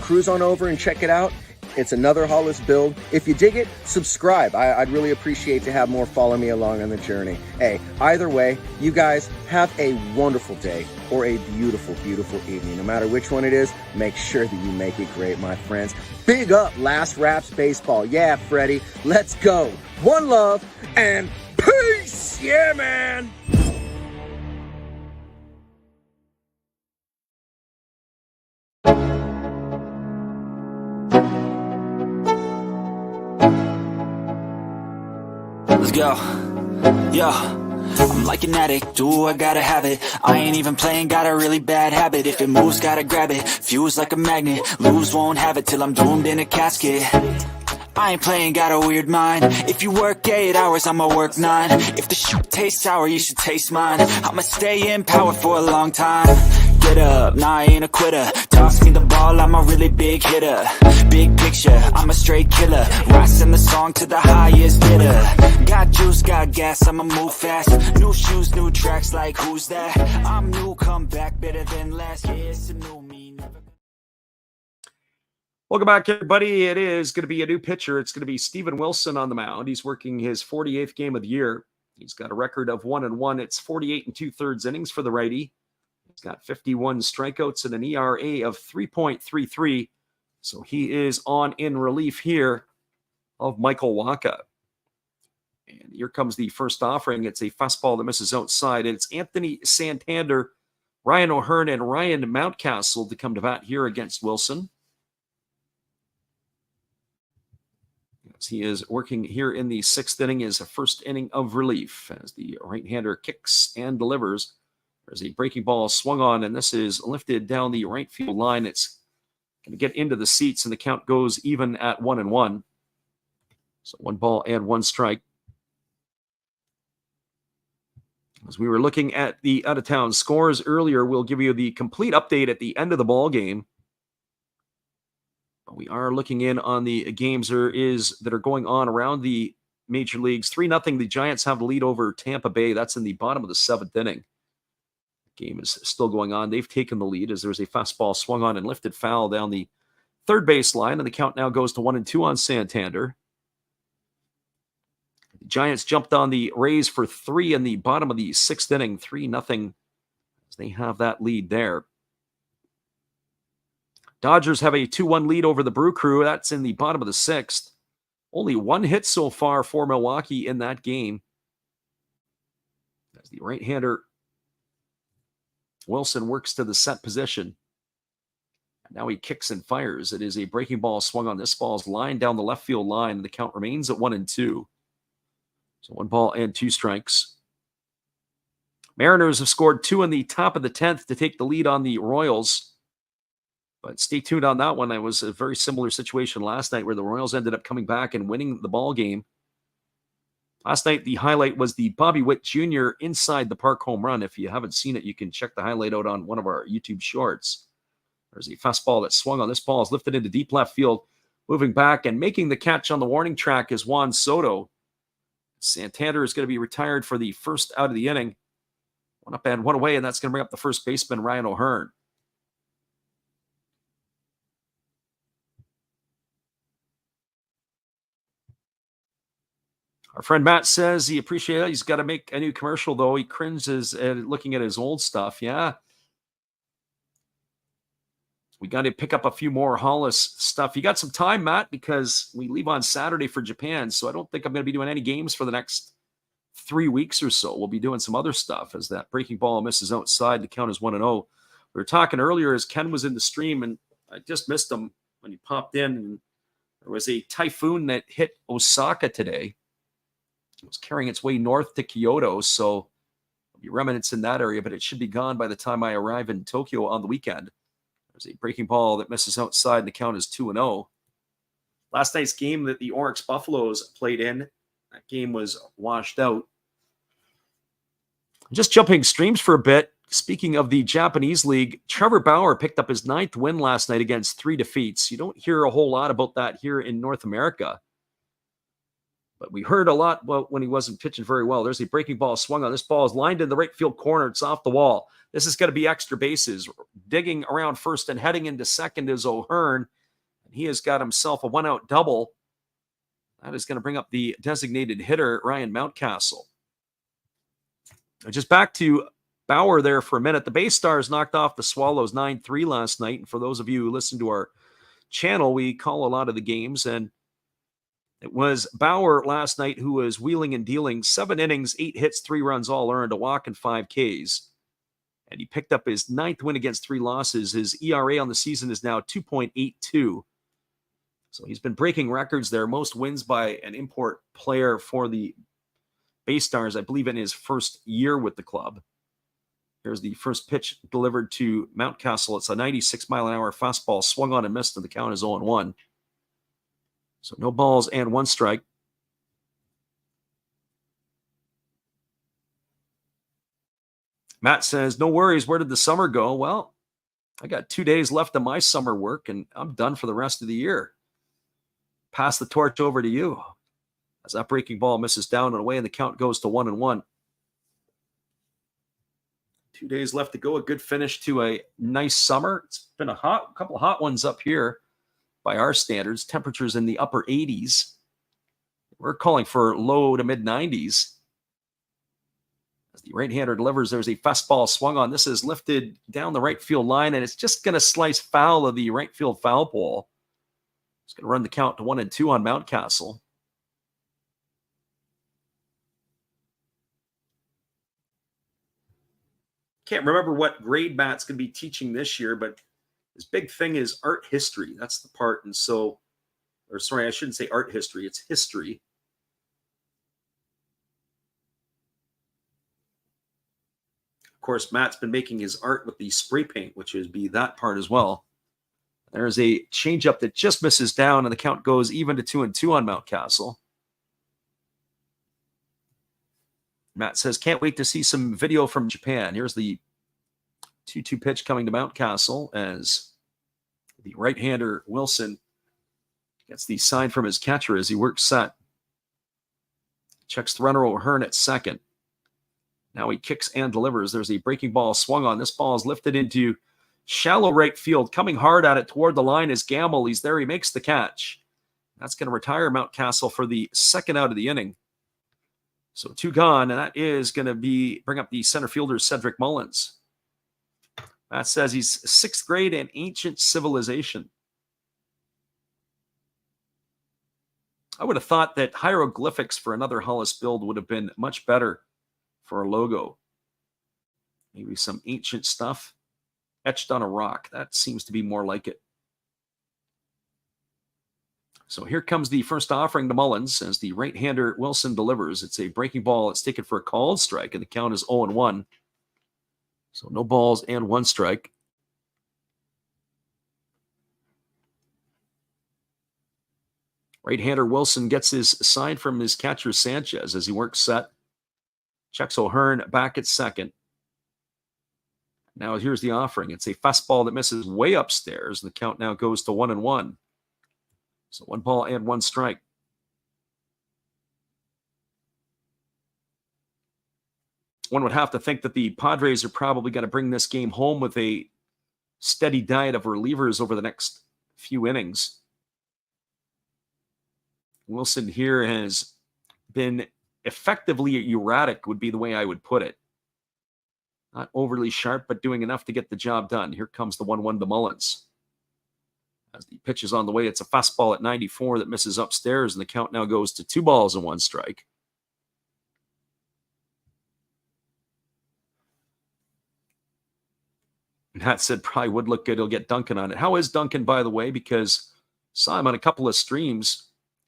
cruise on over and check it out. It's Another Hollis Build. If you dig it, subscribe. I'd really appreciate to have more follow me along on the journey. Hey, either way, you guys have a wonderful day or a beautiful, beautiful evening. No matter which one it is, make sure that you make it great, my friends. Big up Last Raps Baseball. Yeah, Freddie, let's go. One love and peace. Yeah, man. Let's go. Yo, I'm like an addict, do I gotta have it. I ain't even playing, got a really bad habit. If it moves, gotta grab it, fuse like a magnet. Lose, won't have it till I'm doomed in a casket. I ain't playing, got a weird mind. If you work 8 hours, I'ma work 9. If the shoot tastes sour, you should taste mine. I'ma stay in power for a long time. Get up, nah, I ain't a quitter. Toss me the ball, I'm a really big hitter. Big picture, I'm a straight killer. Rising the song to the highest bidder. Got juice, got gas, I'ma move fast. New shoes, new tracks, like who's that? I'm new, come back better than last. Yeah, it's a new me, never. Welcome back, everybody. It is going to be a new pitcher. It's going to be Steven Wilson on the mound. He's working his 48th game of the year. He's got a record of 1-1. It's 48 2/3 innings for the righty. He's got 51 strikeouts and an ERA of 3.33. So he is on in relief here of Michael Wacha. And here comes the first offering. It's a fastball that misses outside. It's Anthony Santander, Ryan O'Hearn, and Ryan Mountcastle to come to bat here against Wilson. As he is working here in the 6th inning, is a first inning of relief as the right-hander kicks and delivers. There's a breaking ball swung on, and this is lifted down the right field line. It's going to get into the seats, and the count goes even at 1-1. So 1 ball and 1 strike. As we were looking at the out-of-town scores earlier, we'll give you the complete update at the end of the ball game. We are looking in on the games that are going on around the major leagues. 3-0, the Giants have the lead over Tampa Bay. That's in the bottom of the 7th inning. The game is still going on. They've taken the lead as there's a fastball swung on and lifted foul down the third base line, and the count now goes to 1-2 on Santander. The Giants jumped on the Rays for 3 in the bottom of the 6th inning, 3-0, as they have that lead there. Dodgers have a 2-1 lead over the Brew Crew. That's in the bottom of the 6th. Only 1 hit so far for Milwaukee in that game. As the right-hander Wilson works to the set position. And now he kicks and fires. It is a breaking ball swung on. This ball's lined down the left field line. The count remains at 1-2. So 1 ball and 2 strikes. Mariners have scored 2 in the top of the 10th to take the lead on the Royals. But stay tuned on that one. It was a very similar situation last night where the Royals ended up coming back and winning the ball game. Last night, the highlight was the Bobby Witt Jr. inside the park home run. If you haven't seen it, you can check the highlight out on one of our YouTube shorts. There's a fastball that swung on. This ball is lifted into deep left field, moving back and making the catch on the warning track is Juan Soto. Santander is going to be retired for the first out of the inning. One up and one away, and that's going to bring up the first baseman, Ryan O'Hearn. Our friend Matt says he appreciates it. He's got to make a new commercial, though. He cringes at looking at his old stuff. Yeah. We got to pick up a few more Hollis stuff. You got some time, Matt, because we leave on Saturday for Japan. So I don't think I'm going to be doing any games for the next 3 weeks or so. We'll be doing some other stuff as that breaking ball misses outside. The count is 1-0. We were talking earlier as Ken was in the stream, and I just missed him when he popped in. And there was a typhoon that hit Osaka today. It was carrying its way north to Kyoto, so there'll be remnants in that area, but it should be gone by the time I arrive in Tokyo on the weekend. There's a breaking ball that misses outside, and the count is 2-0. Last night's game that the Oryx Buffaloes played in, that game was washed out. Just jumping streams for a bit, speaking of the Japanese League, Trevor Bauer picked up his 9th win last night against 3 defeats. You don't hear a whole lot about that here in North America. But we heard a lot when he wasn't pitching very well. There's a breaking ball swung on. This ball is lined in the right field corner. It's off the wall. This is going to be extra bases. Digging around first and heading into second is O'Hearn. And he has got himself a 1-out double. That is going to bring up the designated hitter, Ryan Mountcastle. Just back to Bauer there for a minute. The Bay Stars knocked off the Swallows 9-3 last night. And for those of you who listen to our channel, we call a lot of the games. And it was Bauer last night who was wheeling and dealing. 7 innings, 8 hits, 3 runs, all earned, a walk, and 5 Ks. And he picked up his 9th win against 3 losses. His ERA on the season is now 2.82. So he's been breaking records there. Most wins by an import player for the Bay Stars, I believe, in his first year with the club. Here's the first pitch delivered to Mountcastle. It's a 96-mile-an-hour fastball swung on and missed, and the count is 0-1. So no balls and 1 strike. Matt says, no worries. Where did the summer go? Well, I got 2 days left of my summer work, and I'm done for the rest of the year. Pass the torch over to you. As that breaking ball misses down and away, and the count goes to 1-1. 2 days left to go. A good finish to a nice summer. It's been a couple of hot ones up here. By our standards, temperatures in the upper 80s. We're calling for low to mid 90s. As the right-hander delivers, there's a fastball swung on. This is lifted down the right field line, and it's just going to slice foul of the right field foul pole. It's going to run the count to 1-2 on Mountcastle. Can't remember what grade Matt's going to be teaching this year, but his big thing is art history. That's the part. And so, or sorry, I shouldn't say art history. It's history. Of course, Matt's been making his art with the spray paint, which would be that part as well. There's a changeup that just misses down, and the count goes even to 2-2 on Mountcastle. Matt says, can't wait to see some video from Japan. Here's the 2-2 pitch coming to Mountcastle as the right-hander Wilson gets the sign from his catcher as he works set. Checks the runner O'Hearn at second. Now he kicks and delivers. There's a breaking ball swung on. This ball is lifted into shallow right field. Coming hard at it toward the line is Gamble. He's there. He makes the catch. That's going to retire Mountcastle for the second out of the inning. So 2 gone, and that is going to bring up the center fielder, Cedric Mullins. Matt says he's 6th grade and ancient civilization. I would have thought that hieroglyphics for another Hollis build would have been much better for a logo. Maybe some ancient stuff etched on a rock. That seems to be more like it. So here comes the first offering to Mullins as the right-hander Wilson delivers. It's a breaking ball. It's taken for a called strike, and the count is 0-1. So no balls and 1 strike. Right-hander Wilson gets his sign from his catcher Sanchez as he works set. Checks O'Hearn back at second. Now here's the offering. It's a fastball that misses way upstairs. The count now goes to 1-1. So 1 ball and 1 strike. one would have to think that the Padres are probably going to bring this game home with a steady diet of relievers over the next few innings. Wilson here has been effectively erratic, would be the way I would put it. Not overly sharp, but doing enough to get the job done. Here comes the 1-1 to Mullins. As the pitch is on the way, it's a fastball at 94 that misses upstairs, and the count now goes to 2 balls and 1 strike. Matt said probably would look good. He'll get Duncan on it. How is Duncan, by the way? Because saw him on a couple of streams.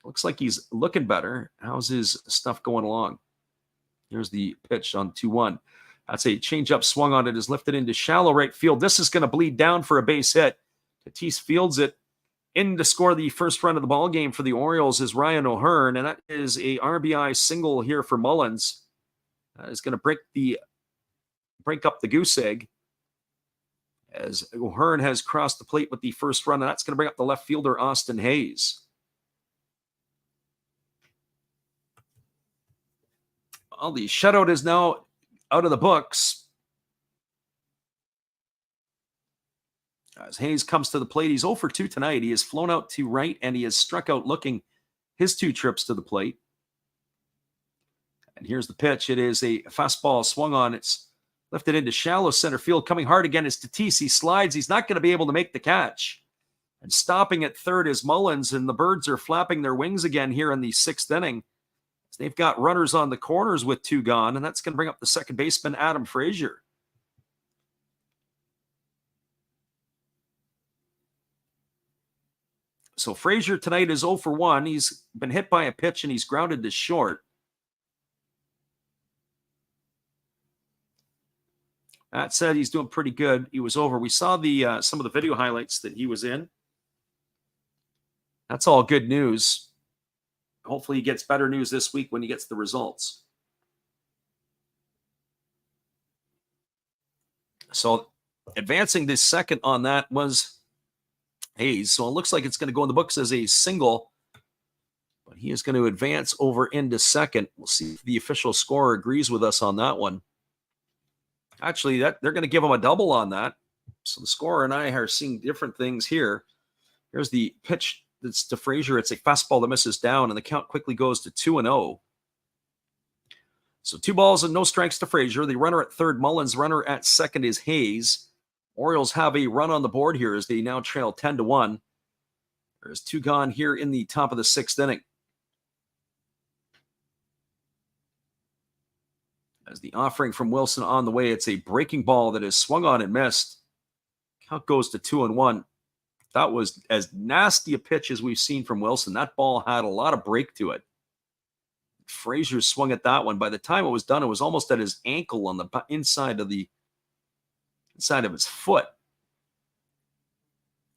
Looks like he's looking better. How's his stuff going along? Here's the pitch on 2-1. That's a changeup swung on it, is lifted into shallow right field. This is going to bleed down for a base hit. Tatis fields it in to score the first run of the ball game for the Orioles is Ryan O'Hearn, and that is a RBI single here for Mullins. That is going to break up the goose egg, as O'Hearn has crossed the plate with the first run, and that's going to bring up the left fielder, Austin Hayes. Well, the shutout is now out of the books. As Hayes comes to the plate, he's 0 for 2 tonight. He has flown out to right, and he has struck out looking his 2 trips to the plate. And here's the pitch. It is a fastball swung on. It's lifted into shallow center field. Coming hard again is Tatis. He slides. He's not going to be able to make the catch. And stopping at third is Mullins, and the Birds are flapping their wings again here in the 6th inning. They've got runners on the corners with 2 gone, and that's going to bring up the second baseman, Adam Frazier. So Frazier tonight is 0 for 1. He's been hit by a pitch, and he's grounded to short. That said, he's doing pretty good. He was over. We saw the some of the video highlights that he was in. That's all good news. Hopefully he gets better news this week when he gets the results. So advancing this second on that was Hayes. So it looks like it's going to go in the books as a single, but he is going to advance over into second. We'll see if the official scorer agrees with us on that one. Actually, they're going to give him a double on that. So the scorer and I are seeing different things here. Here's the pitch. It's to Frazier. It's a fastball that misses down, and the count quickly goes to 2-0. So 2 balls and no strikes to Frazier. The runner at third, Mullins. Runner at second is Hayes. Orioles have a run on the board here as they now trail 10-1. There's 2 gone here in the top of the 6th inning. As the offering from Wilson on the way, it's a breaking ball that is swung on and missed. Count goes to 2-1. That was as nasty a pitch as we've seen from Wilson. That ball had a lot of break to it. Frazier swung at that one. By the time it was done, it was almost at his ankle on the inside of his foot.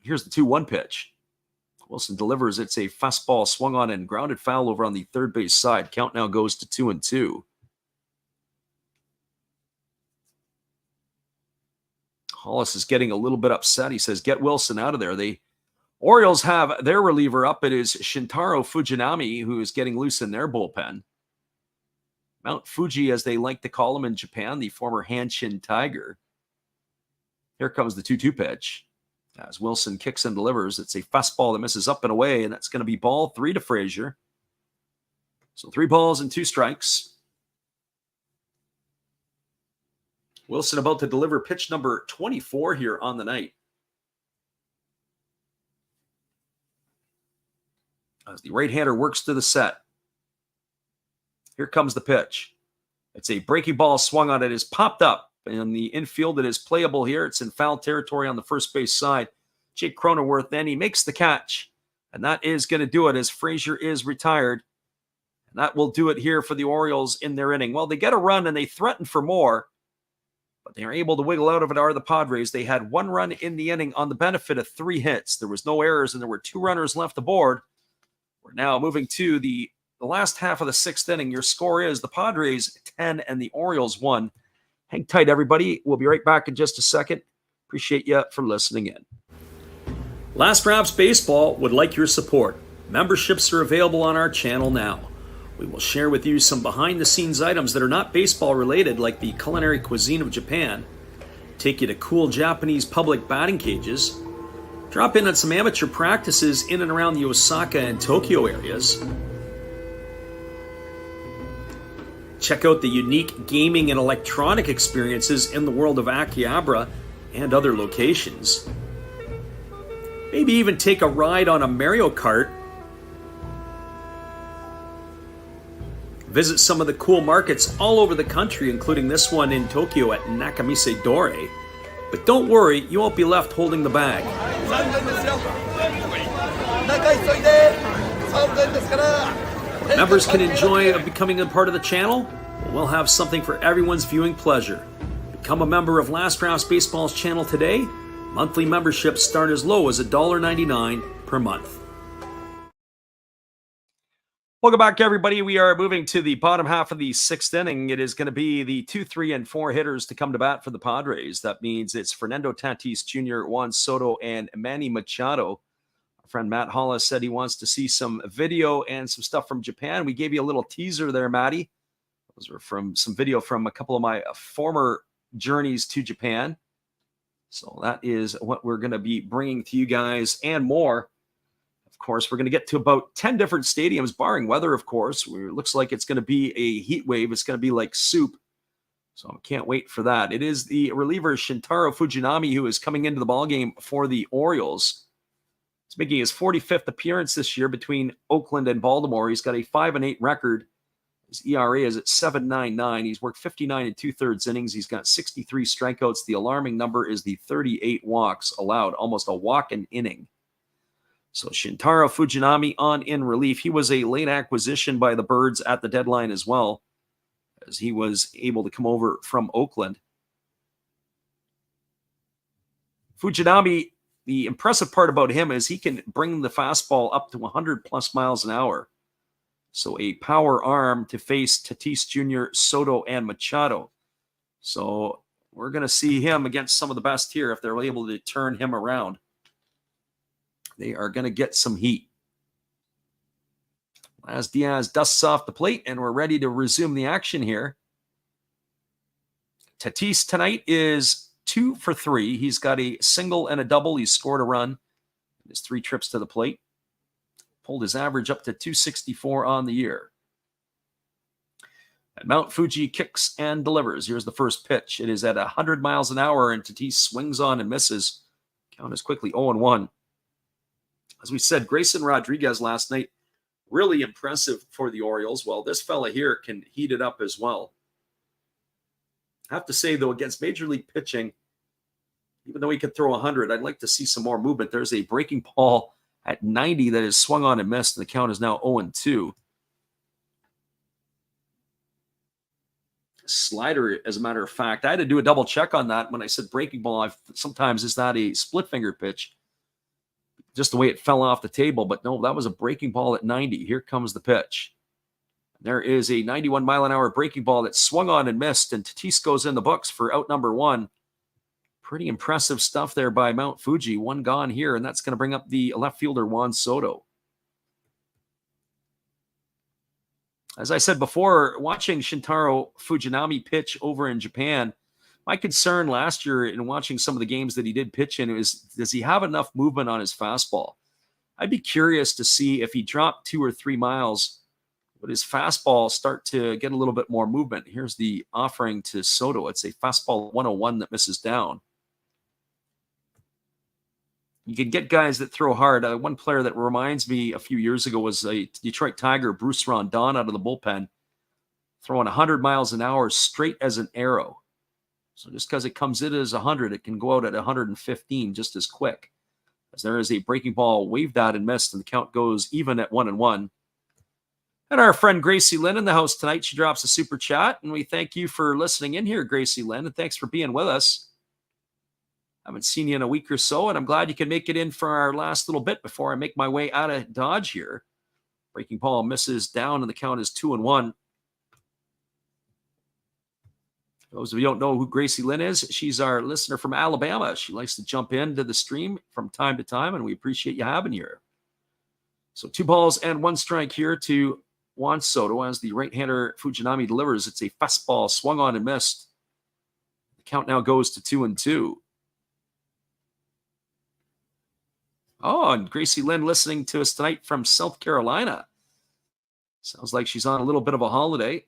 Here's the 2-1 pitch. Wilson delivers. It's a fastball swung on and grounded foul over on the third base side. Count now goes to 2-2. Hollis is getting a little bit upset. He says, get Wilson out of there. The Orioles have their reliever up. It is Shintaro Fujinami, who is getting loose in their bullpen. Mount Fuji, as they like to call him in Japan, the former Hanshin Tiger. Here comes the 2-2 pitch. As Wilson kicks and delivers, it's a fastball that misses up and away, and that's going to be ball 3 to Frazier. So 3 balls and 2 strikes. Wilson about to deliver pitch number 24 here on the night. As the right-hander works to the set. Here comes the pitch. It's a breaking ball swung on. It is popped up in the infield. It is playable here. It's in foul territory on the first base side. Jake Cronenworth, then he makes the catch. And that is going to do it as Frazier is retired. And that will do it here for the Orioles in their inning. Well, they get a run and they threaten for more. But they are able to wiggle out of it are the Padres. They had 1 run in the inning on the benefit of 3 hits. There was no errors, and there were 2 runners left aboard. We're now moving to the last half of the 6th inning. Your score is the Padres 10 and the Orioles 1. Hang tight, everybody. We'll be right back in just a second. Appreciate you for listening in. Last Raps Baseball would like your support. Memberships are available on our channel now. We will share with you some behind-the-scenes items that are not baseball related, like the culinary cuisine of Japan, take you to cool Japanese public batting cages, drop in on some amateur practices in and around the Osaka and Tokyo areas, check out the unique gaming and electronic experiences in the world of Akihabara and other locations, maybe even take a ride on a Mario Kart, visit some of the cool markets all over the country, including this one in Tokyo at Nakamise Dore. But don't worry, you won't be left holding the bag. Members can enjoy becoming a part of the channel. We'll have something for everyone's viewing pleasure. Become a member of Last Drafts Baseball's channel today. Monthly memberships start as low as $1.99 per month. Welcome back, everybody. We are moving to the bottom half of the sixth inning. It is going to be the 2, 3, and 4 hitters to come to bat for the Padres. That means it's Fernando Tatis Jr., Juan Soto, and Manny Machado. Our friend Matt Hollis said he wants to see some video and some stuff from Japan. We gave you a little teaser there, Matty. Those were from some video from a couple of my former journeys to Japan. So that is what we're going to be bringing to you guys and more. Of course, we're going to get to about 10 different stadiums, barring weather, of course. It looks like it's going to be a heat wave. It's going to be like soup. So I can't wait for that. It is the reliever Shintaro Fujinami who is coming into the ballgame for the Orioles. He's making his 45th appearance this year between Oakland and Baltimore. He's got a 5-8 record. His ERA is at 7.99. He's worked 59 2/3 innings. He's got 63 strikeouts. The alarming number is the 38 walks allowed, almost a walk an inning. So Shintaro Fujinami on in relief. He was a late acquisition by the Birds at the deadline as well, as he was able to come over from Oakland. Fujinami, the impressive part about him is he can bring the fastball up to 100+ miles an hour. So a power arm to face Tatis Jr., Soto, and Machado. So we're going to see him against some of the best here if they're able to turn him around. They are going to get some heat. As Diaz dusts off the plate, and we're ready to resume the action here. Tatis tonight is 2 for 3. He's got a single and a double. He's scored a run in his 3 trips to the plate. Pulled his average up to 264 on the year. And Mount Fuji kicks and delivers. Here's the first pitch. It is at 100 miles an hour, and Tatis swings on and misses. Count is quickly 0-1. As we said, Grayson Rodriguez last night, really impressive for the Orioles. Well, this fella here can heat it up as well. I have to say, though, against Major League pitching, even though he could throw 100, I'd like to see some more movement. There's a breaking ball at 90 that is swung on and missed, and the count is now 0-2. Slider, as a matter of fact, I had to do a double check on that when I said breaking ball. Sometimes it's not a split finger pitch, just the way it fell off the table. But no, that was a breaking ball at 90. Here comes the pitch. There is a 91-mile-an-hour breaking ball that swung on and missed, and Tatis goes in the books for out number 1. Pretty impressive stuff there by Mount Fuji. 1 gone here, and that's going to bring up the left fielder, Juan Soto. As I said before, watching Shintaro Fujinami pitch over in Japan, my concern last year in watching some of the games that he did pitch in is, does he have enough movement on his fastball? I'd be curious to see if he dropped 2 or 3 miles, would his fastball start to get a little bit more movement? Here's the offering to Soto. It's a fastball 101 that misses down. You can get guys that throw hard. One player that reminds me a few years ago was a Detroit Tiger, Bruce Rondon, out of the bullpen, throwing 100 miles an hour straight as an arrow. So just because it comes in as 100, it can go out at 115 just as quick. As there is a breaking ball waved out and missed, and the count goes even at 1-1. And our friend Gracie Lynn in the house tonight, she drops a super chat, and we thank you for listening in here, Gracie Lynn, and thanks for being with us. I haven't seen you in a week or so, and I'm glad you can make it in for our last little bit before I make my way out of Dodge here. Breaking ball misses down, and the count is 2-1. For those of you who don't know who Gracie Lynn is, she's our listener from Alabama. She likes to jump into the stream from time to time, and we appreciate you having her. So 2 balls and 1 strike here to Juan Soto as the right-hander Fujinami delivers. It's a fastball swung on and missed. The count now goes to 2-2. Oh, and Gracie Lynn listening to us tonight from South Carolina. Sounds like she's on a little bit of a holiday.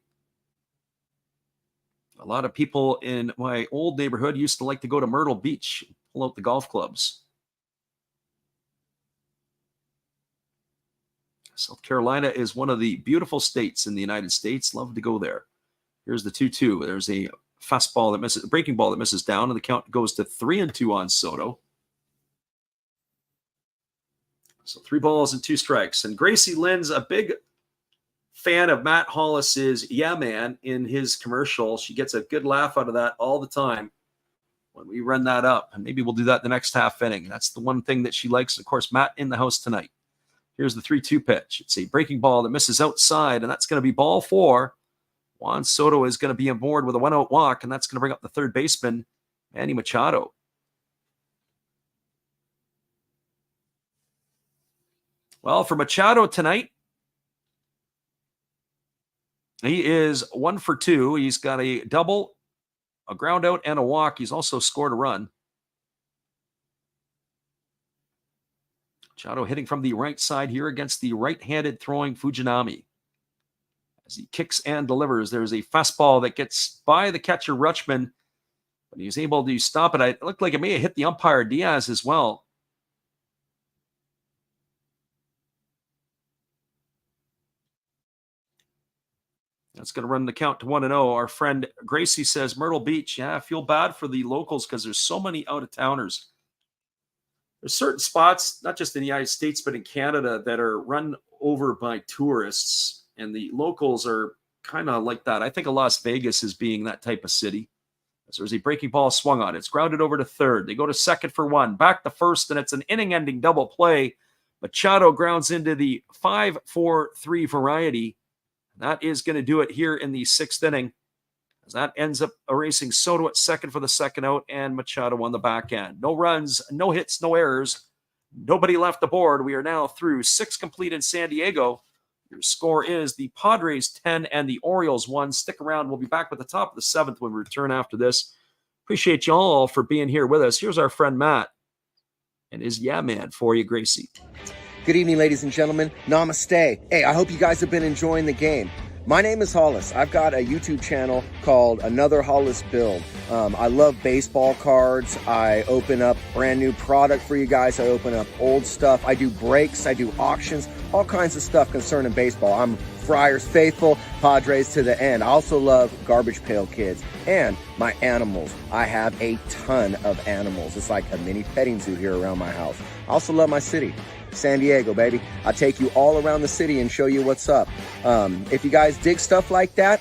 A lot of people in my old neighborhood used to like to go to Myrtle Beach, pull out the golf clubs. South Carolina is one of the beautiful states in the United States. Love to go there. Here's the 2-2. There's a fastball that misses, a breaking ball that misses down, and the count goes to 3-2 on Soto. So 3 balls and 2 strikes. And Gracie Lynn's a big fan of Matt Hollis's "Yeah Man" in his commercial. She gets a good laugh out of that all the time when we run that up. And maybe we'll do that in the next half inning. That's the one thing that she likes. Of course, Matt in the house tonight. Here's the 3-2 pitch. It's a breaking ball that misses outside, and that's going to be ball 4. Juan Soto is going to be aboard with a 1-out walk, and that's going to bring up the third baseman, Manny Machado. Well, for Machado tonight, he is 1 for 2. He's got a double, a ground out, and a walk. He's also scored a run. Machado hitting from the right side here against the right-handed throwing Fujinami. As he kicks and delivers, there's a fastball that gets by the catcher Rutschman, but he's able to stop it. It looked like it may have hit the umpire Diaz as well. That's going to run the count to 1-0. Our friend Gracie says, Myrtle Beach, yeah, I feel bad for the locals because there's so many out-of-towners. There's certain spots, not just in the United States, but in Canada, that are run over by tourists, and the locals are kind of like that. I think of Las Vegas as being that type of city. As there's a breaking ball swung on. It's grounded over to third. They go to second for 1, back to first, and it's an inning-ending double play. Machado grounds into the 5-4-3 variety. That is going to do it here in the 6th inning, as that ends up erasing Soto at second for the second out and Machado on the back end. No runs, no hits, no errors. Nobody left the board. We are now through 6 complete in San Diego. Your score is the Padres 10 and the Orioles 1. Stick around. We'll be back with the top of the 7th when we return after this. Appreciate you all for being here with us. Here's our friend Matt and his Yeah Man for you, Gracie. Good evening, ladies and gentlemen. Namaste. Hey, I hope you guys have been enjoying the game. My name is Hollis. I've got a YouTube channel called Another Hollis Build. I love baseball cards. I open up brand new product for you guys. I open up old stuff. I do breaks. I do auctions. All kinds of stuff concerning baseball. I'm Friars faithful, Padres to the end. I also love Garbage Pail Kids and my animals. I have a ton of animals. It's like a mini petting zoo here around my house. I also love my city. San Diego, baby. I'll take you all around the city and show you what's up. If you guys dig stuff like that,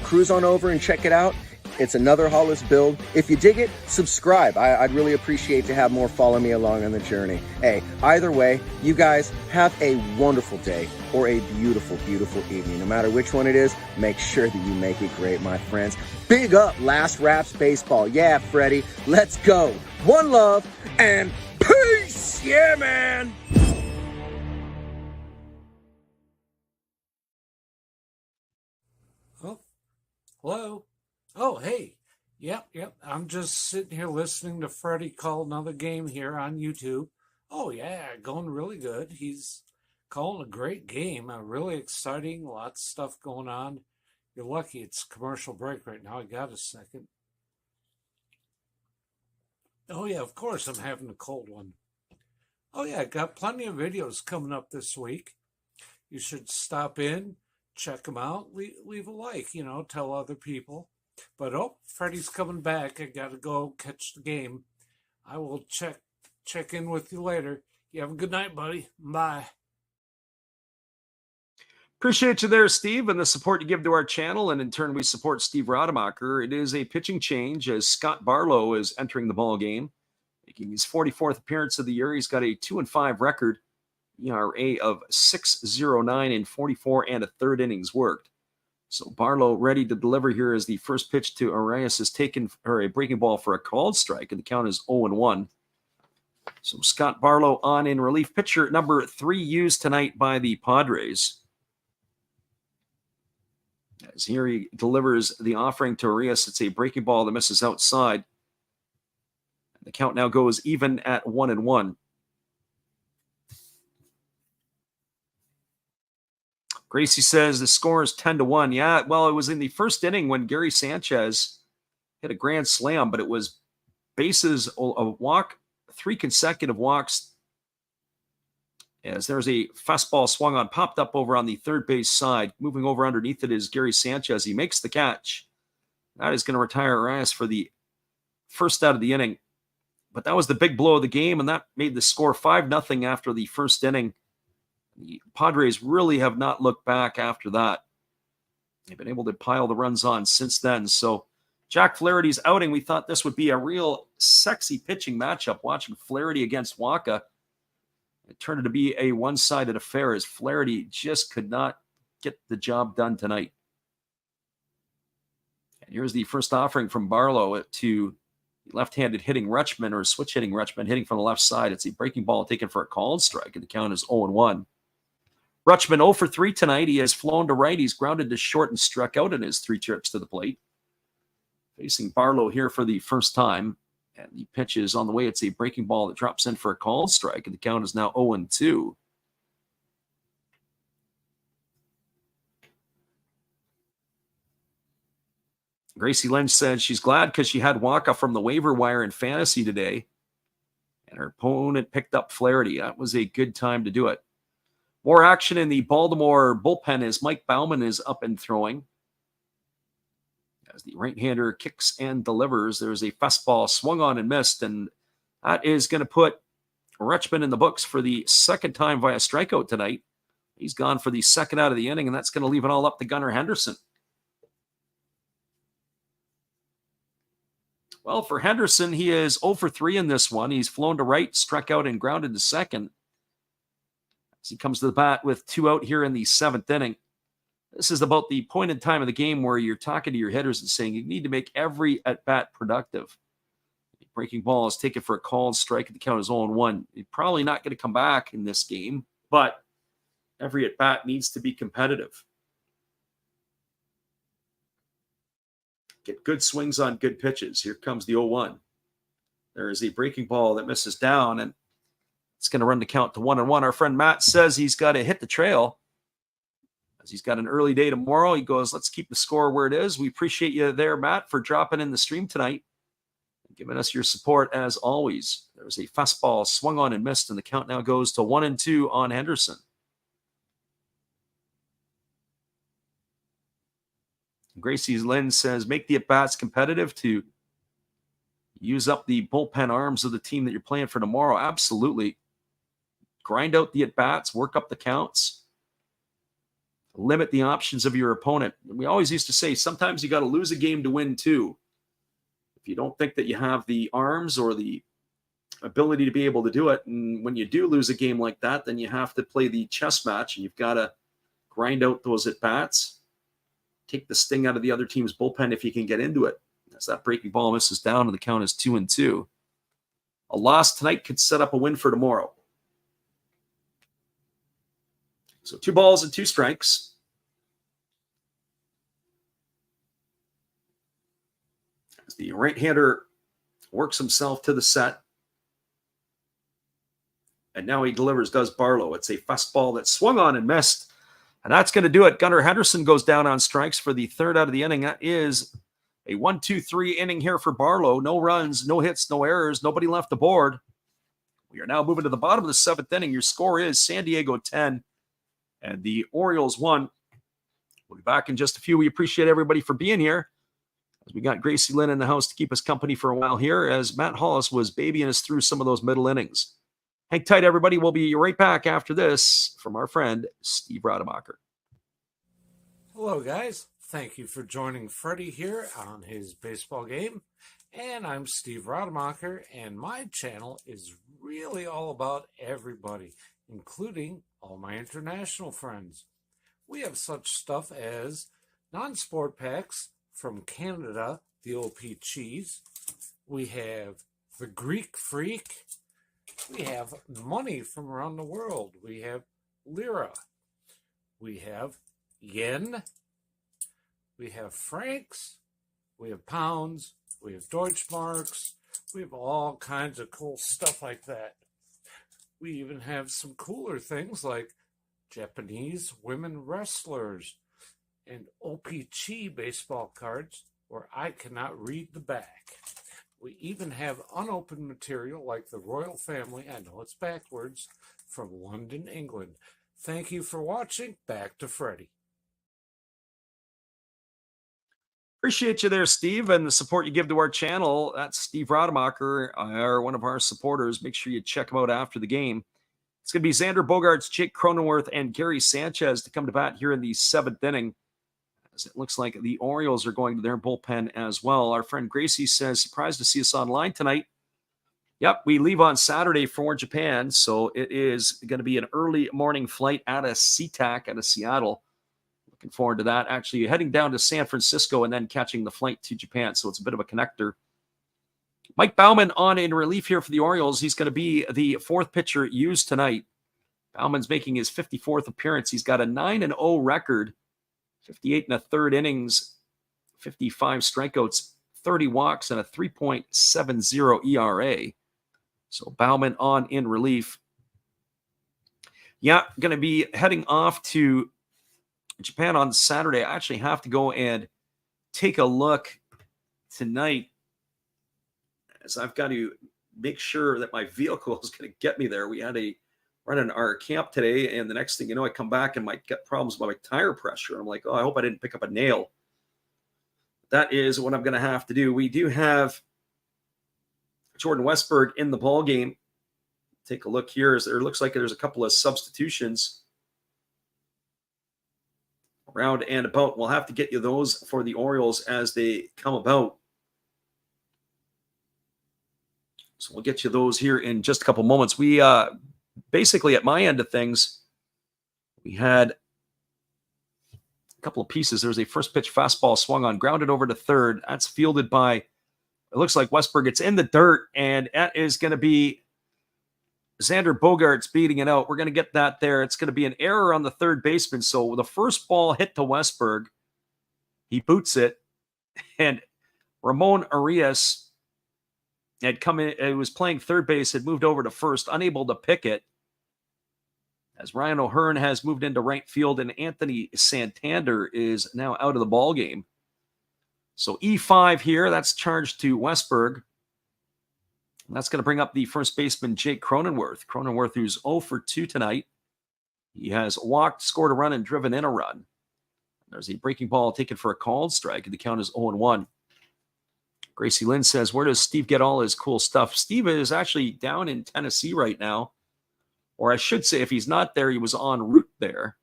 cruise on over and check it out. It's Another Hollis Build. If you dig it, subscribe. I'd really appreciate to have more follow me along on the journey. Hey, either way, you guys have a wonderful day or a beautiful, beautiful evening. No matter which one it is, make sure that you make it great, my friends. Big up Last Raps Baseball. Yeah, Freddie, let's go. One love and peace. Yeah, man. Oh, hello. Oh, hey. Yep. I'm just sitting here listening to Freddie call another game here on YouTube. Oh, yeah, going really good. He's calling a great game. Really exciting. Lots of stuff going on. You're lucky it's commercial break right now. I got a second. Oh, yeah, of course I'm having a cold one. Oh, yeah, got plenty of videos coming up this week. You should stop in, check them out, leave a like, tell other people. But, Freddie's coming back. I got to go catch the game. I will check in with you later. You have a good night, buddy. Bye. Appreciate you there, Steve, and the support you give to our channel. And in turn, we support Steve Rademacher. It is a pitching change as Scott Barlow is entering the ball game, making his 44th appearance of the year. He's got a 2-5 record, ERA of 6.09 in 44 and a third innings worked. So Barlow ready to deliver here as the first pitch to Arias is taken for a breaking ball for a called strike, and the count is 0-1. So Scott Barlow on in relief. Pitcher number 3 used tonight by the Padres. As here he delivers the offering to Arias. It's a breaking ball that misses outside. The count now goes even at 1-1. Gracie says the score is 10-1. Yeah, well, it was in the first inning when Gary Sanchez hit a grand slam, but it was bases, a walk, 3 consecutive walks. As there's a fastball swung on, popped up over on the third base side. Moving over underneath it is Gary Sanchez. He makes the catch. That is going to retire Arias for the first out of the inning. But that was the big blow of the game, and that made the score 5-0 after the first inning. The Padres really have not looked back after that. They've been able to pile the runs on since then. So Jack Flaherty's outing, we thought this would be a real sexy pitching matchup, watching Flaherty against Wacha. It turned out to be a one-sided affair as Flaherty just could not get the job done tonight. And here's the first offering from Barlow to left-handed hitting Rutschman, or switch hitting Rutschman, hitting from the left side. It's a breaking ball taken for a called strike, and the count is 0-1. Rutschman 0 for 3 tonight. He has flown to right. He's grounded to short and struck out in his 3 trips to the plate. Facing Barlow here for the first time. And the pitch is on the way. It's a breaking ball that drops in for a called strike, and the count is now 0-2. Gracie Lynch said she's glad because she had Wacha from the waiver wire in fantasy today, and her opponent picked up Flaherty. That was a good time to do it. More action in the Baltimore bullpen as Mike Baumann is up and throwing. As the right-hander kicks and delivers, there's a fastball swung on and missed, and that is going to put Rutschman in the books for the second time via strikeout tonight. He's gone for the second out of the inning, and that's going to leave it all up to Gunnar Henderson. Well, for Henderson, he is 0 for 3 in this one. He's flown to right, struck out, and grounded to second. As he comes to the bat with 2 out here in the 7th inning. This is about the point in time of the game where you're talking to your hitters and saying you need to make every at-bat productive. The breaking ball is taken for a called strike, and the count is 0-1. You're probably not going to come back in this game, but every at-bat needs to be competitive. Get good swings on good pitches. Here comes the 0-1. There is a breaking ball that misses down, and it's going to run the count to 1-1. Our friend Matt says he's got to hit the trail. As he's got an early day tomorrow, he goes, let's keep the score where it is. We appreciate you there, Matt, for dropping in the stream tonight and giving us your support as always. There's a fastball swung on and missed, and the count now goes to 1-2 on Henderson. Gracie Lynn says, make the at-bats competitive to use up the bullpen arms of the team that you're playing for tomorrow. Absolutely. Grind out the at-bats, work up the counts. Limit the options of your opponent. We always used to say sometimes you got to lose a game to win too. If you don't think that you have the arms or the ability to be able to do it, and when you do lose a game like that, then you have to play the chess match, and you've got to grind out those at-bats, take the sting out of the other team's bullpen if you can get into it. As that breaking ball misses down, and the count is 2-2. A loss tonight could set up a win for tomorrow. So 2 balls and 2 strikes. As the right-hander works himself to the set. And now he delivers, does Barlow. It's a fastball that swung on and missed. And that's going to do it. Gunnar Henderson goes down on strikes for the 3rd out of the inning. That is a 1-2-3 inning here for Barlow. No runs, no hits, no errors, nobody left the board. We are now moving to the bottom of the 7th inning. Your score is San Diego 10 and the Orioles 1. We'll be back in just a few. We appreciate everybody for being here. As we got Gracie Lynn in the house to keep us company for a while here, as Matt Hollis was babying us through some of those middle innings. Hang tight, everybody. We'll be right back after this from our friend Steve Rademacher. Hello, guys. Thank you for joining Freddie here on his baseball game. And I'm Steve Rademacher, and my channel is really all about everybody, including all my international friends. We have such stuff as non-sport packs from Canada, the OP Cheese. We have the Greek Freak. We have money from around the world. We have lira. We have yen. We have francs, we have pounds, we have Deutschmarks, we have all kinds of cool stuff like that. We even have some cooler things like Japanese women wrestlers and OPC baseball cards where I cannot read the back. We even have unopened material like the royal family, I know it's backwards, from London, England. Thank you for watching. Back to Freddie. Appreciate you there, Steve, and the support you give to our channel. That's Steve Rademacher, one of our supporters. Make sure you check him out after the game. It's going to be Xander Bogaerts, Jake Cronenworth, and Gary Sanchez to come to bat here in the 7th inning. As it looks like the Orioles are going to their bullpen as well. Our friend Gracie says, surprised to see us online tonight. Yep, we leave on Saturday for Japan, so it is going to be an early morning flight out of SeaTac, out of Seattle. Looking forward to that. Actually, heading down to San Francisco and then catching the flight to Japan, so it's a bit of a connector. Mike Baumann on in relief here for the Orioles. He's going to be the 4th pitcher used tonight. Baumann's making his 54th appearance. He's got a 9-0 record, 58 1/3 innings, 55 strikeouts, 30 walks, and a 3.70 ERA. So Baumann on in relief. Yeah, going to be heading off to Japan on Saturday. I actually have to go and take a look tonight, as I've got to make sure that my vehicle is going to get me there. We had a run in our camp today, and the next thing you know, I come back and might get problems with my tire pressure. I'm like, oh, I hope I didn't pick up a nail. That is what I'm going to have to do. We do have Jordan Westberg in the ball game. Take a look here. There looks like there's a couple of substitutions around and about. We'll have to get you those for the Orioles as they come about. So we'll get you those here in just a couple moments. We basically, at my end of things, we had a couple of pieces. There's a first pitch fastball swung on, grounded over to third. That's fielded by, it looks like Westberg. It's in the dirt, and that is going to be Xander Bogaerts beating it out. We're going to get that there. It's going to be an error on the third baseman. So the first ball hit to Westberg. He boots it, and Ramon Arias had come in. It was playing third base, had moved over to first, unable to pick it, as Ryan O'Hearn has moved into right field, and Anthony Santander is now out of the ball game. So E5 here, that's charged to Westberg. And that's going to bring up the first baseman, Jake Cronenworth. Cronenworth, who's 0 for 2 tonight. He has walked, scored a run, and driven in a run. There's a breaking ball taken for a called strike, and the count is 0-1. Gracie Lynn says, where does Steve get all his cool stuff? Steve is actually down in Tennessee right now. Or I should say, if he's not there, he was en route there.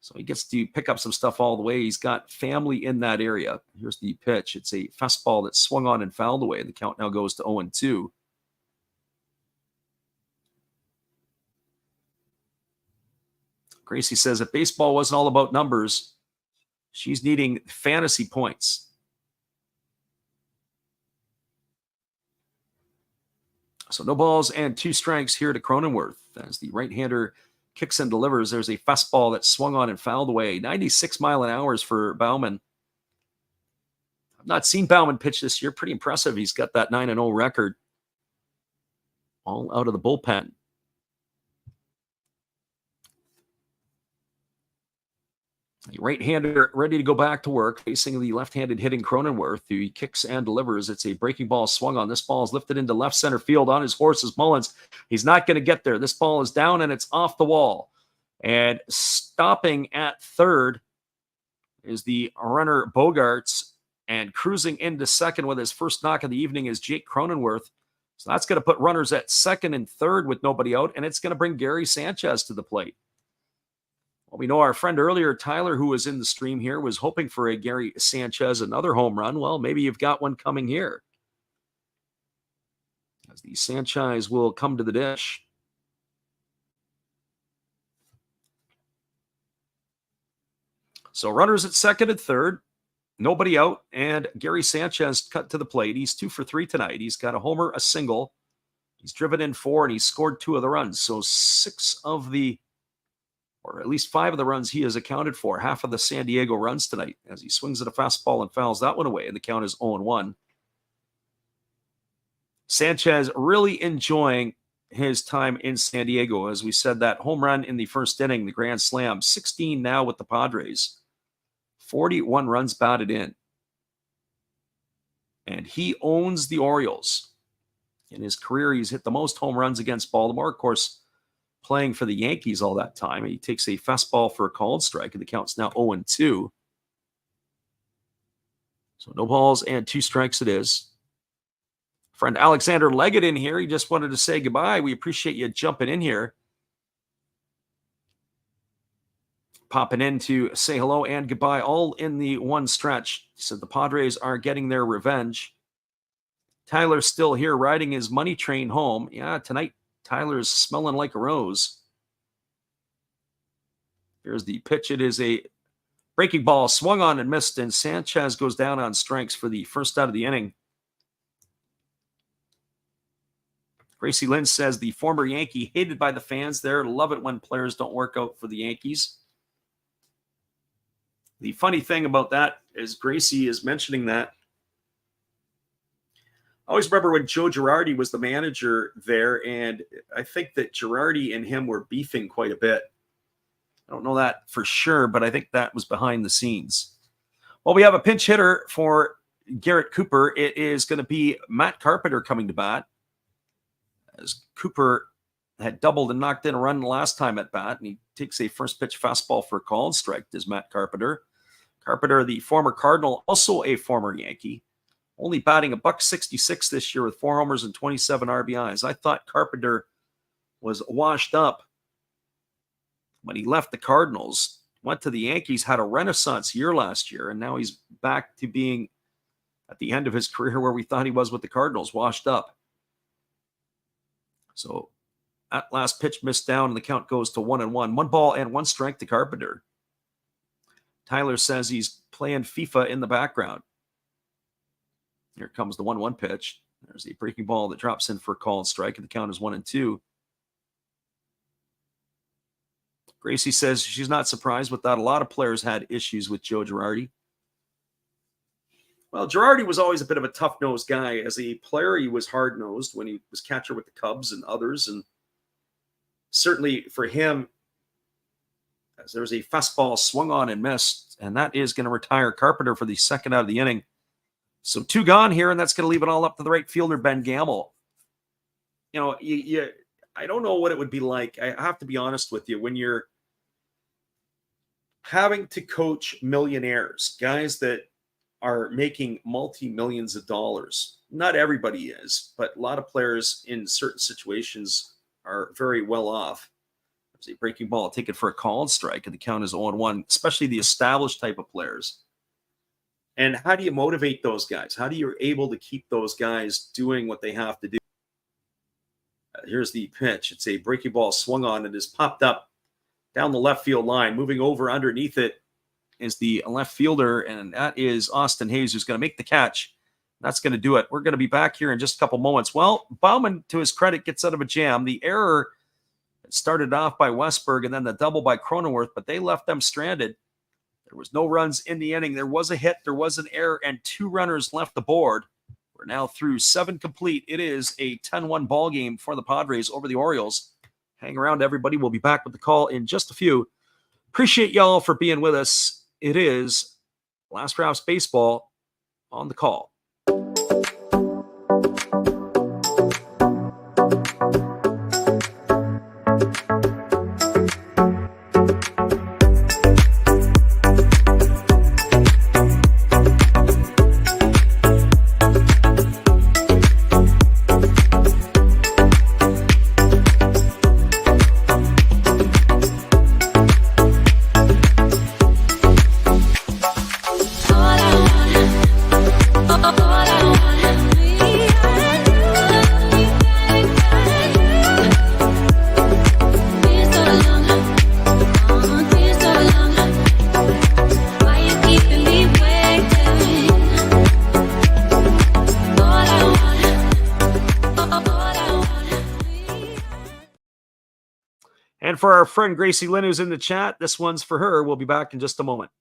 So he gets to pick up some stuff all the way. He's got family in that area. Here's the pitch. It's a fastball that swung on and fouled away. The count now goes to 0-2. Gracie says, if baseball wasn't all about numbers, she's needing fantasy points. So no balls and 2 strikes here to Cronenworth as the right-hander kicks and delivers. There's a fastball that swung on and fouled away. 96 mile an hour for Baumann. I've not seen Baumann pitch this year. Pretty impressive. He's got that 9-0 record. All out of the bullpen. The right-hander ready to go back to work, facing the left-handed hitting Cronenworth, who he kicks and delivers. It's a breaking ball swung on. This ball is lifted into left center field on his horse is Mullins. He's not going to get there. This ball is down and it's off the wall. And stopping at third is the runner Bogaerts, and cruising into second with his first knock of the evening is Jake Cronenworth. So that's going to put runners at second and third with nobody out, and it's going to bring Gary Sanchez to the plate. Well, we know our friend earlier, Tyler, who was in the stream here, was hoping for a Gary Sanchez, another home run. Well, maybe you've got one coming here, as the Sanchez will come to the dish. So runners at second and third, nobody out, and Gary Sanchez cut to the plate. He's 2 for 3 tonight. He's got a homer, a single. He's driven in 4, and he's scored 2 of the runs. So or at least 5 of the runs he has accounted for, half of the San Diego runs tonight, as he swings at a fastball and fouls that one away, and the count is 0-1. Sanchez really enjoying his time in San Diego. As we said, that home run in the first inning, the grand slam, 16 now with the Padres, 41 runs batted in. And he owns the Orioles. In his career, he's hit the most home runs against Baltimore. Of course, playing for the Yankees all that time. He takes a fastball for a called strike, and the count's now 0-2. So no balls and 2 strikes it is. Friend Alexander Leggett in here. He just wanted to say goodbye. We appreciate you jumping in here. Popping in to say hello and goodbye all in the one stretch. He said the Padres are getting their revenge. Tyler's still here riding his money train home. Yeah, tonight Tyler's smelling like a rose. Here's the pitch. It is a breaking ball, swung on and missed, and Sanchez goes down on strikes for the first out of the inning. Gracie Lynn says the former Yankee hated by the fans there. Love it when players don't work out for the Yankees. The funny thing about that is Gracie is mentioning that. I always remember when Joe Girardi was the manager there, and I think that Girardi and him were beefing quite a bit. I don't know that for sure, but I think that was behind the scenes. Well, we have a pinch hitter for Garrett Cooper. It is going to be Matt Carpenter coming to bat, as Cooper had doubled and knocked in a run last time at bat, and he takes a first pitch fastball for a called strike. Does Matt Carpenter. Carpenter, the former Cardinal, also a former Yankee, only batting $166 this year with 4 homers and 27 RBIs. I thought Carpenter was washed up when he left the Cardinals, went to the Yankees, had a renaissance year last year, and now he's back to being at the end of his career where we thought he was with the Cardinals, washed up. So that last pitch missed down, and the count goes to 1-1. 1 ball and 1 strike to Carpenter. Tyler says he's playing FIFA in the background. Here comes the 1-1 pitch. There's a breaking ball that drops in for a called strike, and the count is 1-2. Gracie says she's not surprised with that. A lot of players had issues with Joe Girardi. Well, Girardi was always a bit of a tough-nosed guy. As a player, he was hard-nosed when he was catcher with the Cubs and others. And certainly for him, as there was a fastball swung on and missed, and that is going to retire Carpenter for the second out of the inning. So 2 gone here, and that's going to leave it all up to the right fielder, Ben Gamble. You know, I don't know what it would be like. I have to be honest with you. When you're having to coach millionaires, guys that are making multi-millions of dollars. Not everybody is, but a lot of players in certain situations are very well off. There's a breaking ball, take it for a called strike, and the count is 0-1, especially the established type of players. And how do you motivate those guys? How do you able to keep those guys doing what they have to do? Here's the pitch. It's a breaking ball swung on. It is popped up down the left field line. Moving over underneath it is the left fielder, and that is Austin Hayes, who's going to make the catch. That's going to do it. We're going to be back here in just a couple moments. Well, Bauman, to his credit, gets out of a jam. The error started off by Westberg and then the double by Cronenworth, but they left them stranded. There was no runs in the inning. There was a hit, there was an error, and 2 runners left the board. We're now through 7 complete. It is a 10-1 ball game for the Padres over the Orioles. Hang around, everybody. We'll be back with the call in just a few. Appreciate y'all for being with us. It is Last Drafts Baseball on the call. All I wanna be And for our friend Gracie Lynn, who's in the chat, this one's for her. We'll be back in just a moment.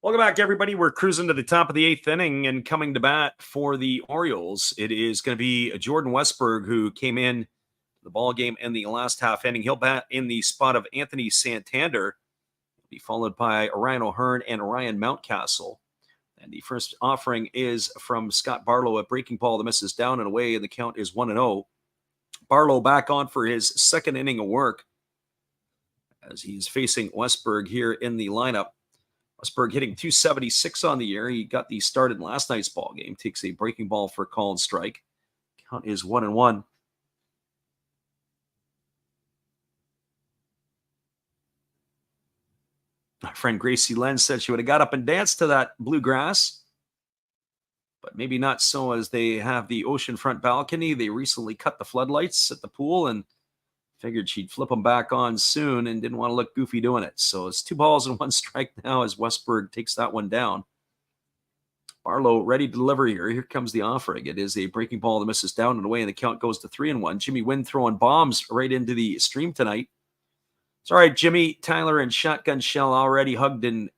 Welcome back, everybody. We're cruising to the top of the 8th inning, and coming to bat for the Orioles, it is going to be Jordan Westberg, who came in the ball game in the last half inning. He'll bat in the spot of Anthony Santander. He'll be followed by Ryan O'Hearn and Ryan Mountcastle. And the first offering is from Scott Barlow, a breaking ball that misses down and away, and the count is 1-0. Barlow back on for his second inning of work as he's facing Westberg here in the lineup. Westberg hitting .276 on the year. He got the start in last night's ball game. Takes a breaking ball for a call and strike. Count is 1-1. My friend Gracie Len said she would have got up and danced to that bluegrass, but maybe not so as they have the oceanfront balcony. They recently cut the floodlights at the pool and figured she'd flip them back on soon and didn't want to look goofy doing it. So it's 2 balls and 1 strike now as Westberg takes that one down. Barlow ready to deliver here. Here comes the offering. It is a breaking ball that misses down and away, and the count goes to 3-1. Jimmy Wynn throwing bombs right into the stream tonight. It's all right, Jimmy. Tyler and Shotgun Shell already hugged and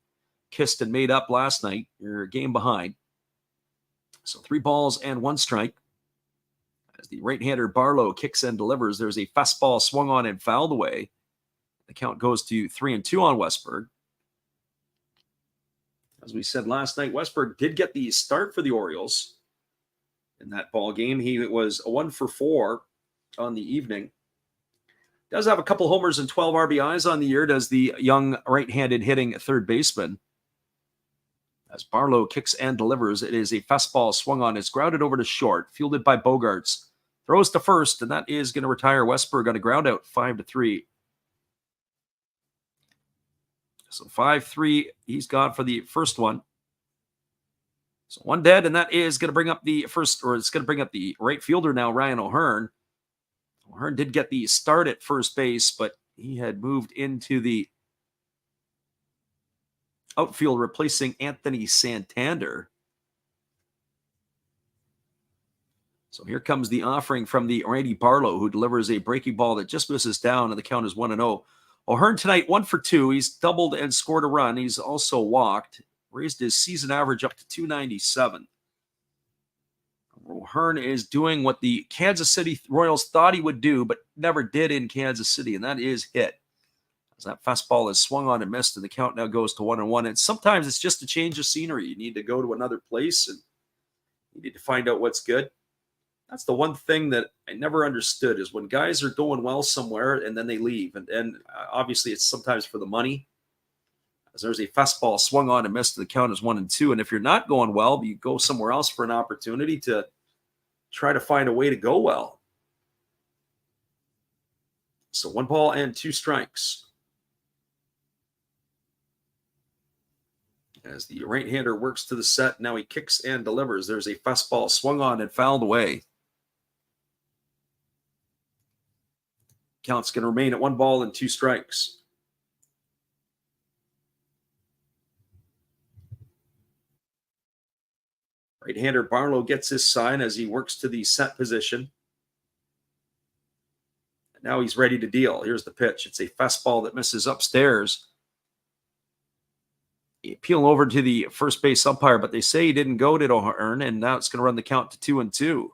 kissed and made up last night. You're a game behind. So 3 balls and 1 strike. As the right-hander Barlow kicks and delivers, there's a fastball swung on and fouled away. The count goes to 3-2 on Westberg. As we said last night, Westberg did get the start for the Orioles in that ball game. He was a 1 for 4 on the evening. Does have a couple homers and 12 RBIs on the year, does the young right-handed hitting third baseman. As Barlow kicks and delivers, it is a fastball swung on. It's grounded over to short, fielded by Bogarts. Throws to first, and that is going to retire Westberg on a ground out, 5-3. So 5-3, he's gone for the first one. So 1 dead, and that is going to bring up the first, or it's going to bring up the right fielder now, Ryan O'Hearn. O'Hearn did get the start at first base, but he had moved into the outfield replacing Anthony Santander. So here comes the offering from the righty Barlow, who delivers a breaking ball that just misses down, and the count is 1-0. O'Hearn tonight 1 for 2. He's doubled and scored a run. He's also walked, raised his season average up to 297. O'Hearn is doing what the Kansas City Royals thought he would do, but never did in Kansas City, and that is hit. As that fastball is swung on and missed, and the count now goes to 1-1. And sometimes it's just a change of scenery. You need to go to another place, and you need to find out what's good. That's the one thing that I never understood, is when guys are going well somewhere and then they leave. And obviously it's sometimes for the money. As there's a fastball swung on and missed, the count is 1-2. And if you're not going well, you go somewhere else for an opportunity to try to find a way to go well. So 1 ball and 2 strikes. As the right-hander works to the set, now he kicks and delivers. There's a fastball swung on and fouled away. Count's going to remain at 1 ball and 2 strikes. Right-hander Barlow gets his sign as he works to the set position. And now he's ready to deal. Here's the pitch. It's a fastball that misses upstairs. He appeal over to the first base umpire, but they say he didn't go to O'Hearn, and now it's going to run the count to 2-2.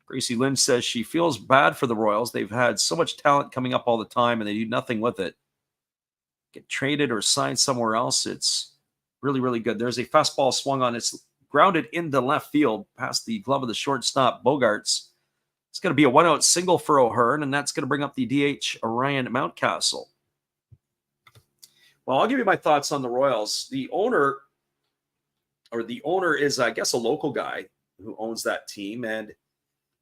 Gracie Lynn says she feels bad for the Royals. They've had so much talent coming up all the time, and they do nothing with it. Get traded or signed somewhere else. It's really, really good. There's a fastball swung on. It's grounded into left field past the glove of the shortstop, Bogarts. It's going to be a 1-out single for O'Hearn, and that's going to bring up the DH Ryan Mountcastle. Well, I'll give you my thoughts on the Royals. The owner is, I guess, a local guy who owns that team. And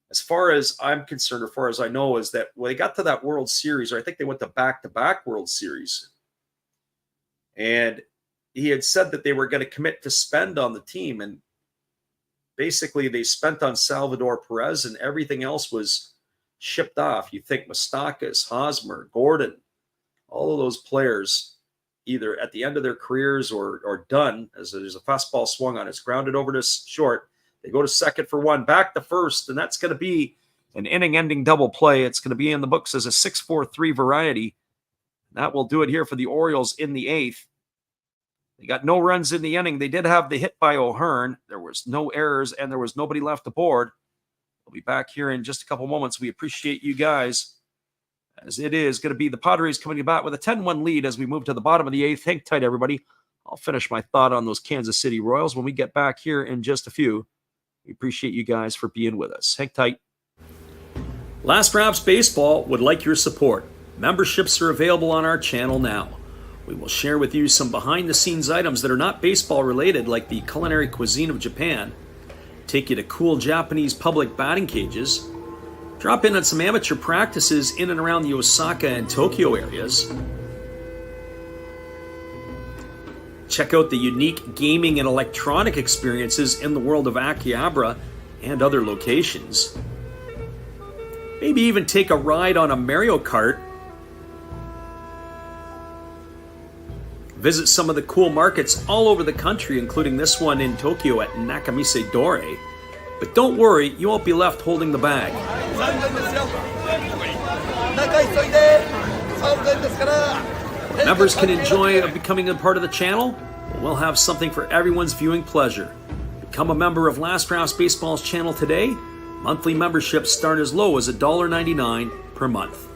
as far as I'm concerned, as far as I know, is that when they got to that World Series, or I think they went to back-to-back World Series, and he had said that they were going to commit to spend on the team. And basically, they spent on Salvador Perez, and everything else was shipped off. You think Moustakas, Hosmer, Gordon, all of those players, either at the end of their careers or done, as there's a fastball swung on. It's grounded over to short. They go to second for one, back to first, and that's going to be an inning-ending double play. It's going to be in the books as a 6-4-3 variety. That will do it here for the Orioles in the 8th. They got no runs in the inning. They did have the hit by O'Hearn. There was no errors, and there was nobody left aboard. We'll be back here in just a couple moments. We appreciate you guys, as it is going to be the Padres coming back with a 10-1 lead as we move to the bottom of the 8th. Hang tight, everybody. I'll finish my thought on those Kansas City Royals when we get back here in just a few. We appreciate you guys for being with us. Hang tight. Last Raps Baseball would like your support. Memberships are available on our channel now. We will share with you some behind-the-scenes items that are not baseball-related, like the culinary cuisine of Japan, take you to cool Japanese public batting cages, drop in on some amateur practices in and around the Osaka and Tokyo areas, check out the unique gaming and electronic experiences in the world of Akihabara and other locations, maybe even take a ride on a Mario Kart, visit some of the cool markets all over the country, including this one in Tokyo at Nakamise Dore. But don't worry, you won't be left holding the bag. Members can enjoy becoming a part of the channel. We'll have something for everyone's viewing pleasure. Become a member of Last Drafts Baseball's channel today. Monthly memberships start as low as $1.99 per month.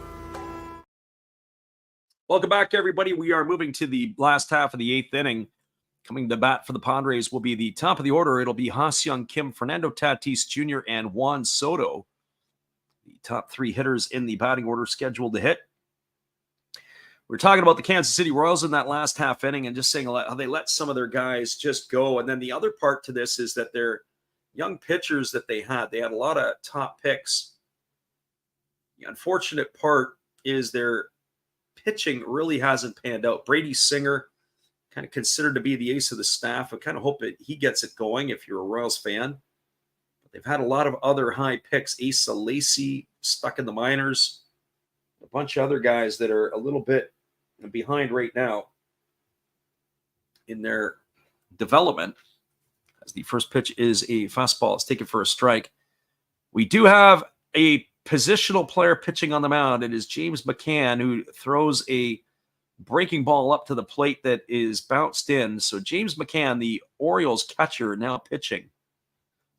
Welcome back, everybody. We are moving to the last half of the 8th inning. Coming to bat for the Padres will be the top of the order. It'll be Ha-Seong Kim, Fernando Tatis Jr., and Juan Soto. The top 3 hitters in the batting order scheduled to hit. We're talking about the Kansas City Royals in that last half inning and just saying how they let some of their guys just go. And then the other part to this is that their young pitchers that they had a lot of top picks. The unfortunate part is their pitching really hasn't panned out. Brady Singer, kind of considered to be the ace of the staff. I kind of hope that he gets it going if you're a Royals fan. But they've had a lot of other high picks. Asa Lacy stuck in the minors. A bunch of other guys that are a little bit behind right now in their development. As the first pitch is a fastball. It's taken for a strike. We do have a positional player pitching on the mound. It is James McCann, who throws a breaking ball up to the plate that is bounced in. So James McCann, the Orioles catcher, now pitching.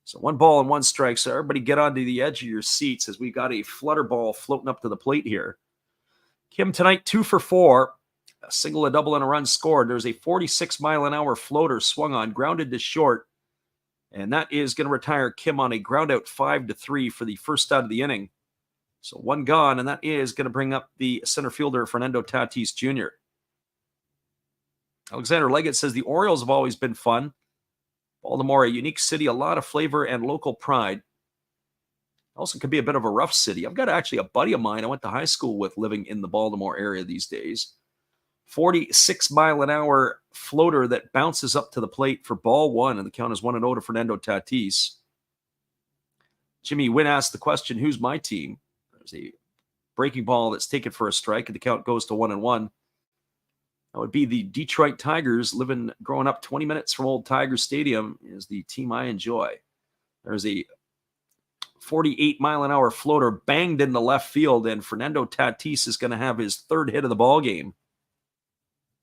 So 1 ball and 1 strike. So everybody get onto the edge of your seats as we got a flutter ball floating up to the plate here. Kim tonight 2 for 4. A single, a double, and a run scored. There's a 46-mile-an-hour floater swung on, grounded to short. And that is going to retire Kim on a ground out 5-3 for the first out of the inning. So 1 gone, and that is going to bring up the center fielder, Fernando Tatis Jr. Alexander Leggett says the Orioles have always been fun. Baltimore, a unique city, a lot of flavor and local pride. Also could be a bit of a rough city. I've got actually a buddy of mine I went to high school with living in the Baltimore area these days. 46-mile-an-hour floater that bounces up to the plate for ball 1, and the count is 1-0 to Fernando Tatis. Jimmy Wynn asked the question, who's my team? There's a breaking ball that's taken for a strike, and the count goes to 1-1. That would be the Detroit Tigers. Growing up 20 minutes from Old Tiger Stadium is the team I enjoy. There's a 48-mile-an-hour floater banged in the left field, and Fernando Tatis is going to have his 3rd hit of the ball game.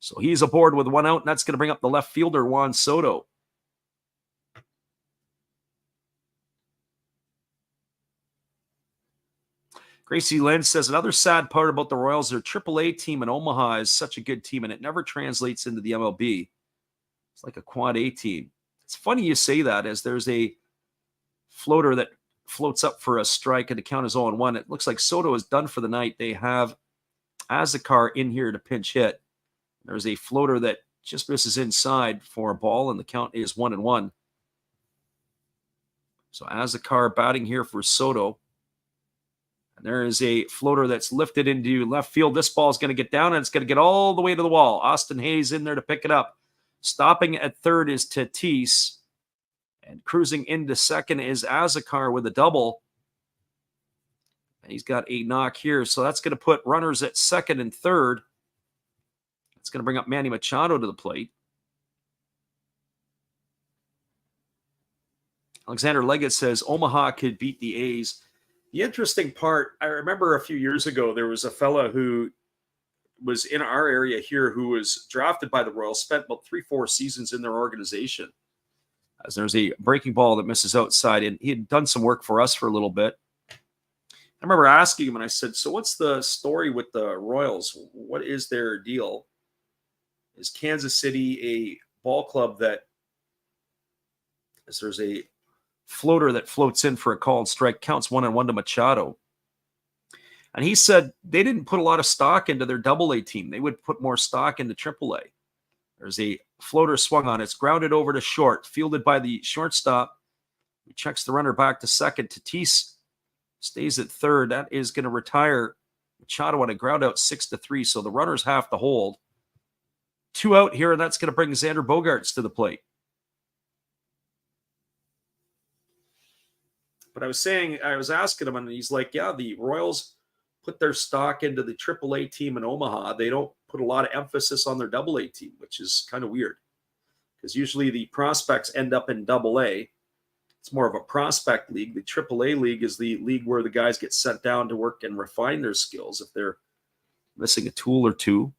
So he's aboard with 1 out, and that's going to bring up the left fielder, Juan Soto. Gracie Lynn says, another sad part about the Royals, their AAA team in Omaha is such a good team, and it never translates into the MLB. It's like a quad A team. It's funny you say that, as there's a floater that floats up for a strike, and the count is 0-1. It looks like Soto is done for the night. They have Azakar in here to pinch hit. There's a floater that just misses inside for a ball, and the count is 1-1. So Azakar batting here for Soto. And there is a floater that's lifted into left field. This ball is going to get down, and it's going to get all the way to the wall. Austin Hayes in there to pick it up. Stopping at third is Tatis. And cruising into second is Azakar with a double. And he's got a knock here. So that's going to put runners at second and third. It's going to bring up Manny Machado to the plate. Alexander Leggett says Omaha could beat the A's. The interesting part, I remember a few years ago, there was a fella who was in our area here who was drafted by the Royals, spent about 3-4 seasons in their organization. As there's a breaking ball that misses outside, and he had done some work for us for a little bit. I remember asking him, and I said, so what's the story with the Royals? What is their deal? Is Kansas City a ball club that, as there's a floater that floats in for a called strike, counts 1-1 to Machado. And he said they didn't put a lot of stock into their AA team. They would put more stock into AAA. There's a floater swung on. It's grounded over to short, fielded by the shortstop. He checks the runner back to second. Tatis stays at third. That is going to retire Machado on a ground out 6-3. So the runners have to hold. 2 out here, and that's going to bring Xander Bogaerts to the plate. But I was asking him, and he's like, yeah, the Royals put their stock into the AAA team in Omaha. They don't put a lot of emphasis on their AA team, which is kind of weird. Because usually the prospects end up in AA. It's more of a prospect league. The AAA league is the league where the guys get sent down to work and refine their skills if they're missing a tool or two.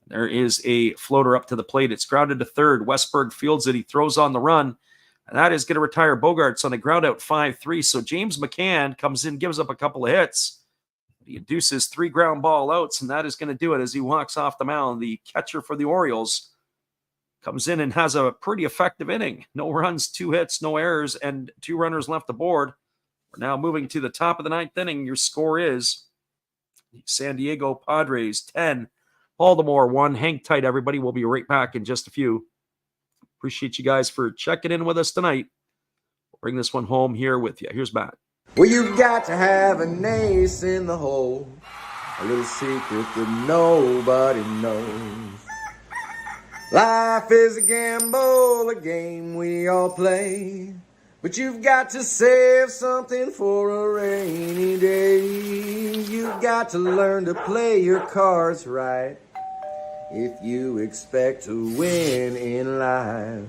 There is a floater up to the plate. It's grounded to third. Westberg fields it. He throws on the run. And that is going to retire Bogaerts on a ground out 5-3. So James McCann comes in, gives up a couple of hits. He induces 3 ground ball outs, and that is going to do it as he walks off the mound. The catcher for the Orioles comes in and has a pretty effective inning. No runs, 2 hits, no errors, and 2 runners left aboard. We're now moving to the top of the 9th inning. Your score is San Diego Padres 10, Baltimore 1. Hang tight, everybody. We'll be right back in just a few. Appreciate you guys for checking in with us tonight. We'll bring this one home here with you. Here's Matt. Well, you've got to have an ace in the hole, a little secret that nobody knows. Life is a gamble, a game we all play, but you've got to save something for a rainy day. You've got to learn to play your cards right if you expect to win in life.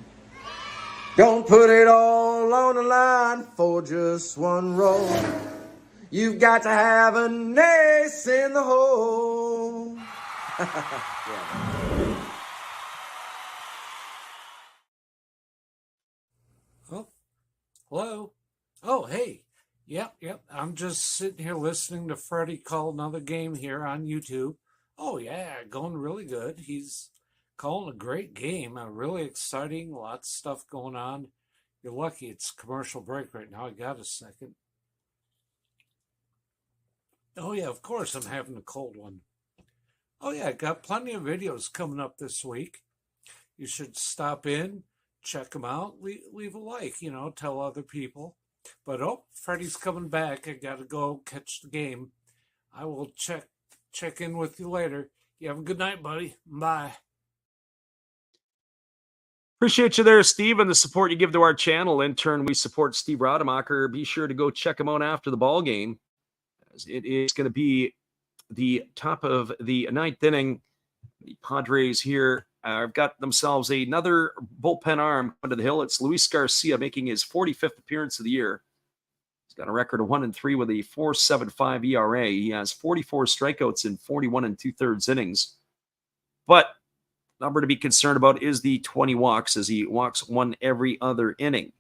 Don't put it all on the line for just one roll. You've got to have an ace in the hole. Oh, hello. Oh, hey. Yep. I'm just sitting here listening to Freddie call another game here on YouTube. Oh, yeah, going really good. He's calling a great game, really exciting, lots of stuff going on. You're lucky it's commercial break right now. I got a second. Oh, yeah, of course I'm having a cold one. Oh, yeah, got plenty of videos coming up this week. You should stop in, check them out, leave a like, tell other people. But, Freddie's coming back. I got to go catch the game. I will check in with you later. You have a good night, buddy. Bye. Appreciate you there, Steve, and the support you give to our channel. In turn, we support Steve Rademacher. Be sure to go check him out after the ball game, as it is going to be the top of the 9th inning. The Padres here have got themselves another bullpen arm under the hill. It's Luis Garcia making his 45th appearance of the year. He's got a record of 1-3 with a 4.75 ERA. He has 44 strikeouts in 41 2/3 innings. But number to be concerned about is the 20 walks, as he walks 1 every other inning.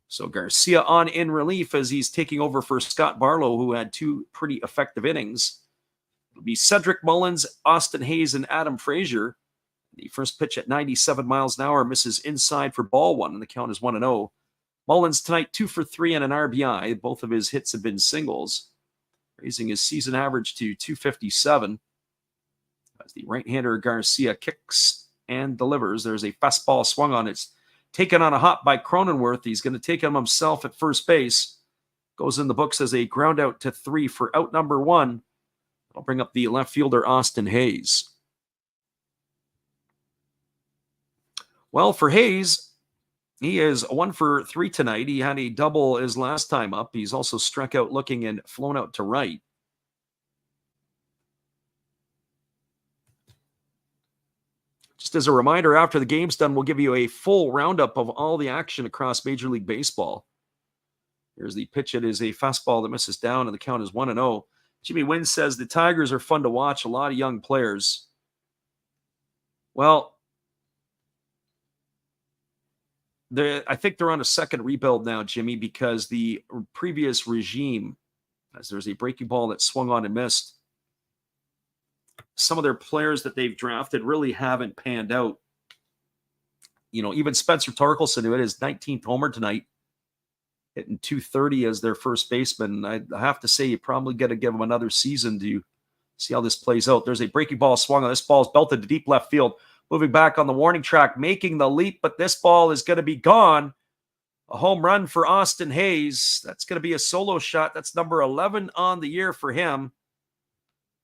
So Garcia on in relief as he's taking over for Scott Barlow, who had 2 pretty effective innings. It'll be Cedric Mullins, Austin Hayes, and Adam Frazier. The first pitch at 97 miles an hour misses inside for ball 1, and the count is 1-0. Mullins tonight, 2 for 3 and an RBI. Both of his hits have been singles, raising his season average to 257. As the right-hander Garcia kicks and delivers, there's a fastball swung on. It's taken on a hop by Cronenworth. He's going to take him himself at first base. Goes in the books as a ground out to 3 for out number 1. I'll bring up the left fielder, Austin Hayes. Well, for Hayes, he is 1 for 3 tonight. He had a double his last time up. He's also struck out looking and flown out to right. Just as a reminder, after the game's done, we'll give you a full roundup of all the action across Major League Baseball. Here's the pitch. It is a fastball that misses down, and the count is 1-0. Jimmy Wynn says the Tigers are fun to watch, a lot of young players. Well, I think they're on a second rebuild now, Jimmy, because the previous regime, as there's a breaking ball that swung on and missed, some of their players that they've drafted really haven't panned out. Even Spencer Torkelson, who hit his 19th homer tonight, hitting 230 as their first baseman. I have to say, you probably got to give him another season to see how this plays out. There's a breaking ball swung on. This ball is belted to deep left field. Moving back on the warning track, making the leap, but this ball is going to be gone. A home run for Austin Hayes. That's going to be a solo shot. That's number 11 on the year for him.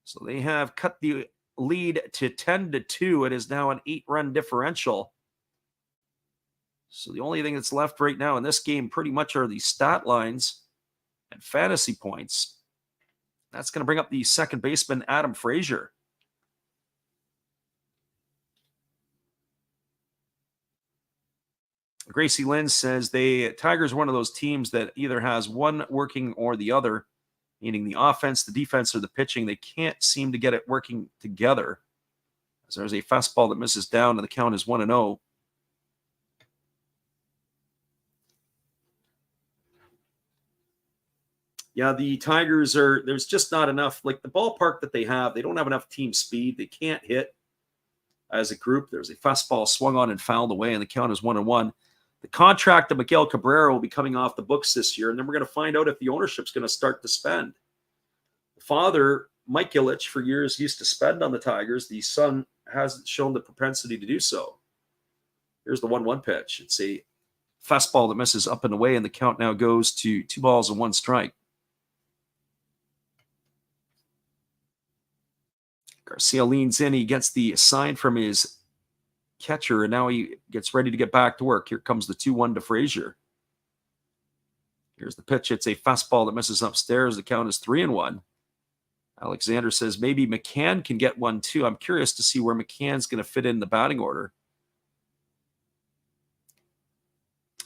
So they have cut the lead to 10-2. It is now an 8-run differential. So the only thing that's left right now in this game pretty much are the stat lines and fantasy points. That's going to bring up the second baseman, Adam Frazier. Gracie Lynn says Tigers are one of those teams that either has one working or the other, meaning the offense, the defense, or the pitching. They can't seem to get it working together. As there's a fastball that misses down, and the count is 1-0. Yeah, the Tigers there's just not enough, like the ballpark that they have, they don't have enough team speed. They can't hit as a group. There's a fastball swung on and fouled away, and the count is 1-1. The contract of Miguel Cabrera will be coming off the books this year, and then we're going to find out if the ownership's going to start to spend. The father, Mike Ilitch, for years used to spend on the Tigers. The son hasn't shown the propensity to do so. Here's the 1-1 pitch. It's a fastball that misses up and away, and the count now goes to 2 balls and 1 strike. Garcia leans in. He gets the sign from his catcher, and now he gets ready to get back to work. Here comes the 2-1 to Frazier. Here's the pitch. It's a fastball that misses upstairs. The count is 3-1. Alexander says maybe McCann can get one too. I'm curious to see where McCann's going to fit in the batting order.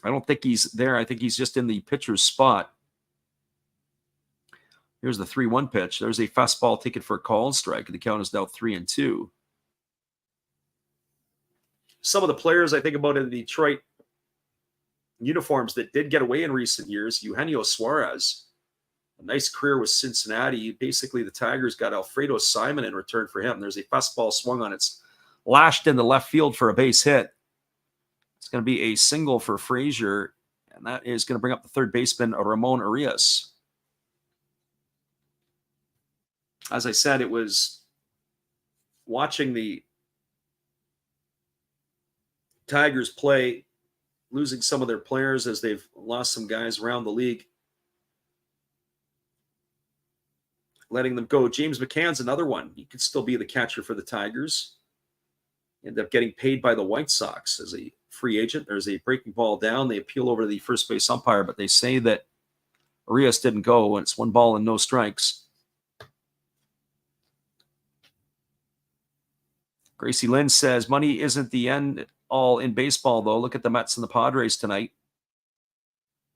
I don't think he's there. I think he's just in the pitcher's spot. Here's the 3-1 pitch. There's a fastball taken for a called strike. The count is now 3-2. Some of the players I think about in the Detroit uniforms that did get away in recent years, Eugenio Suarez, a nice career with Cincinnati. Basically, the Tigers got Alfredo Simon in return for him. There's a fastball swung on. It's lashed in the left field for a base hit. It's going to be a single for Frazier, and that is going to bring up the third baseman, Ramon Urias. As I said, it was watching the Tigers play, losing some of their players as they've lost some guys around the league, letting them go. James McCann's another one. He could still be the catcher for the Tigers. End up getting paid by the White Sox as a free agent. There's a breaking ball down. They appeal over to the first base umpire, but they say that Urias didn't go, and it's 1 ball and no strikes. Gracie Lynn says money isn't the end all in baseball, though. Look at the Mets and the Padres tonight.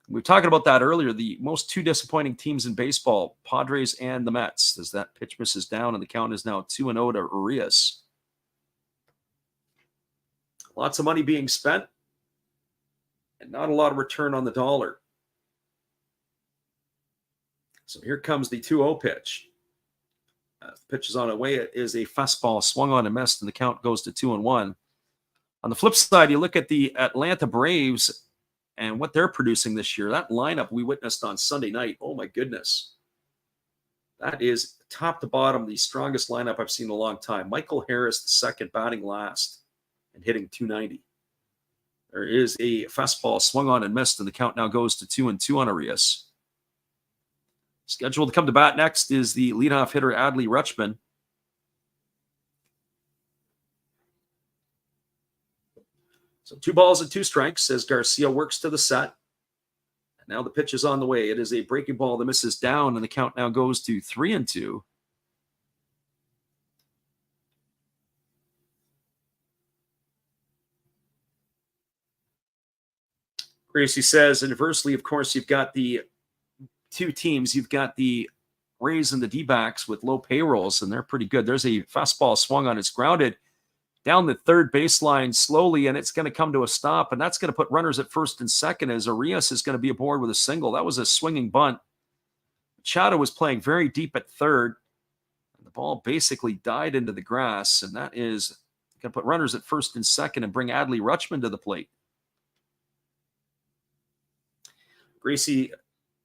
We were talking about that earlier. The most 2 disappointing teams in baseball, Padres and the Mets, as that pitch misses down, and the count is now 2-0 to Urias. Lots of money being spent, and not a lot of return on the dollar. So here comes the 2-0 pitch. The pitch is on its way. It is a fastball swung on and missed, and the count goes to 2-1. On the flip side, you look at the Atlanta Braves and what they're producing this year. That lineup we witnessed on Sunday night, oh my goodness. That is top to bottom the strongest lineup I've seen in a long time. Michael Harris, the second, batting last and hitting 290. There is a fastball swung on and missed, and the count now goes to 2-2 on Arias. Scheduled to come to bat next is the leadoff hitter, Adley Rutschman. So 2 balls and 2 strikes as Garcia works to the set. And now the pitch is on the way. It is a breaking ball that misses down, and the count now goes to 3-2. Gracie says, inversely, of course, you've got the 2 teams. You've got the Rays and the D-backs with low payrolls, and they're pretty good. There's a fastball swung on. It's grounded down the third baseline slowly, and it's going to come to a stop, and that's going to put runners at first and second as Arias is going to be aboard with a single. That was a swinging bunt. Machado was playing very deep at third. The ball basically died into the grass, and that is going to put runners at first and second and bring Adley Rutschman to the plate. Gracie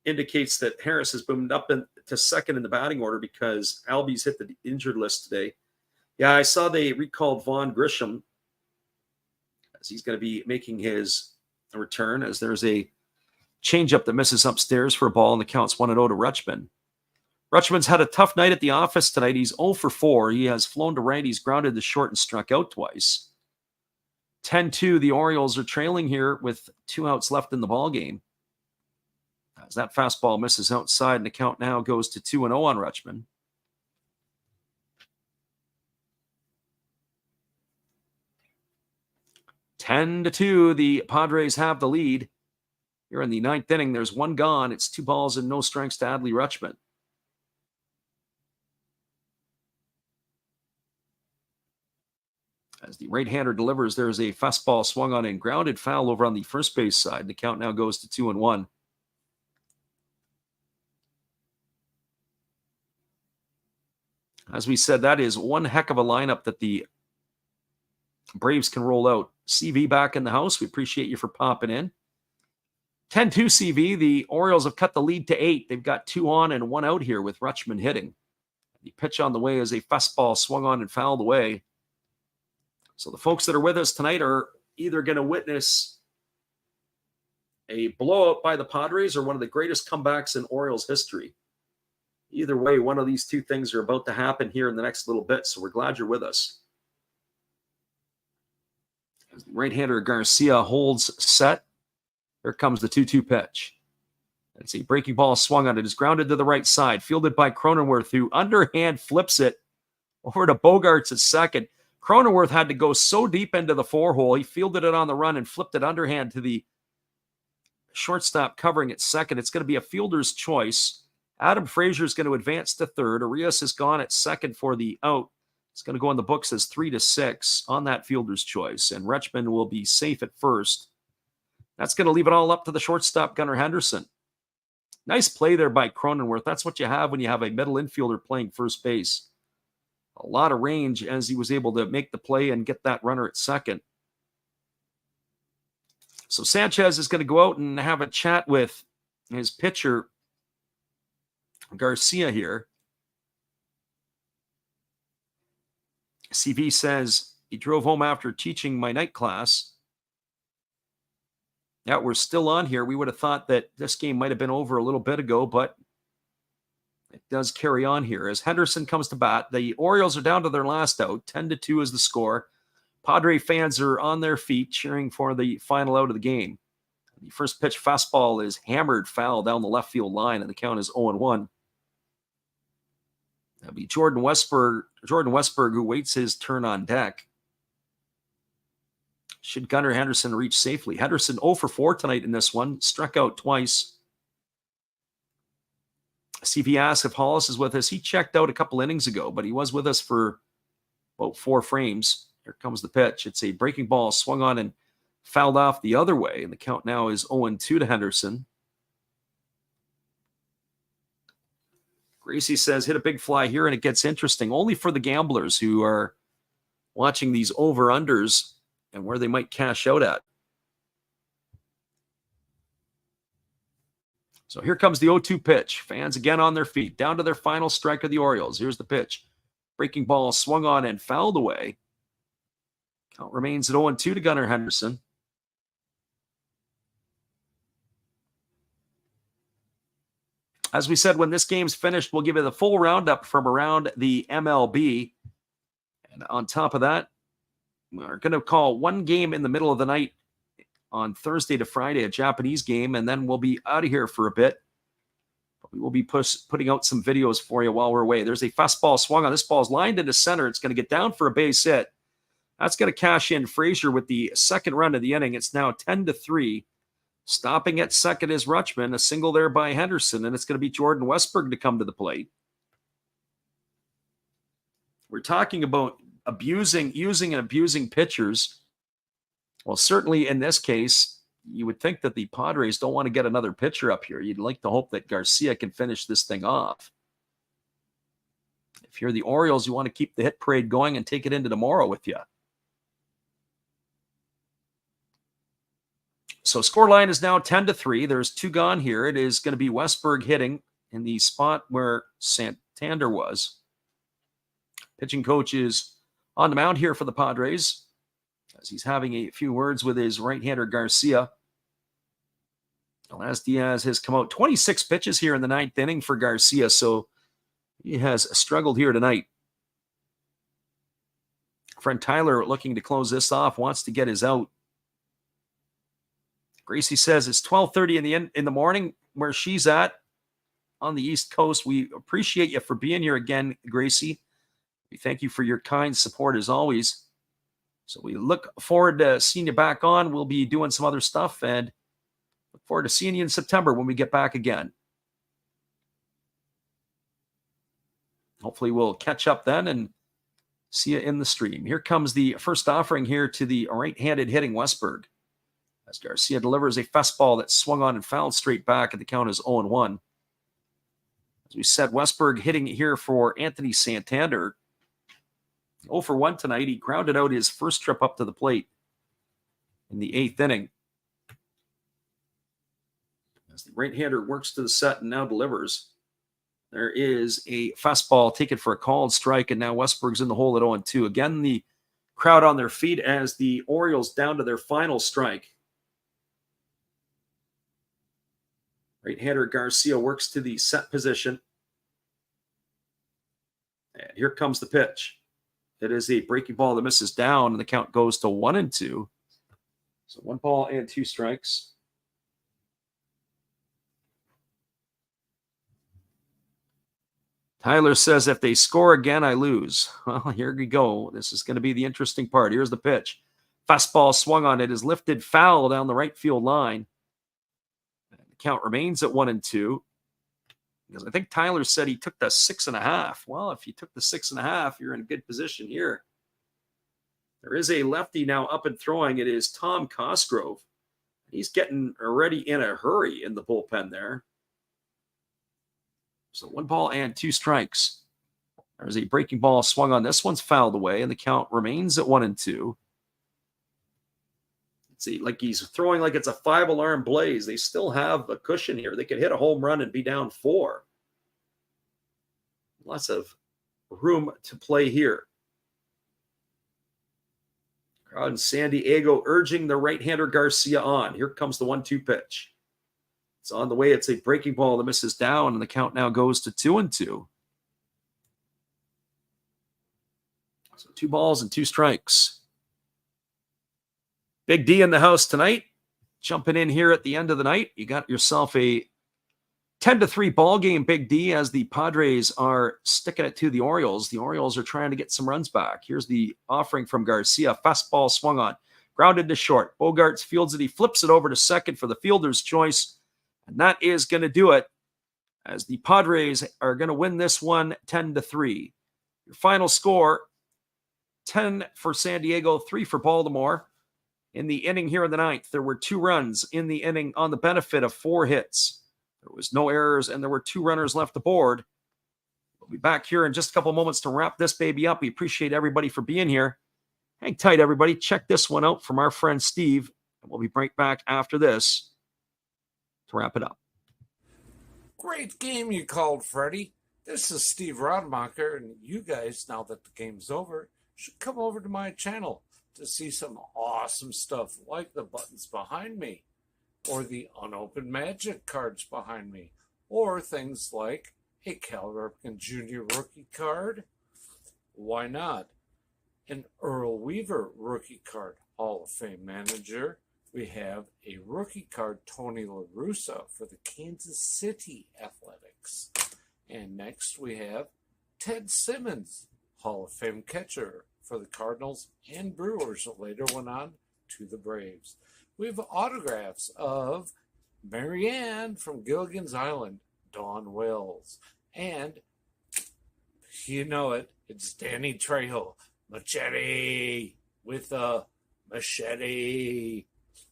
indicates that Harris has moved up to second in the batting order because Albies hit the injured list today. Yeah, I saw they recalled Vaughn Grisham as he's going to be making his return as there's a changeup that misses upstairs for a ball, and the count's 1-0 to Rutschman. Rutschman's had a tough night at the office tonight. He's 0 for 4. He has flown to right. He's grounded to short and struck out twice. 10-2, the Orioles are trailing here with 2 outs left in the ball game. As that fastball misses outside, and the count now goes to 2-0 on Rutschman. (10-2), the Padres have the lead. Here in the 9th inning, there's 1 gone. It's 2 balls and no strikes to Adley Rutschman. As the right-hander delivers, there's a fastball swung on and grounded foul over on the first base side. The count now goes to 2-1. As we said, that is one heck of a lineup that the Braves can roll out. CV back in the house. We appreciate you for popping in. 10-2 CV. The Orioles have cut the lead to 8. They've got 2 on and 1 out here with Rutschman hitting. The pitch on the way is a fastball swung on and fouled away. So the folks that are with us tonight are either going to witness a blowout by the Padres or one of the greatest comebacks in Orioles history. Either way, one of these 2 things are about to happen here in the next little bit, so we're glad you're with us. As the right-hander Garcia holds set, here comes the 2-2 pitch. It's a breaking ball swung on. It is grounded to the right side, fielded by Cronenworth, who underhand flips it over to Bogarts at second. Cronenworth had to go so deep into the 4-hole, he fielded it on the run and flipped it underhand to the shortstop covering at second. It's going to be a fielder's choice. Adam Frazier is going to advance to third. Arias is gone at second for the out. It's going to go in the books as 3-6 on that fielder's choice, and Rutschman will be safe at first. That's going to leave it all up to the shortstop, Gunnar Henderson. Nice play there by Cronenworth. That's what you have when you have a middle infielder playing first base. A lot of range as he was able to make the play and get that runner at second. So Sanchez is going to go out and have a chat with his pitcher, Garcia here. CV says he drove home after teaching my night class. Yeah, we're still on here. We would have thought that this game might have been over a little bit ago, but it does carry on here. As Henderson comes to bat, the Orioles are down to their last out. 10-2 is the score. Padre fans are on their feet cheering for the final out of the game. The first pitch fastball is hammered foul down the left field line, and the count is 0-1. That'll be Jordan Westberg, who waits his turn on deck. Should Gunnar Henderson reach safely? Henderson 0 for 4 tonight in this one. Struck out twice. CV asks if Hollis is with us. He checked out a couple innings ago, but he was with us for about 4 frames. Here comes the pitch. It's a breaking ball swung on and fouled off the other way, and the count now is 0-2 to Henderson. Gracie says, hit a big fly here, and it gets interesting. Only for the gamblers who are watching these over-unders and where they might cash out at. So here comes the 0-2 pitch. Fans again on their feet, down to their final strike of the Orioles. Here's the pitch. Breaking ball swung on and fouled away. Count remains at 0-2 to Gunnar Henderson. As we said, when this game's finished, we'll give you the full roundup from around the MLB. And on top of that, we're going to call one game in the middle of the night on Thursday to Friday, a Japanese game, and then we'll be out of here for a bit. But we will be putting out some videos for you while we're away. There's a fastball swung on. This ball's lined into center. It's going to get down for a base hit. That's going to cash in Frazier with the second run of the inning. It's now 10-3. Stopping at second is Rutschman, a single there by Henderson, and it's going to be Jordan Westberg to come to the plate. We're talking about using and abusing pitchers. Well, certainly in this case, you would think that the Padres don't want to get another pitcher up here. You'd like to hope that Garcia can finish this thing off. If you're the Orioles, you want to keep the hit parade going and take it into tomorrow with you. So scoreline is now 10-3. There's two gone here. It is going to be Westberg hitting in the spot where Santander was. Pitching coach is on the mound here for the Padres as he's having a few words with his right-hander Garcia. Alas, Diaz has come out 26 pitches here in the ninth inning for Garcia, so he has struggled here tonight. Friend Tyler, looking to close this off, wants to get his out. Gracie says it's 12:30 in the morning where she's at on the East Coast. We appreciate you for being here again, Gracie. We thank you for your kind support as always. So we look forward to seeing you back on. We'll be doing some other stuff and look forward to seeing you in September when we get back again. Hopefully we'll catch up then and see you in the stream. Here comes the first offering here to the right-handed hitting Westberg. As Garcia delivers a fastball that swung on and fouled straight back, and the count is 0-1. As we said, Westberg hitting here for Anthony Santander. 0-for-1 tonight. He grounded out his first trip up to the plate in the eighth inning. As the right-hander works to the set and now delivers. There is a fastball taken for a called strike, and now Westberg's in the hole at 0-2. Again, the crowd on their feet as the Orioles down to their final strike. Right-hander Garcia works to the set position. And here comes the pitch. It is a breaking ball that misses down, and the count goes to 1-2. So 1 ball and 2 strikes. Tyler says, if they score again, I lose. Well, here we go. This is going to be the interesting part. Here's the pitch. Fastball swung on. It is lifted foul down the right field line. Count remains at 1-2 because I think Tyler said he took the 6.5. Well, if you took the 6.5, you're in a good position here. There is a lefty now up and throwing. It is Tom Cosgrove. He's getting already in a hurry in the bullpen there. So 1 ball and 2 strikes. There's a breaking ball swung on. This one's fouled away, and the count remains at 1-2. See, like he's throwing like it's a 5-alarm blaze. They still have a cushion here. They could hit a home run and be down 4. Lots of room to play here. Crowd in San Diego urging the right-hander Garcia on. Here comes the 1-2 pitch. It's on the way. It's a breaking ball that misses down, and the count now goes to 2-2. So 2 balls and 2 strikes. Big D in the house tonight. Jumping in here at the end of the night. You got yourself a 10-3 ball game, Big D, as the Padres are sticking it to the Orioles. The Orioles are trying to get some runs back. Here's the offering from Garcia. Fastball swung on. Grounded to short. Bogarts fields it. He flips it over to second for the fielder's choice. And that is going to do it as the Padres are going to win this one 10-3. Your final score, 10 for San Diego, 3 for Baltimore. In the inning here in the ninth, there were 2 runs in the inning on the benefit of 4 hits. There was no errors, and there were 2 runners left aboard. We'll be back here in just a couple moments to wrap this baby up. We appreciate everybody for being here. Hang tight, everybody. Check this one out from our friend Steve, and we'll be right back after this to wrap it up. Great game you called, Freddie. This is Steve Rodemacher, and you guys, now that the game's over, should come over to my channel to see some awesome stuff like the buttons behind me, or the unopened magic cards behind me, or things like a Cal Ripken Jr. rookie card. Why not? An Earl Weaver rookie card, Hall of Fame manager. We have a rookie card, Tony La Russa, for the Kansas City Athletics. And next we have Ted Simmons, Hall of Fame catcher for the Cardinals and Brewers, later went on to the Braves. We have autographs of Marianne from Gilligan's Island, Dawn Wells, and you know it, it's Danny Trejo, machete with a machete.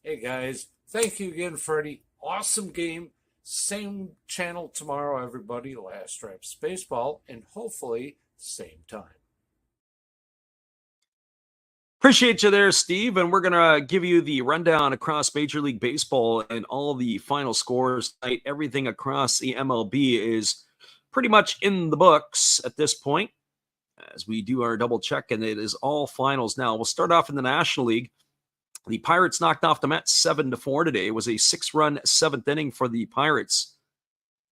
Hey guys, thank you again, Freddie. Awesome game. Same channel tomorrow, everybody. Last Reps Baseball, and hopefully same time. Appreciate you there, Steve. And we're going to give you the rundown across Major League Baseball and all the final scores tonight. Everything across the MLB is pretty much in the books at this point as we do our double check, and it is all finals now. We'll start off in the National League. The Pirates knocked off the Mets 7-4 today. It was a 6-run seventh inning for the Pirates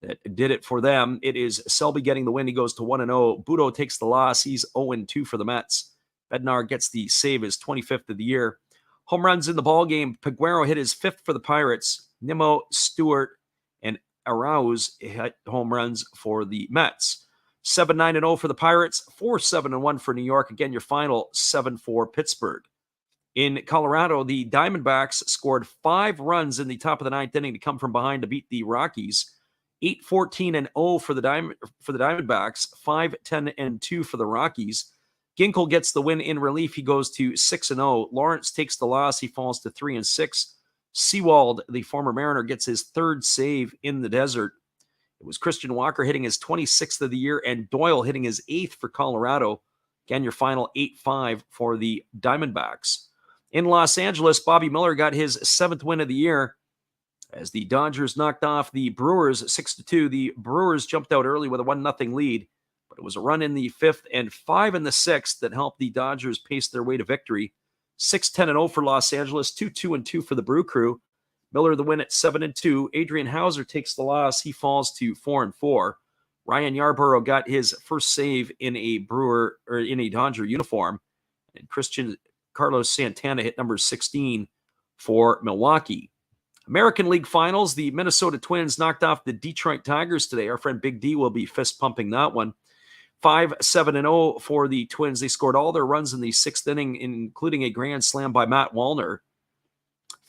that did it for them. It is Selby getting the win. He goes to 1-0. Budo takes the loss. He's 0-2 for the Mets. Bednar gets the save, his 25th of the year. Home runs in the ball game. Peguero hit his 5th for the Pirates. Nimmo, Stewart, and Arauz hit home runs for the Mets. 7-9-0 for the Pirates. 4-7-1 for New York. Again, your final 7-4 Pittsburgh. In Colorado, the Diamondbacks scored 5 runs in the top of the 9th inning to come from behind to beat the Rockies. 8-14-0 for the Diamondbacks. 5-10-2 for the Rockies. Ginkel gets the win in relief. He goes to 6-0. Lawrence takes the loss. He falls to 3-6. Sewald, the former Mariner, gets his 3rd save in the desert. It was Christian Walker hitting his 26th of the year and Doyle hitting his 8th for Colorado. Again, your final 8-5 for the Diamondbacks. In Los Angeles, Bobby Miller got his 7th win of the year as the Dodgers knocked off the Brewers 6-2. The Brewers jumped out early with a 1-0 lead, but it was a run in the 5th and 5 in the 6th that helped the Dodgers pace their way to victory. 6-10-0 for Los Angeles, 2-2-2 for the Brew Crew. Miller the win at 7-2. Adrian Hauser takes the loss. He falls to 4-4. Ryan Yarborough got his first save in a Dodger uniform, and Carlos Santana hit number 16 for Milwaukee. American League Finals, the Minnesota Twins knocked off the Detroit Tigers today. Our friend Big D will be fist pumping that one. 5-7-0 for the Twins. They scored all their runs in the 6th inning, including a grand slam by Matt Wallner.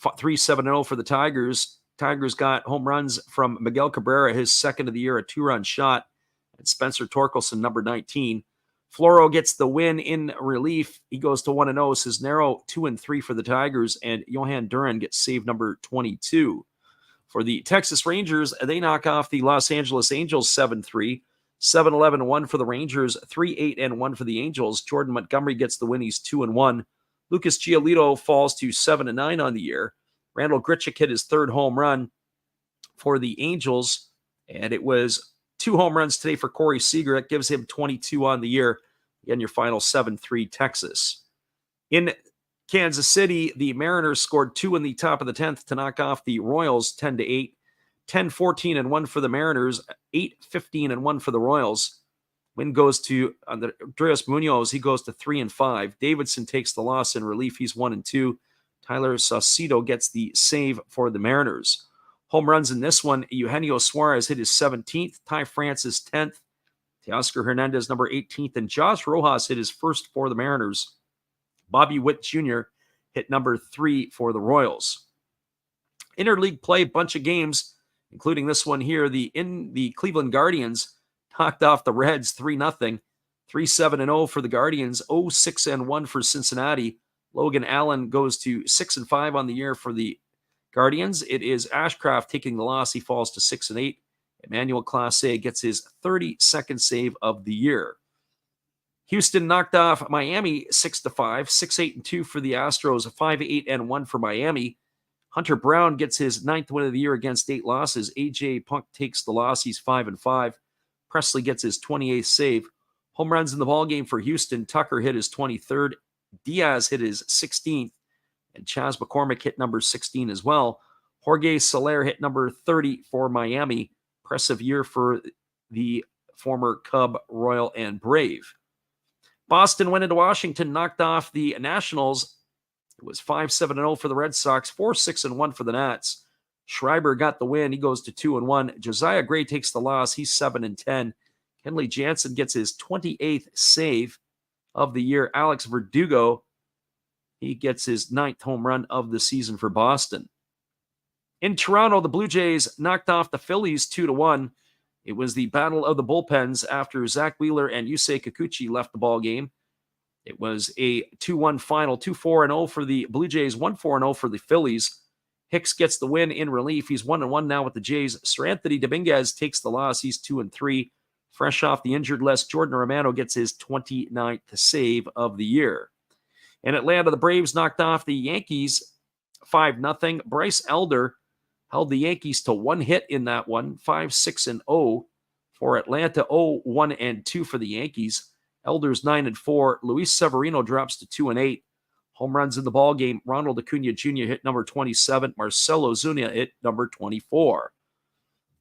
3-7-0 for the Tigers. Tigers got home runs from Miguel Cabrera, his 2nd of the year, a 2-run shot, and Spencer Torkelson, number 19. Floro gets the win in relief. He goes to 1-0. Cisnero 2-3 for the Tigers, and Johan Duran gets save number 22. For the Texas Rangers, they knock off the Los Angeles Angels 7-3. 7-11-1 for the Rangers, 3-8-1 for the Angels. Jordan Montgomery gets the win. He's 2-1. Lucas Giolito falls to 7-9 on the year. Randall Grichuk hit his 3rd home run for the Angels, and it was 2 home runs today for Corey Seager. That gives him 22 on the year. Again, your final 7-3 Texas. In Kansas City, the Mariners scored 2 in the top of the 10th to knock off the Royals 10-8. 10-14-1 for the Mariners, 8-15-1 for the Royals. Win goes to Andres Munoz. He goes to 3-5. Davidson takes the loss in relief. He's 1-2. Tyler Saucedo gets the save for the Mariners. Home runs in this one, Eugenio Suarez hit his 17th, Ty Francis 10th, Teoscar Hernandez number 18th, and Josh Rojas hit his 1st for the Mariners. Bobby Witt Jr. hit number 3 for the Royals. Interleague play, bunch of games, including this one here. The Cleveland Guardians knocked off the Reds 3-0. 3-7-0 for the Guardians, 0-6-1 for Cincinnati. Logan Allen goes to 6-5 on the year for the Guardians. It is Ashcraft taking the loss. He falls to 6-8. Emmanuel Clase gets his 32nd save of the year. Houston knocked off Miami 6-5, 6-8-2 for the Astros, 5-8-1 for Miami. Hunter Brown gets his 9th win of the year against 8 losses. AJ Punk takes the loss. He's 5-5. Presley gets his 28th save. Home runs in the ballgame for Houston. Tucker hit his 23rd. Diaz hit his 16th. And Chas McCormick hit number 16 as well. Jorge Soler hit number 30 for Miami. Impressive year for the former Cub, Royal, and Brave. Boston went into Washington, knocked off the Nationals. It was 5-7-0 for the Red Sox, 4-6-1 for the Nats. Schreiber got the win. He goes to 2-1. Josiah Gray takes the loss. He's 7-10. Kenley Jansen gets his 28th save of the year. Alex Verdugo, he gets his 9th home run of the season for Boston. In Toronto, the Blue Jays knocked off the Phillies 2-1. It was the battle of the bullpens after Zach Wheeler and Yusei Kikuchi left the ball game. It was a 2-1 final, 2-4-0 for the Blue Jays, 1-4-0 for the Phillies. Hicks gets the win in relief. He's 1-1 now with the Jays. Sir Anthony Dominguez takes the loss. He's 2-3. Fresh off the injured list, Jordan Romano gets his 29th save of the year. In Atlanta, the Braves knocked off the Yankees 5-0. Bryce Elder held the Yankees to 1 hit in that one, 5-6-0 for Atlanta, 0-1-2 for the Yankees. Elder's 9-4. Luis Severino drops to 2-8. Home runs in the ball game. Ronald Acuna Jr. hit number 27. Marcelo Zuna hit number 24.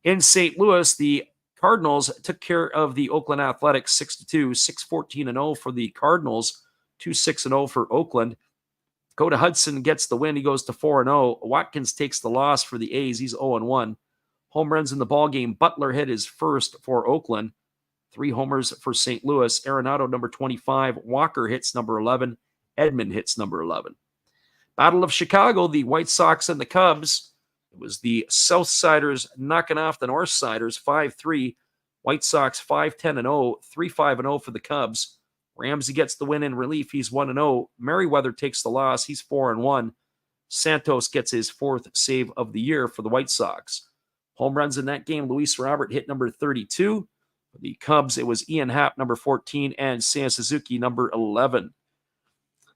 In St. Louis, the Cardinals took care of the Oakland Athletics 6-2, 6-14-0 for the Cardinals, 2-6-0 for Oakland. Dakota Hudson gets the win. He goes to 4-0. Watkins takes the loss for the A's. He's 0-1. Home runs in the ballgame. Butler hit his first for Oakland. 3 homers for St. Louis. Arenado, number 25. Walker hits number 11. Edmund hits number 11. Battle of Chicago, the White Sox and the Cubs. It was the Southsiders knocking off the Northsiders 5-3. White Sox 5-10-0, 3-5-0 for the Cubs. Ramsey gets the win in relief. He's 1-0. Merriweather takes the loss. He's 4-1. Santos gets his 4th save of the year for the White Sox. Home runs in that game. Luis Robert hit number 32. For the Cubs, it was Ian Happ, number 14, and Sam Suzuki, number 11.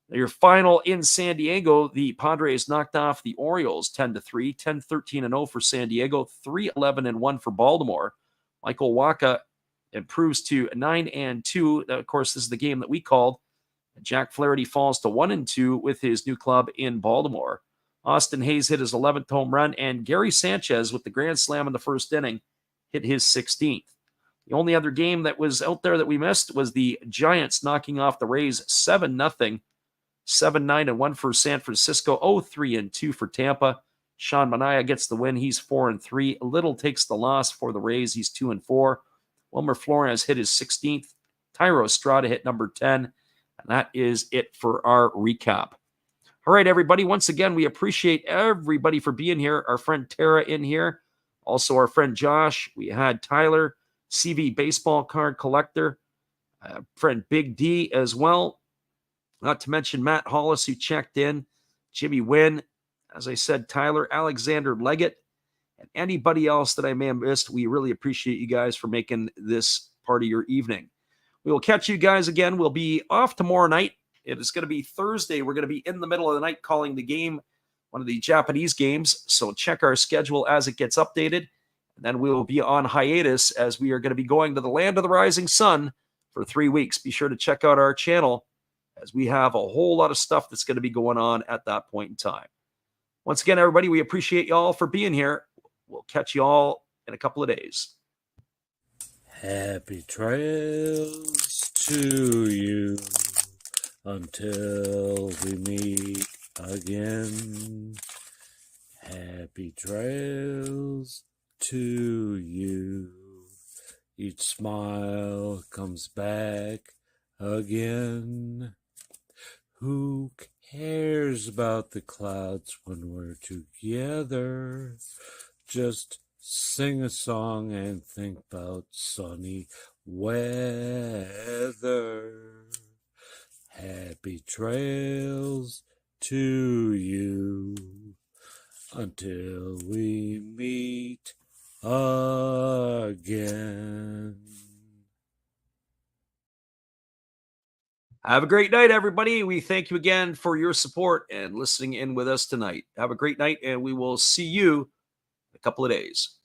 Your final in San Diego, the Padres knocked off the Orioles 10-3, 10-13-0 for San Diego, 3-11-1 for Baltimore. Michael Wacha improves to 9-2. Of course, this is the game that we called. Jack Flaherty falls to 1-2 with his new club in Baltimore. Austin Hayes hit his 11th home run, and Gary Sanchez with the grand slam in the first inning hit his 16th. The only other game that was out there that we missed was the Giants knocking off the Rays 7-0, 7-9-1 for San Francisco, 0-3-2 for Tampa. Sean Manaea gets the win. He's 4-3. Little takes the loss for the Rays. He's 2-4. Wilmer Flores hit his 16th. Tyro Estrada hit number 10. And that is it for our recap. All right, everybody. Once again, we appreciate everybody for being here. Our friend Tara in here. Also, our friend Josh. We had Tyler, CV baseball card collector. Friend Big D as well. Not to mention Matt Hollis, who checked in. Jimmy Wynn. As I said, Tyler, Alexander Leggett, and anybody else that I may have missed. We really appreciate you guys for making this part of your evening. We will catch you guys again. We'll be off tomorrow night. It is going to be Thursday. We're going to be in the middle of the night calling the game, one of the Japanese games. So check our schedule as it gets updated. And then we will be on hiatus as we are going to be going to the land of the rising sun for 3 weeks. Be sure to check out our channel as we have a whole lot of stuff that's going to be going on at that point in time. Once again, everybody, we appreciate you all for being here. We'll catch you all in a couple of days. Happy trails to you until we meet again. Happy trails to you. Each smile comes back again. Who cares about the clouds when we're together? Just sing a song and think about sunny weather. Happy trails to you until we meet again. Have a great night, everybody. We thank you again for your support and listening in with us tonight. Have a great night, and we will see you in a couple of days.